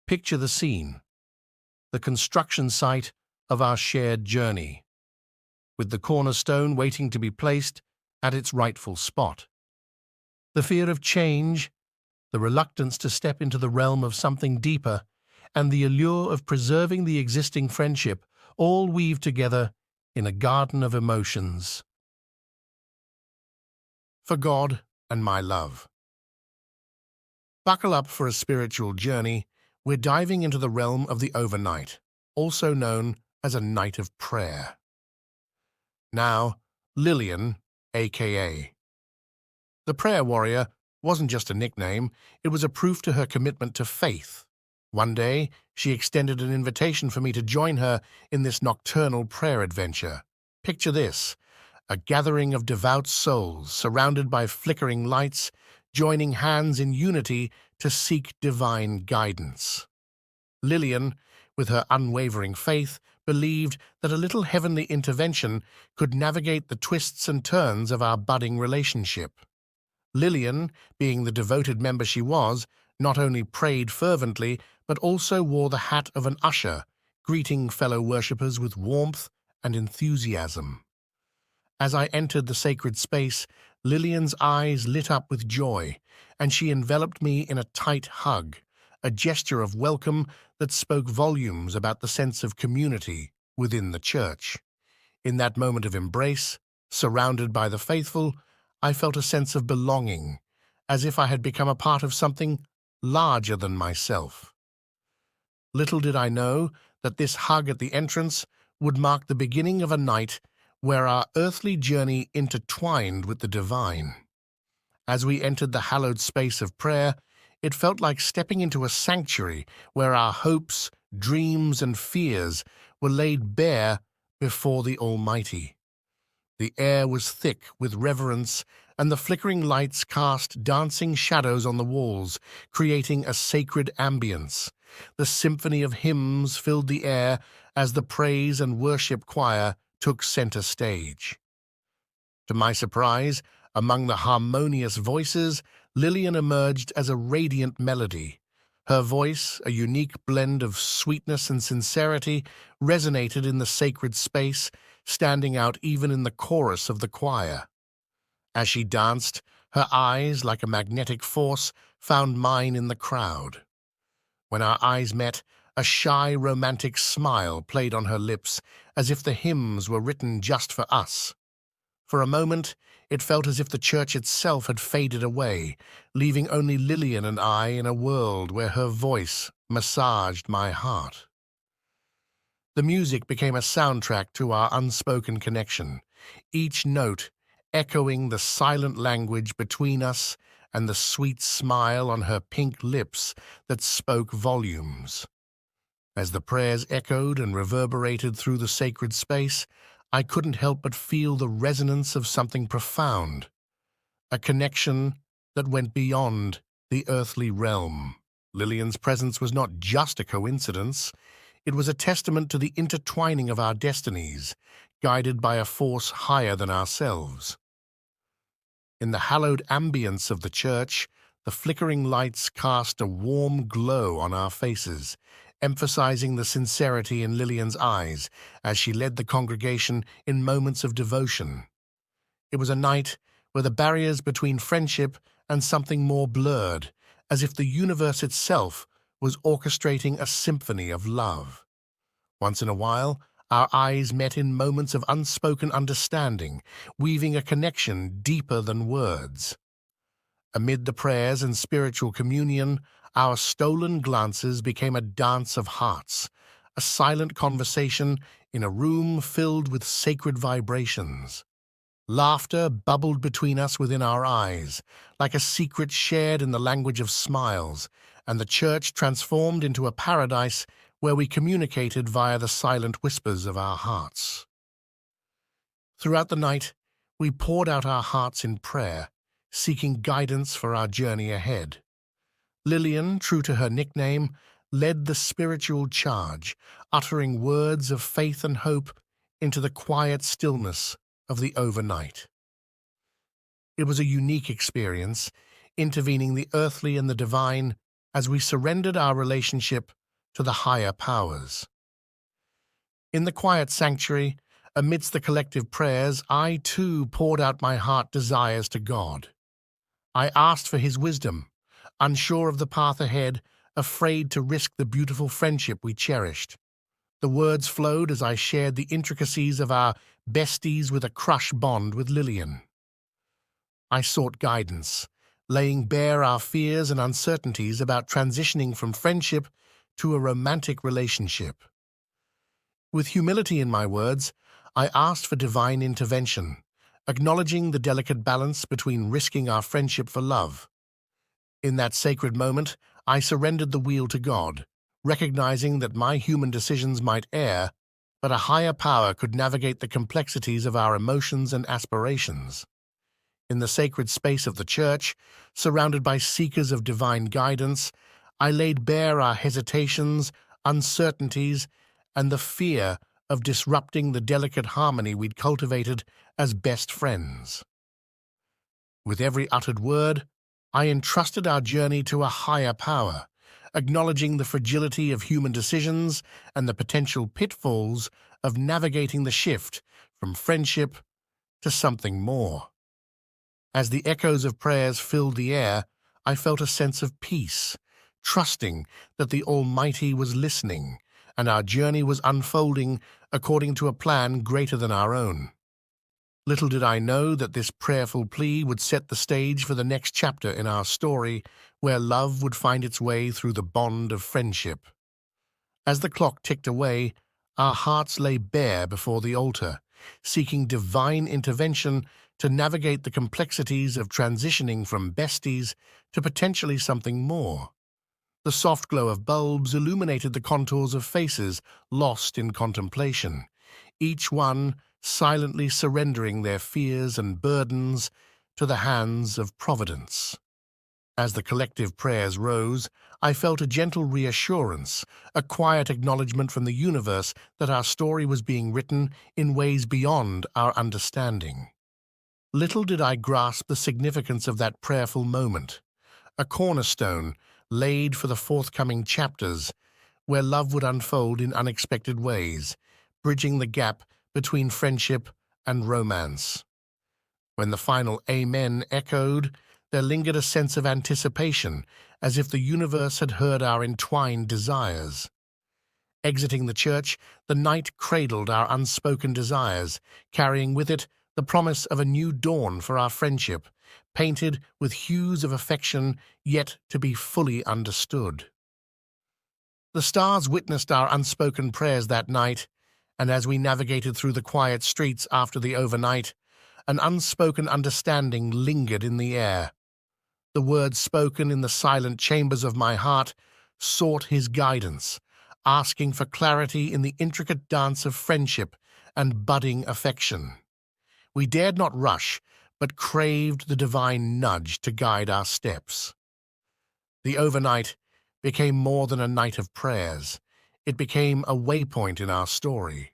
Picture the scene, the construction site of our shared journey, with the cornerstone waiting to be placed at its rightful spot. The fear of change, the reluctance to step into the realm of something deeper, and the allure of preserving the existing friendship all weave together in a garden of emotions. For God and my love. Buckle up for a spiritual journey. We're diving into the realm of the overnight, also known as a night of prayer. Now, Lillian, a.k.a. the prayer warrior, wasn't just a nickname, it was a proof to her commitment to faith. One day, she extended an invitation for me to join her in this nocturnal prayer adventure. Picture this: a gathering of devout souls surrounded by flickering lights, joining hands in unity to seek divine guidance. Lillian, with her unwavering faith, believed that a little heavenly intervention could navigate the twists and turns of our budding relationship. Lillian, being the devoted member she was, not only prayed fervently, but also wore the hat of an usher, greeting fellow worshippers with warmth and enthusiasm. As I entered the sacred space, Lillian's eyes lit up with joy, and she enveloped me in a tight hug, a gesture of welcome that spoke volumes about the sense of community within the church. In that moment of embrace, surrounded by the faithful, I felt a sense of belonging, as if I had become a part of something larger than myself. Little did I know that this hug at the entrance would mark the beginning of a night where our earthly journey intertwined with the divine. As we entered the hallowed space of prayer, it felt like stepping into a sanctuary where our hopes, dreams, and fears were laid bare before the Almighty. The air was thick with reverence, and the flickering lights cast dancing shadows on the walls, creating a sacred ambience. The symphony of hymns filled the air as the praise and worship choir took center stage. To my surprise, among the harmonious voices, Lillian emerged as a radiant melody. Her voice, a unique blend of sweetness and sincerity, resonated in the sacred space, standing out even in the chorus of the choir. As she danced, her eyes, like a magnetic force, found mine in the crowd. When our eyes met, a shy, romantic smile played on her lips, as if the hymns were written just for us. For a moment, it felt as if the church itself had faded away, leaving only Lillian and I in a world where her voice massaged my heart. The music became a soundtrack to our unspoken connection, each note echoing the silent language between us and the sweet smile on her pink lips that spoke volumes. As the prayers echoed and reverberated through the sacred space, I couldn't help but feel the resonance of something profound, a connection that went beyond the earthly realm. Lillian's presence was not just a coincidence. It was a testament to the intertwining of our destinies, guided by a force higher than ourselves. In the hallowed ambience of the church, the flickering lights cast a warm glow on our faces, emphasizing the sincerity in Lillian's eyes as she led the congregation in moments of devotion. It was a night where the barriers between friendship and something more blurred, as if the universe itself was orchestrating a symphony of love. Once in a while, our eyes met in moments of unspoken understanding, weaving a connection deeper than words. Amid the prayers and spiritual communion, our stolen glances became a dance of hearts, a silent conversation in a room filled with sacred vibrations. Laughter bubbled between us within our eyes, like a secret shared in the language of smiles, and the church transformed into a paradise where we communicated via the silent whispers of our hearts. Throughout the night, we poured out our hearts in prayer, seeking guidance for our journey ahead. Lillian, true to her nickname, led the spiritual charge, uttering words of faith and hope into the quiet stillness of the overnight. It was a unique experience, intervening the earthly and the divine as we surrendered our relationship to the higher powers. In the quiet sanctuary, amidst the collective prayers, I too poured out my heart desires to God. I asked for His wisdom, unsure of the path ahead, afraid to risk the beautiful friendship we cherished. The words flowed as I shared the intricacies of our besties with a crush bond with Lillian. I sought guidance, laying bare our fears and uncertainties about transitioning from friendship to a romantic relationship. With humility in my words, I asked for divine intervention, acknowledging the delicate balance between risking our friendship for love. In that sacred moment, I surrendered the wheel to God, recognizing that my human decisions might err, but a higher power could navigate the complexities of our emotions and aspirations. In the sacred space of the church, surrounded by seekers of divine guidance, I laid bare our hesitations, uncertainties, and the fear of disrupting the delicate harmony we'd cultivated as best friends. With every uttered word, I entrusted our journey to a higher power, acknowledging the fragility of human decisions and the potential pitfalls of navigating the shift from friendship to something more. As the echoes of prayers filled the air, I felt a sense of peace, trusting that the Almighty was listening and our journey was unfolding according to a plan greater than our own. Little did I know that this prayerful plea would set the stage for the next chapter in our story, where love would find its way through the bond of friendship. As the clock ticked away, our hearts lay bare before the altar, seeking divine intervention to navigate the complexities of transitioning from besties to potentially something more. The soft glow of bulbs illuminated the contours of faces lost in contemplation, each one silently surrendering their fears and burdens to the hands of Providence. As the collective prayers rose, I felt a gentle reassurance, a quiet acknowledgement from the universe that our story was being written in ways beyond our understanding. Little did I grasp the significance of that prayerful moment, a cornerstone laid for the forthcoming chapters, where love would unfold in unexpected ways, bridging the gap between friendship and romance. When the final Amen echoed, there lingered a sense of anticipation, as if the universe had heard our entwined desires. Exiting the church, the night cradled our unspoken desires, carrying with it the promise of a new dawn for our friendship, painted with hues of affection yet to be fully understood. The stars witnessed our unspoken prayers that night, and as we navigated through the quiet streets after the overnight, an unspoken understanding lingered in the air. The words spoken in the silent chambers of my heart sought his guidance, asking for clarity in the intricate dance of friendship and budding affection. We dared not rush, but craved the divine nudge to guide our steps. The overnight became more than a night of prayers. It became a waypoint in our story.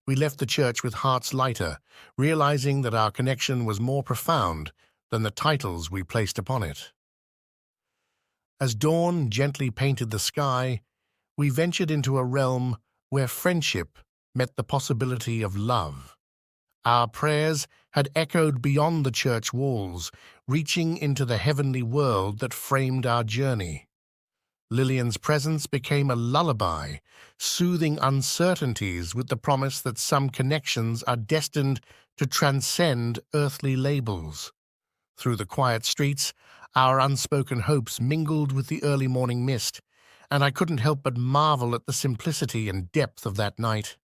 We left the church with hearts lighter, realizing that our connection was more profound than the titles we placed upon it. As dawn gently painted the sky, we ventured into a realm where friendship met the possibility of love. Our prayers had echoed beyond the church walls, reaching into the heavenly world that framed our journey. Lillian's presence became a lullaby, soothing uncertainties with the promise that some connections are destined to transcend earthly labels. Through the quiet streets, our unspoken hopes mingled with the early morning mist, and I couldn't help but marvel at the simplicity and depth of that night.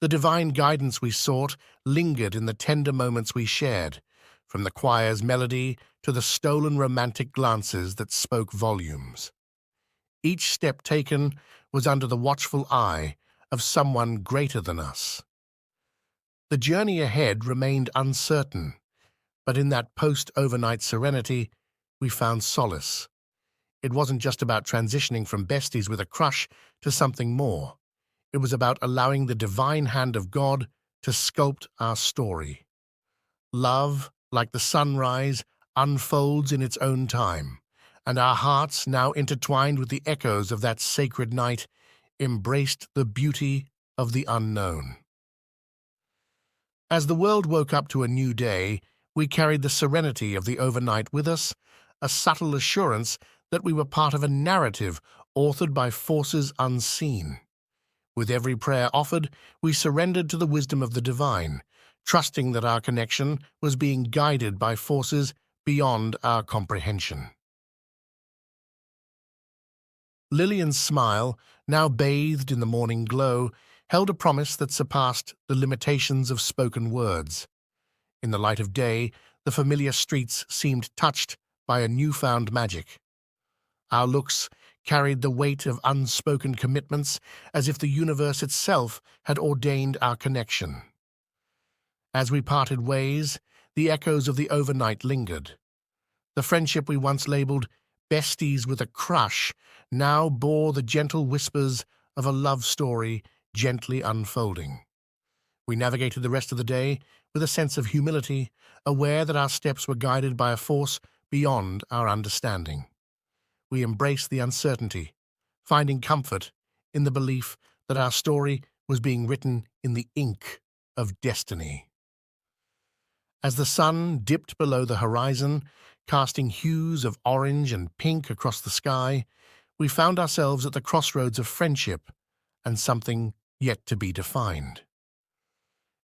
The divine guidance we sought lingered in the tender moments we shared, from the choir's melody to the stolen romantic glances that spoke volumes. Each step taken was under the watchful eye of someone greater than us. The journey ahead remained uncertain, but in that post-overnight serenity, we found solace. It wasn't just about transitioning from besties with a crush to something more. It was about allowing the divine hand of God to sculpt our story. Love, like the sunrise, unfolds in its own time, and our hearts, now intertwined with the echoes of that sacred night, embraced the beauty of the unknown. As the world woke up to a new day, we carried the serenity of the overnight with us, a subtle assurance that we were part of a narrative authored by forces unseen. With every prayer offered, we surrendered to the wisdom of the divine, trusting that our connection was being guided by forces beyond our comprehension. Lillian's smile, now bathed in the morning glow, held a promise that surpassed the limitations of spoken words. In the light of day, the familiar streets seemed touched by a newfound magic. Our looks carried the weight of unspoken commitments, as if the universe itself had ordained our connection. As we parted ways, the echoes of the overnight lingered. The friendship we once labeled besties with a crush now bore the gentle whispers of a love story gently unfolding. We navigated the rest of the day with a sense of humility, aware that our steps were guided by a force beyond our understanding. We embraced the uncertainty, finding comfort in the belief that our story was being written in the ink of destiny. As the sun dipped below the horizon, casting hues of orange and pink across the sky, we found ourselves at the crossroads of friendship and something yet to be defined.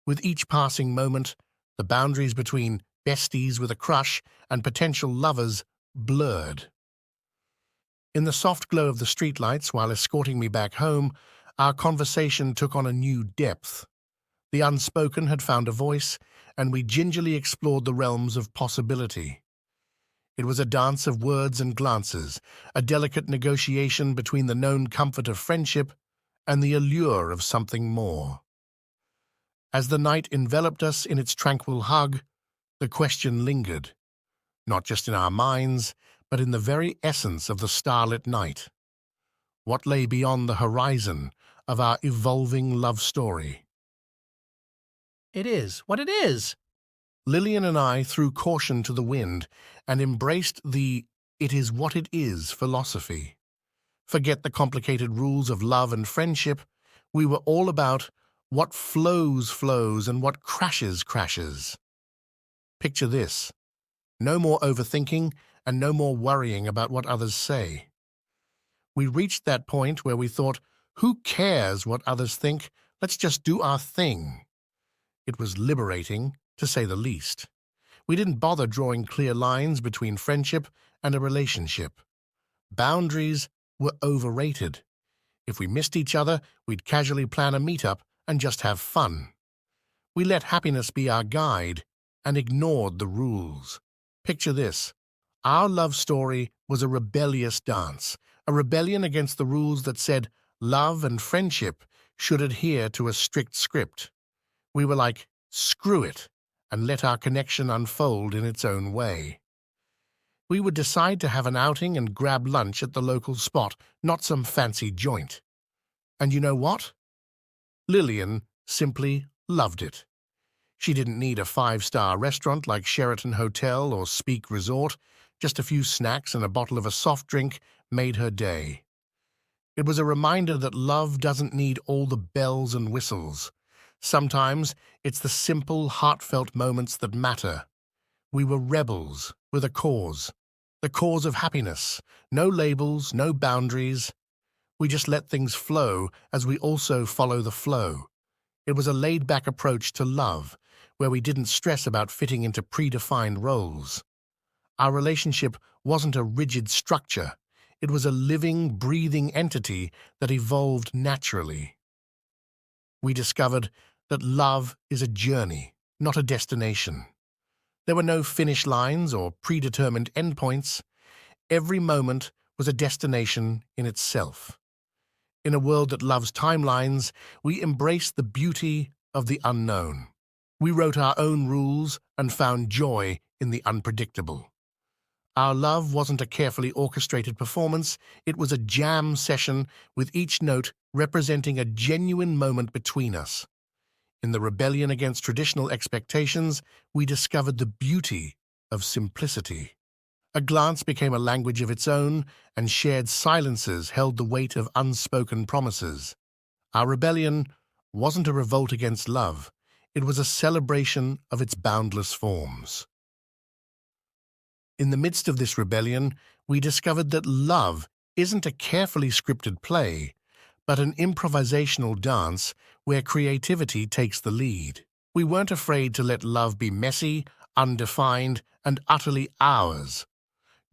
With each passing moment, the boundaries between besties with a crush and potential lovers blurred. In the soft glow of the streetlights while escorting me back home, our conversation took on a new depth. The unspoken had found a voice, and we gingerly explored the realms of possibility. It was a dance of words and glances, a delicate negotiation between the known comfort of friendship and the allure of something more. As the night enveloped us in its tranquil hug, the question lingered, not just in our minds, but in the very essence of the starlit night. What lay beyond the horizon of our evolving love story? It is what it is. Lillian and I threw caution to the wind and embraced the "it is what it is" philosophy. Forget the complicated rules of love and friendship. We were all about what flows, flows, and what crashes, crashes. Picture this. No more overthinking and no more worrying about what others say. We reached that point where we thought, who cares what others think? Let's just do our thing. It was liberating, to say the least. We didn't bother drawing clear lines between friendship and a relationship. Boundaries were overrated. If we missed each other, we'd casually plan a meetup and just have fun. We let happiness be our guide and ignored the rules. Picture this. Our love story was a rebellious dance, a rebellion against the rules that said love and friendship should adhere to a strict script. We were like, screw it, and let our connection unfold in its own way. We would decide to have an outing and grab lunch at the local spot, not some fancy joint. And you know what? Lillian simply loved it. She didn't need a 5-star restaurant like Sheraton Hotel or Speak Resort. Just a few snacks and a bottle of a soft drink made her day. It was a reminder that love doesn't need all the bells and whistles. Sometimes it's the simple, heartfelt moments that matter. We were rebels with a cause, the cause of happiness. No labels, no boundaries. We just let things flow as we also follow the flow. It was a laid-back approach to love, where we didn't stress about fitting into predefined roles. Our relationship wasn't a rigid structure. It was a living, breathing entity that evolved naturally. We discovered that love is a journey, not a destination. There were no finish lines or predetermined endpoints. Every moment was a destination in itself. In a world that loves timelines, we embraced the beauty of the unknown. We wrote our own rules and found joy in the unpredictable. Our love wasn't a carefully orchestrated performance, it was a jam session with each note representing a genuine moment between us. In the rebellion against traditional expectations, we discovered the beauty of simplicity. A glance became a language of its own, and shared silences held the weight of unspoken promises. Our rebellion wasn't a revolt against love, it was a celebration of its boundless forms. In the midst of this rebellion, we discovered that love isn't a carefully scripted play, but an improvisational dance where creativity takes the lead. We weren't afraid to let love be messy, undefined, and utterly ours.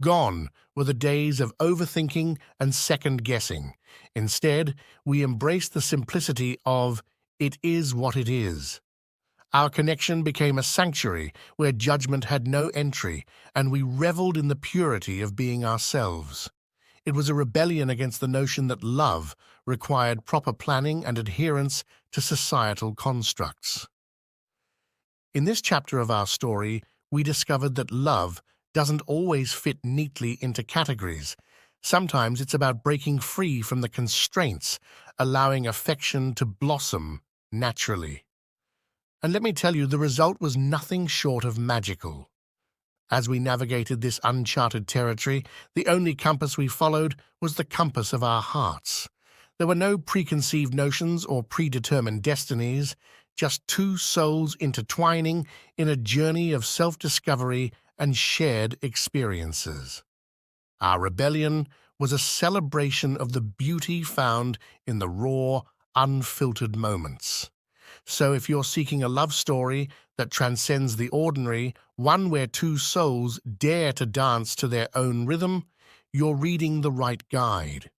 Gone were the days of overthinking and second-guessing. Instead, we embraced the simplicity of "it is what it is." Our connection became a sanctuary where judgment had no entry, and we reveled in the purity of being ourselves. It was a rebellion against the notion that love required proper planning and adherence to societal constructs. In this chapter of our story, we discovered that love doesn't always fit neatly into categories. Sometimes it's about breaking free from the constraints, allowing affection to blossom naturally. And let me tell you, the result was nothing short of magical. As we navigated this uncharted territory, the only compass we followed was the compass of our hearts. There were no preconceived notions or predetermined destinies, just two souls intertwining in a journey of self-discovery and shared experiences. Our rebellion was a celebration of the beauty found in the raw, unfiltered moments. So if you're seeking a love story that transcends the ordinary, one where two souls dare to dance to their own rhythm, you're reading the right guide.